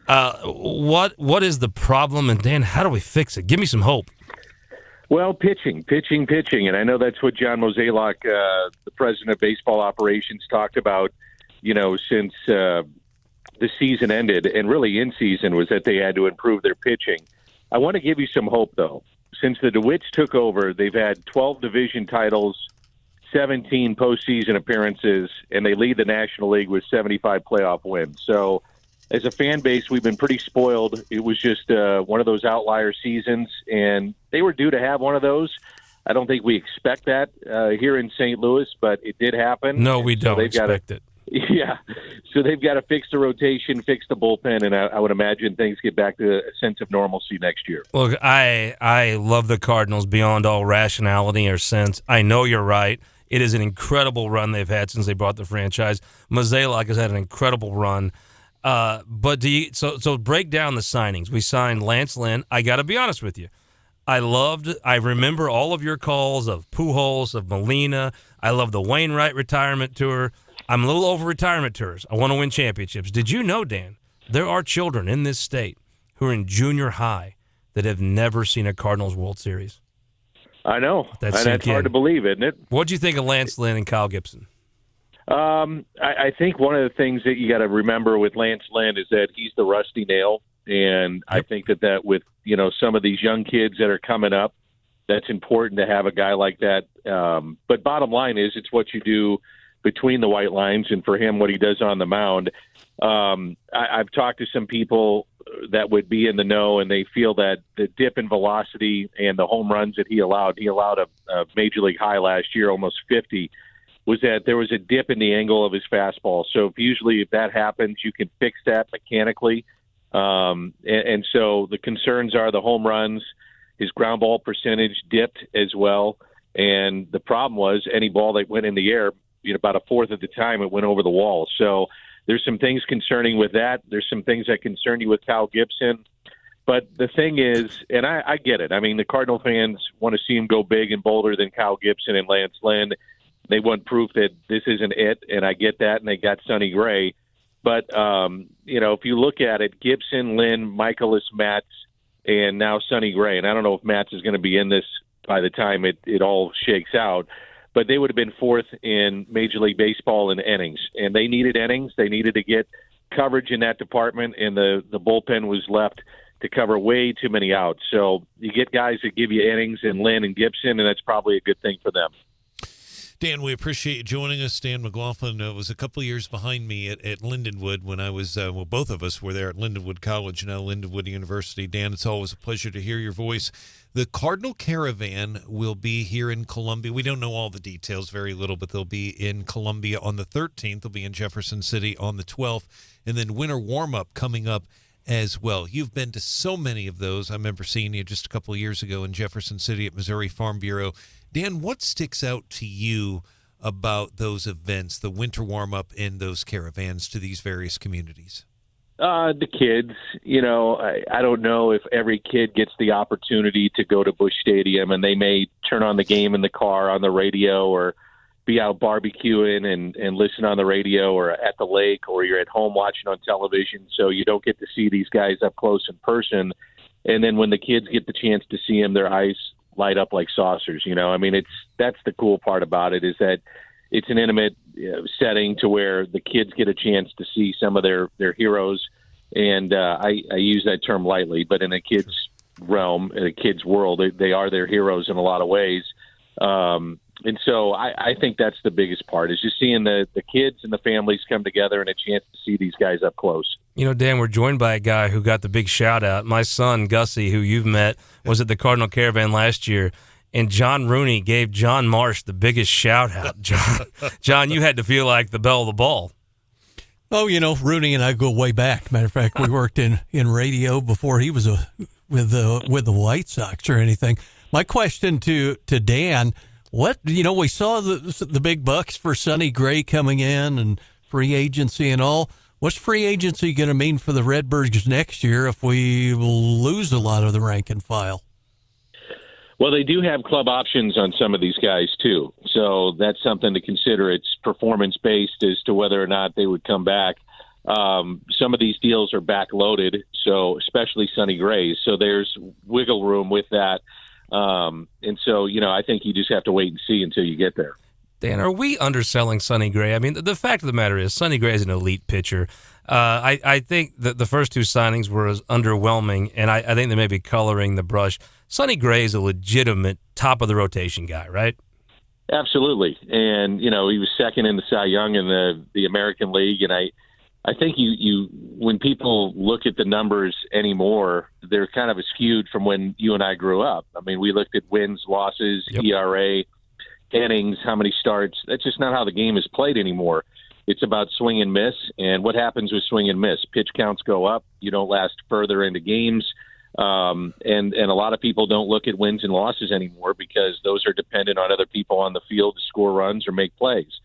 What is the problem? And, Dan, how do we fix it? Give me some hope. Well, pitching. And I know that's what John Mozeliak, the president of baseball operations, talked about, since the season ended, and really in season, was that they had to improve their pitching. I want to give you some hope, though. Since the DeWitts took over, they've had 12 division titles, 17 postseason appearances, and they lead the National League with 75 playoff wins. So as a fan base, we've been pretty spoiled. It was just one of those outlier seasons, and they were due to have one of those. I don't think we expect that here in St. Louis, but it did happen. No, we don't expect it. Yeah, so they've got to fix the rotation, fix the bullpen, and I would imagine things get back to a sense of normalcy next year. Look, I love the Cardinals beyond all rationality or sense. I know you're right. It is an incredible run they've had since they brought the franchise. Mozeliak has had an incredible run. But so break down the signings. We signed Lance Lynn. I got to be honest with you. I remember all of your calls of Pujols, of Molina. I love the Wainwright retirement tour. I'm a little over retirement tours. I want to win championships. Did you know, Dan, there are children in this state who are in junior high that have never seen a Cardinals World Series? I know. That's hard to believe, isn't it? What do you think of Lance Lynn and Kyle Gibson? I think one of the things that you got to remember with Lance Lynn is that he's the rusty nail. And I think that with, some of these young kids that are coming up, that's important to have a guy like that. But bottom line is it's what you do between the white lines, and for him, what he does on the mound. I've talked to some people that would be in the know, and they feel that the dip in velocity and the home runs that he allowed a major league high last year, almost 50, was that there was a dip in the angle of his fastball. So if that happens, you can fix that mechanically. And so the concerns are the home runs, his ground ball percentage dipped as well. And the problem was any ball that went in the air, about a fourth of the time it went over the wall. So there's some things concerning with that. There's some things that concern you with Kyle Gibson. But the thing is, and I get it. I mean, the Cardinal fans want to see him go big and bolder than Kyle Gibson and Lance Lynn. They want proof that this isn't it, and I get that, and they got Sonny Gray. But, if you look at it, Gibson, Lynn, Michaelis, Matz, and now Sonny Gray, and I don't know if Matz is going to be in this by the time it all shakes out, but they would have been fourth in Major League Baseball in innings, and they needed innings. They needed to get coverage in that department, and the bullpen was left to cover way too many outs. So you get guys that give you innings in Lynn and Gibson, and that's probably a good thing for them. Dan, we appreciate you joining us. Dan McLaughlin was a couple of years behind me at Lindenwood when I was, both of us were there at Lindenwood College, now Lindenwood University. Dan, it's always a pleasure to hear your voice. The Cardinal Caravan will be here in Columbia. We don't know all the details, very little, but they'll be in Columbia on the 13th. They'll be in Jefferson City on the 12th, and then winter warm-up coming up as well. You've been to so many of those. I remember seeing you just a couple of years ago in Jefferson City at Missouri Farm Bureau. Dan, what sticks out to you about those events, the winter warm-up and those caravans to these various communities? The kids. I don't know if every kid gets the opportunity to go to Busch Stadium, and they may turn on the game in the car on the radio or be out barbecuing and listen on the radio or at the lake, or you're at home watching on television, so you don't get to see these guys up close in person. And then when the kids get the chance to see them, their eyes light up like saucers. That's the cool part about it, is that it's an intimate setting to where the kids get a chance to see some of their heroes. And I use that term lightly, but in a kid's realm, in a kid's world, they are their heroes in a lot of ways. And so I think that's the biggest part, is just seeing the kids and the families come together and a chance to see these guys up close. Dan, we're joined by a guy who got the big shout-out. My son, Gussie, who you've met, was at the Cardinal Caravan last year, and John Rooney gave John Marsh the biggest shout-out. John, you had to feel like the belle of the ball. Oh, Rooney and I go way back. Matter of fact, we worked in radio before he was with the White Sox or anything. My question to Dan, We saw the big bucks for Sonny Gray coming in and free agency and all. What's free agency going to mean for the Redbirds next year if we lose a lot of the rank and file? Well, they do have club options on some of these guys, too. So that's something to consider. It's performance-based as to whether or not they would come back. Some of these deals are back-loaded, so especially Sonny Gray's. So there's wiggle room with that. And so, I think you just have to wait and see until you get there. Dan, are we underselling Sonny Gray? I mean, the fact of the matter is Sonny Gray is an elite pitcher. I think that the first two signings were underwhelming, and I think they may be coloring the brush. Sonny Gray is a legitimate top-of-the-rotation guy, right? Absolutely. And, he was second in the Cy Young in the American League, and I think you when people look at the numbers anymore, they're kind of skewed from when you and I grew up. I mean, we looked at wins, losses, ERA, innings, how many starts. That's just not how the game is played anymore. It's about swing and miss, and what happens with swing and miss? Pitch counts go up. You don't last further into games, and a lot of people don't look at wins and losses anymore because those are dependent on other people on the field to score runs or make plays.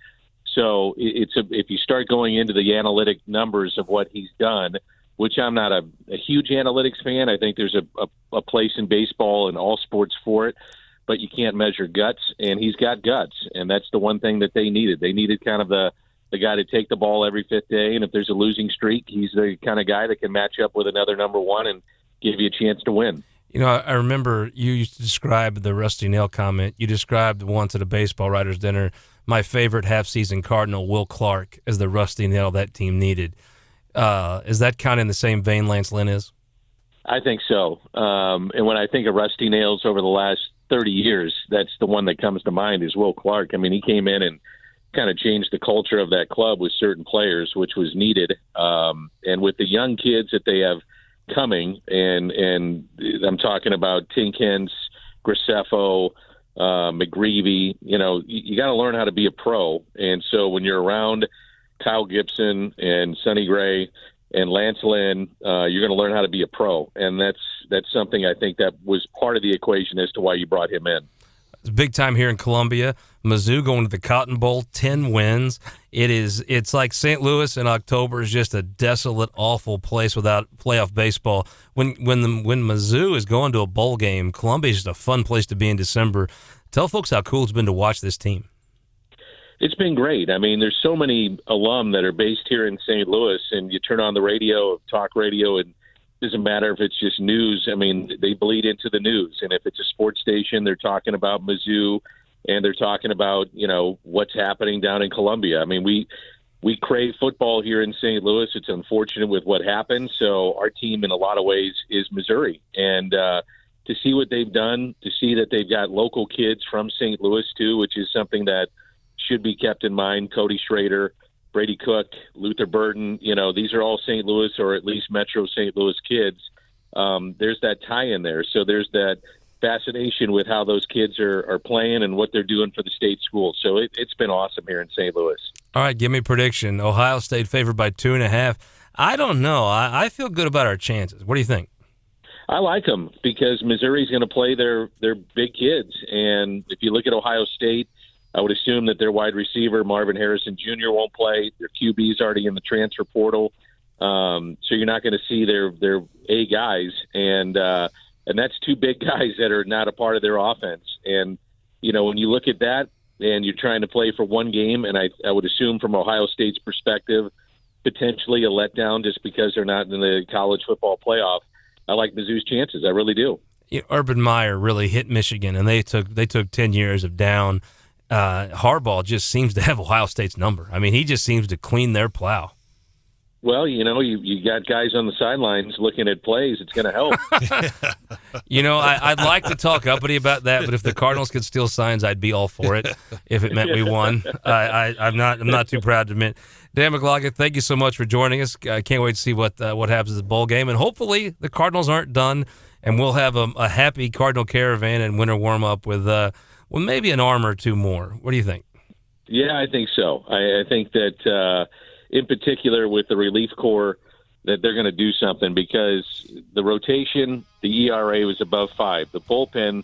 So if you start going into the analytic numbers of what he's done, which I'm not a huge analytics fan. I think there's a place in baseball and all sports for it, but you can't measure guts, and he's got guts, and that's the one thing that they needed. They needed kind of the guy to take the ball every fifth day, and if there's a losing streak, he's the kind of guy that can match up with another number one and give you a chance to win. I remember you used to describe the Rusty Nail comment. You described once at a baseball writers' dinner my favorite half-season Cardinal, Will Clark, as the Rusty Nail that team needed. Is that kind of in the same vein Lance Lynn is? I think so. And when I think of Rusty Nails over the last 30 years, that's the one that comes to mind is Will Clark. I mean, he came in and kind of changed the culture of that club with certain players, which was needed. And with the young kids that they have coming, and I'm talking about Tinkins, Graceffo, McGreevy, you got to learn how to be a pro. And so when you're around Kyle Gibson and Sonny Gray and Lance Lynn, you're going to learn how to be a pro. And that's something I think that was part of the equation as to why you brought him in. It's big time here in Columbia. Mizzou going to the Cotton Bowl, 10 wins. It's like St. Louis in October is just a desolate, awful place without playoff baseball. When Mizzou is going to a bowl game, Columbia is just a fun place to be in December. Tell folks how cool it's been to watch this team. It's been great. I mean, there's so many alum that are based here in St. Louis, and you turn on the radio, talk radio, and it doesn't matter if it's just news. I mean, they bleed into the news. And if it's a sports station, they're talking about Mizzou, and they're talking about, what's happening down in Columbia. I mean, we crave football here in St. Louis. It's unfortunate with what happened. So our team, in a lot of ways, is Missouri. And to see what they've done, to see that they've got local kids from St. Louis, too, which is something that should be kept in mind. Cody Schrader, Brady Cook, Luther Burden, these are all St. Louis or at least Metro St. Louis kids. There's that tie in there. So there's that fascination with how those kids are playing and what they're doing for the state schools. So it's been awesome here in St. Louis. All right, give me a prediction. Ohio State favored by 2.5. I don't know. I feel good about our chances. What do you think? I like them because Missouri's going to play their big kids. And if you look at Ohio State, I would assume that their wide receiver, Marvin Harrison Jr., won't play. Their QB's already in the transfer portal. So you're not going to see their A guys. And that's two big guys that are not a part of their offense. And, when you look at that and you're trying to play for one game, and I would assume from Ohio State's perspective, potentially a letdown just because they're not in the college football playoff, I like Mizzou's chances. I really do. Urban Meyer really hit Michigan, and they took 10 years of down. Harbaugh just seems to have Ohio State's number. I mean, he just seems to clean their plow. Well, you got guys on the sidelines looking at plays. It's going to help. I'd like to talk uppity about that, but if the Cardinals could steal signs, I'd be all for it if it meant we won. I'm not too proud to admit. Dan McLaughlin, thank you so much for joining us. I can't wait to see what happens at the bowl game, and hopefully the Cardinals aren't done, and we'll have a happy Cardinal caravan and winter warm-up with maybe an arm or two more. What do you think? Yeah, I think so. I think that in particular with the relief corps, that they're going to do something because the rotation, the ERA was above 5. The bullpen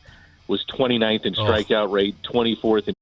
was 29th in strikeout rate, 24th in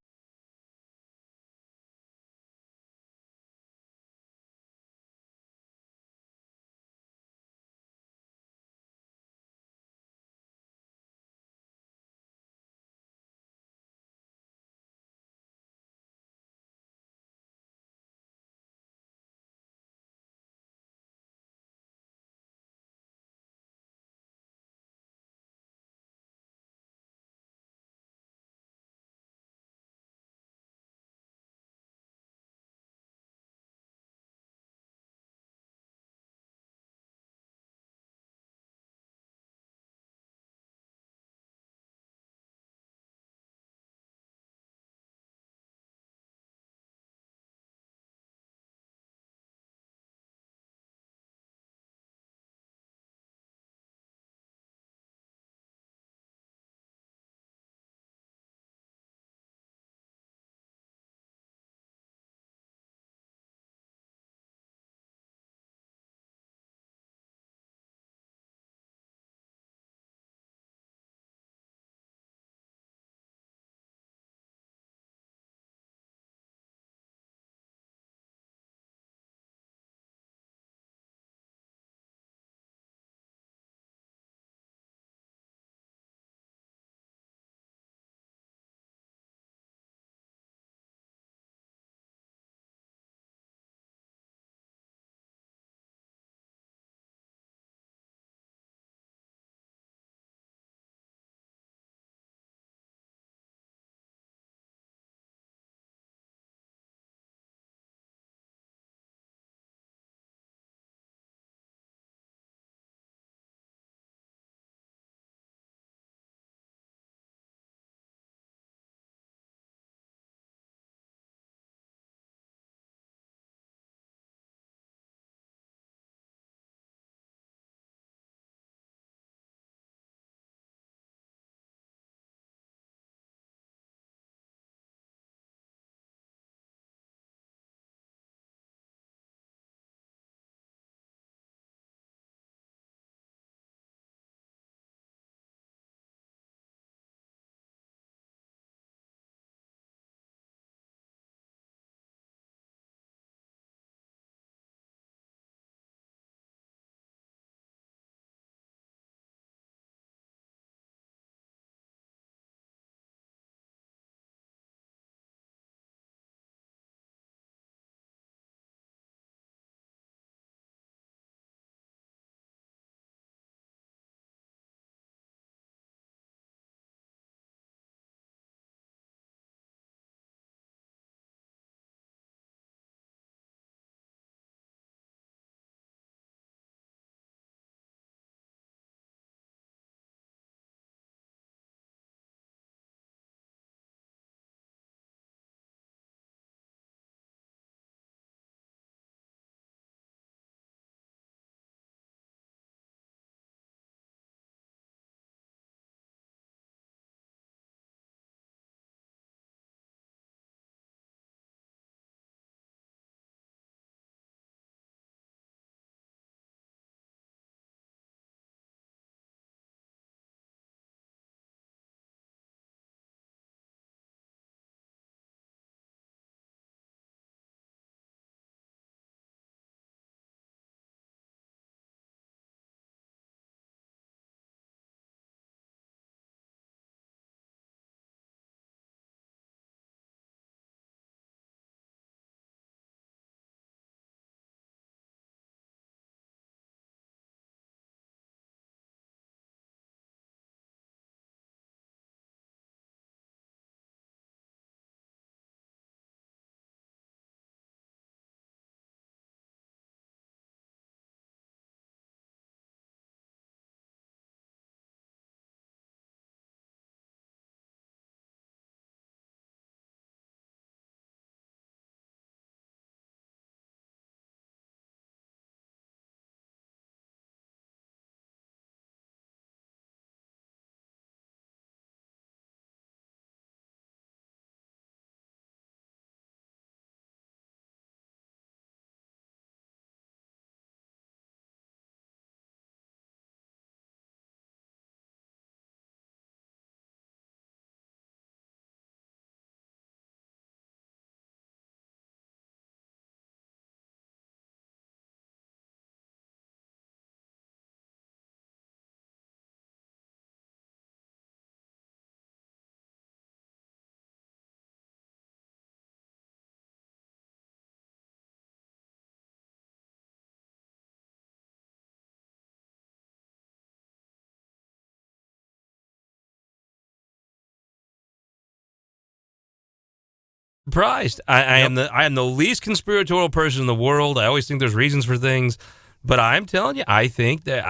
surprised. I am the least conspiratorial person in the world. I always think there's reasons for things, but I'm telling you, I think that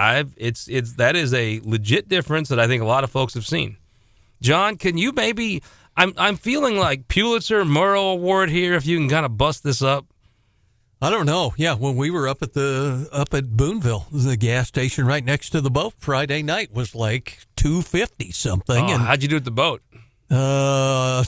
that is a legit difference that I think a lot of folks have seen. John, can you maybe? I'm feeling like Pulitzer Murrow Award here. If you can kind of bust this up. I don't know. Yeah, when we were up at Boonville, the gas station right next to the boat, Friday night was like $2.50 something. Oh, and how'd you do at the boat? We'll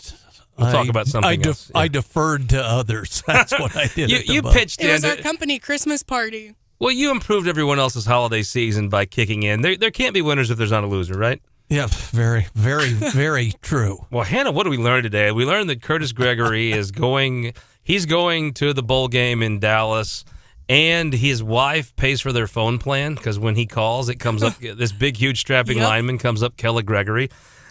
talk about something else. Yeah. I deferred to others. That's what I did. You pitched in. It was our company Christmas party. Well, you improved everyone else's holiday season by kicking in. There can't be winners if there's not a loser, right? Yeah, very, very, very true. Well, Hannah, what did we learn today? We learned that Kurtis Gregory is going. He's going to the bowl game in Dallas, and his wife pays for their phone plan because when he calls, it comes up. This big, huge, strapping lineman comes up, Kelly Gregory.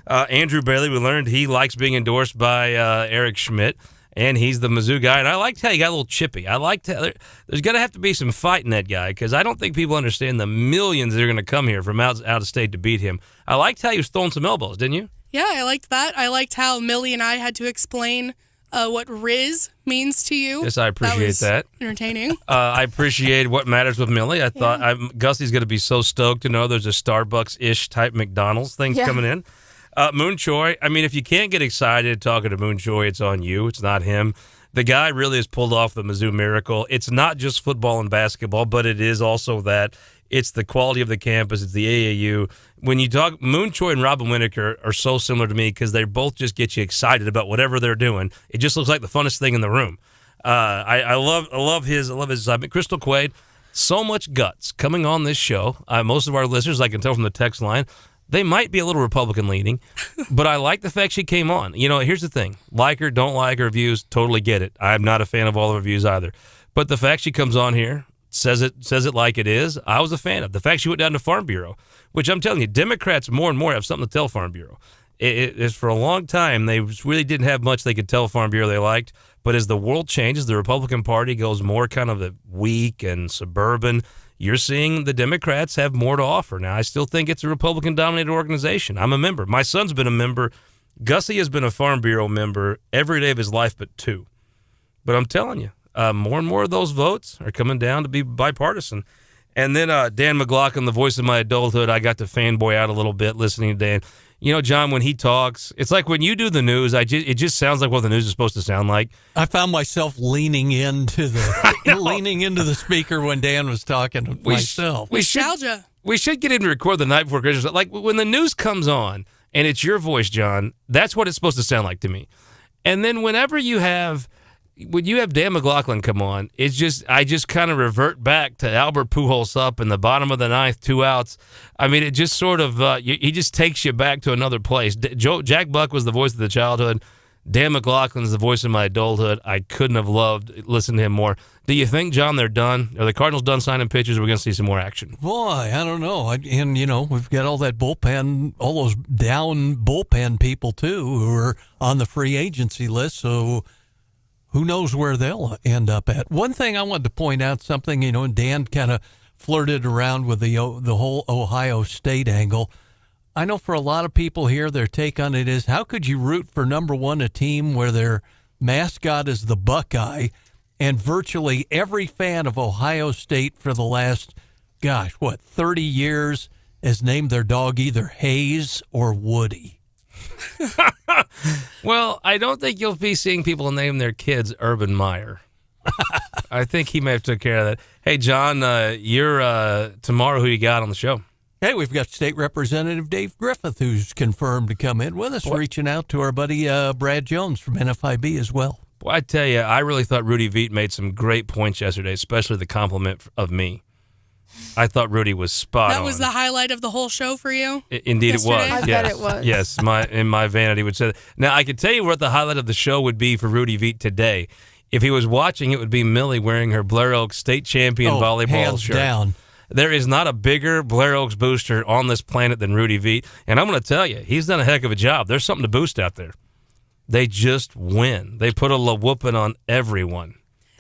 Andrew Bailey, we learned he likes being endorsed by Eric Schmitt, and he's the Mizzou guy. And I liked how he got a little chippy. I liked how there's got to have to be some fight in that guy because I don't think people understand the millions that are going to come here from out of state to beat him. I liked how he was throwing some elbows, didn't you? Yeah, I liked that. I liked how Millie and I had to explain what Riz means to you. Yes, I appreciate that. Entertaining. I appreciate what matters with Millie. I thought Gussie's going to be so stoked to know there's a Starbucks-ish type McDonald's thing coming in. Mun Choi, I mean, if you can't get excited talking to Mun Choi, it's on you. It's not him. The guy really has pulled off the Mizzou miracle. It's not just football and basketball, but it is also that. It's the quality of the campus. It's the AAU. When you talk, Mun Choi and Robin Winokur are so similar to me because they both just get you excited about whatever they're doing. It just looks like the funnest thing in the room. I love his assignment. Crystal Quade, so much guts coming on this show. Most of our listeners, I can tell from the text line, they might be a little Republican leaning, but I like the fact she came on. You know, here's the thing. Like her, don't like her views, totally get it. I'm not a fan of all of her views either. But the fact she comes on here, says it like it is, I was a fan of. The fact she went down to Farm Bureau, which I'm telling you, Democrats more and more have something to tell Farm Bureau. It's for a long time, they really didn't have much they could tell Farm Bureau they liked. But as the world changes, the Republican Party goes more kind of the weak and suburban. You're seeing the Democrats have more to offer. Now, I still think it's a Republican-dominated organization. I'm a member. My son's been a member. Gussie has been a Farm Bureau member every day of his life but 2. But I'm telling you, more and more of those votes are coming down to be bipartisan. And then Dan McLaughlin, the voice of my adulthood, I got to fanboy out a little bit listening to Dan. You know, John, when he talks, it's like when you do the news, it just sounds like what the news is supposed to sound like. I found myself leaning into the speaker when Dan was talking myself. Nostalgia. We should get him to record the night before Christmas. Like when the news comes on and it's your voice, John, that's what it's supposed to sound like to me. And then when you have Dan McLaughlin come on, I just kind of revert back to Albert Pujols up in the bottom of the ninth, 2 outs. I mean, it just sort of he just takes you back to another place. Jack Buck was the voice of the childhood. Dan McLaughlin's the voice of my adulthood. I couldn't have loved listening to him more. Do you think, John, they're done? Are the Cardinals done signing pitchers? We're going to see some more action. Boy, I don't know. And, you know, we've got all that bullpen, all those down bullpen people, too, who are on the free agency list. So who knows where they'll end up at. One thing I wanted to point out something, you know, and Dan kind of flirted around with the whole Ohio State angle. I know for a lot of people here, their take on it is, how could you root for, number one, a team where their mascot is the Buckeye, and virtually every fan of Ohio State for the last, 30 years has named their dog either Hayes or Woody? Well, I don't think you'll be seeing people name their kids Urban Meyer. I think he may have took care of that. Hey, John, you're tomorrow. Who you got on the show? Hey, we've got State Representative Dave Griffith, who's confirmed to come in with us, reaching out to our buddy Brad Jones from NFIB as well. Well, I tell you, I really thought Rudy Veit made some great points yesterday, especially the compliment of me. I thought Rudy was spot on. That was the highlight of the whole show for you? Indeed yesterday? It was. I bet it was. Yes, in my vanity would say that. Now, I could tell you what the highlight of the show would be for Rudy Veit today. If he was watching, it would be Millie wearing her Blair Oaks State champion volleyball hands shirt. Down. There is not a bigger Blair Oaks booster on this planet than Rudy Veit. And I'm going to tell you, he's done a heck of a job. There's something to boost out there. They just win. They put a whooping on everyone.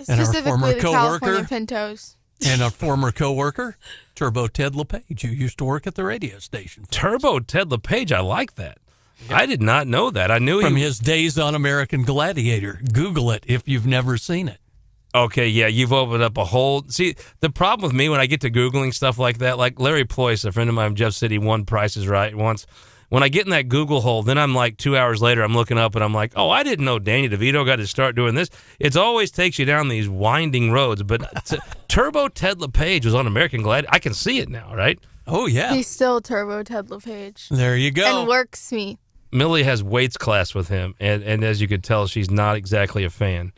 And our former the coworker, California Pintos. And our former coworker, Turbo Ted LePage, who used to work at the radio station. Turbo Ted LePage, I like that. I did not know that. I knew from his days on American Gladiator. Google it if you've never seen it. Okay, yeah, you've opened up a whole... See, the problem with me when I get to Googling stuff like that, like Larry Ployce, a friend of mine from Jeff City, won Price is Right once. When I get in that Google hole, then I'm like 2 hours later, I'm looking up and I'm like, oh, I didn't know Danny DeVito got to start doing this. It always takes you down these winding roads. But Turbo Ted LePage was on American Gladiator. I can see it now, right? Oh, yeah. He's still Turbo Ted LePage. There you go. And works me. Millie has weights class with him, and as you could tell, she's not exactly a fan.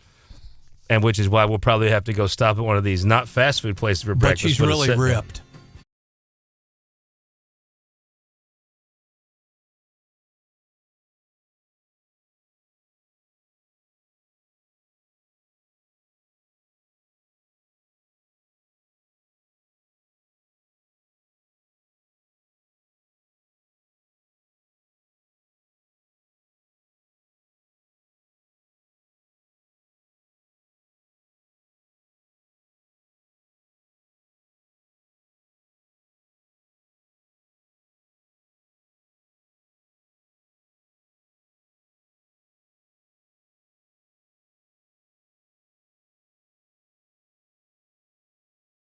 And which is why we'll probably have to go stop at one of these not fast food places for breakfast. But she's really ripped.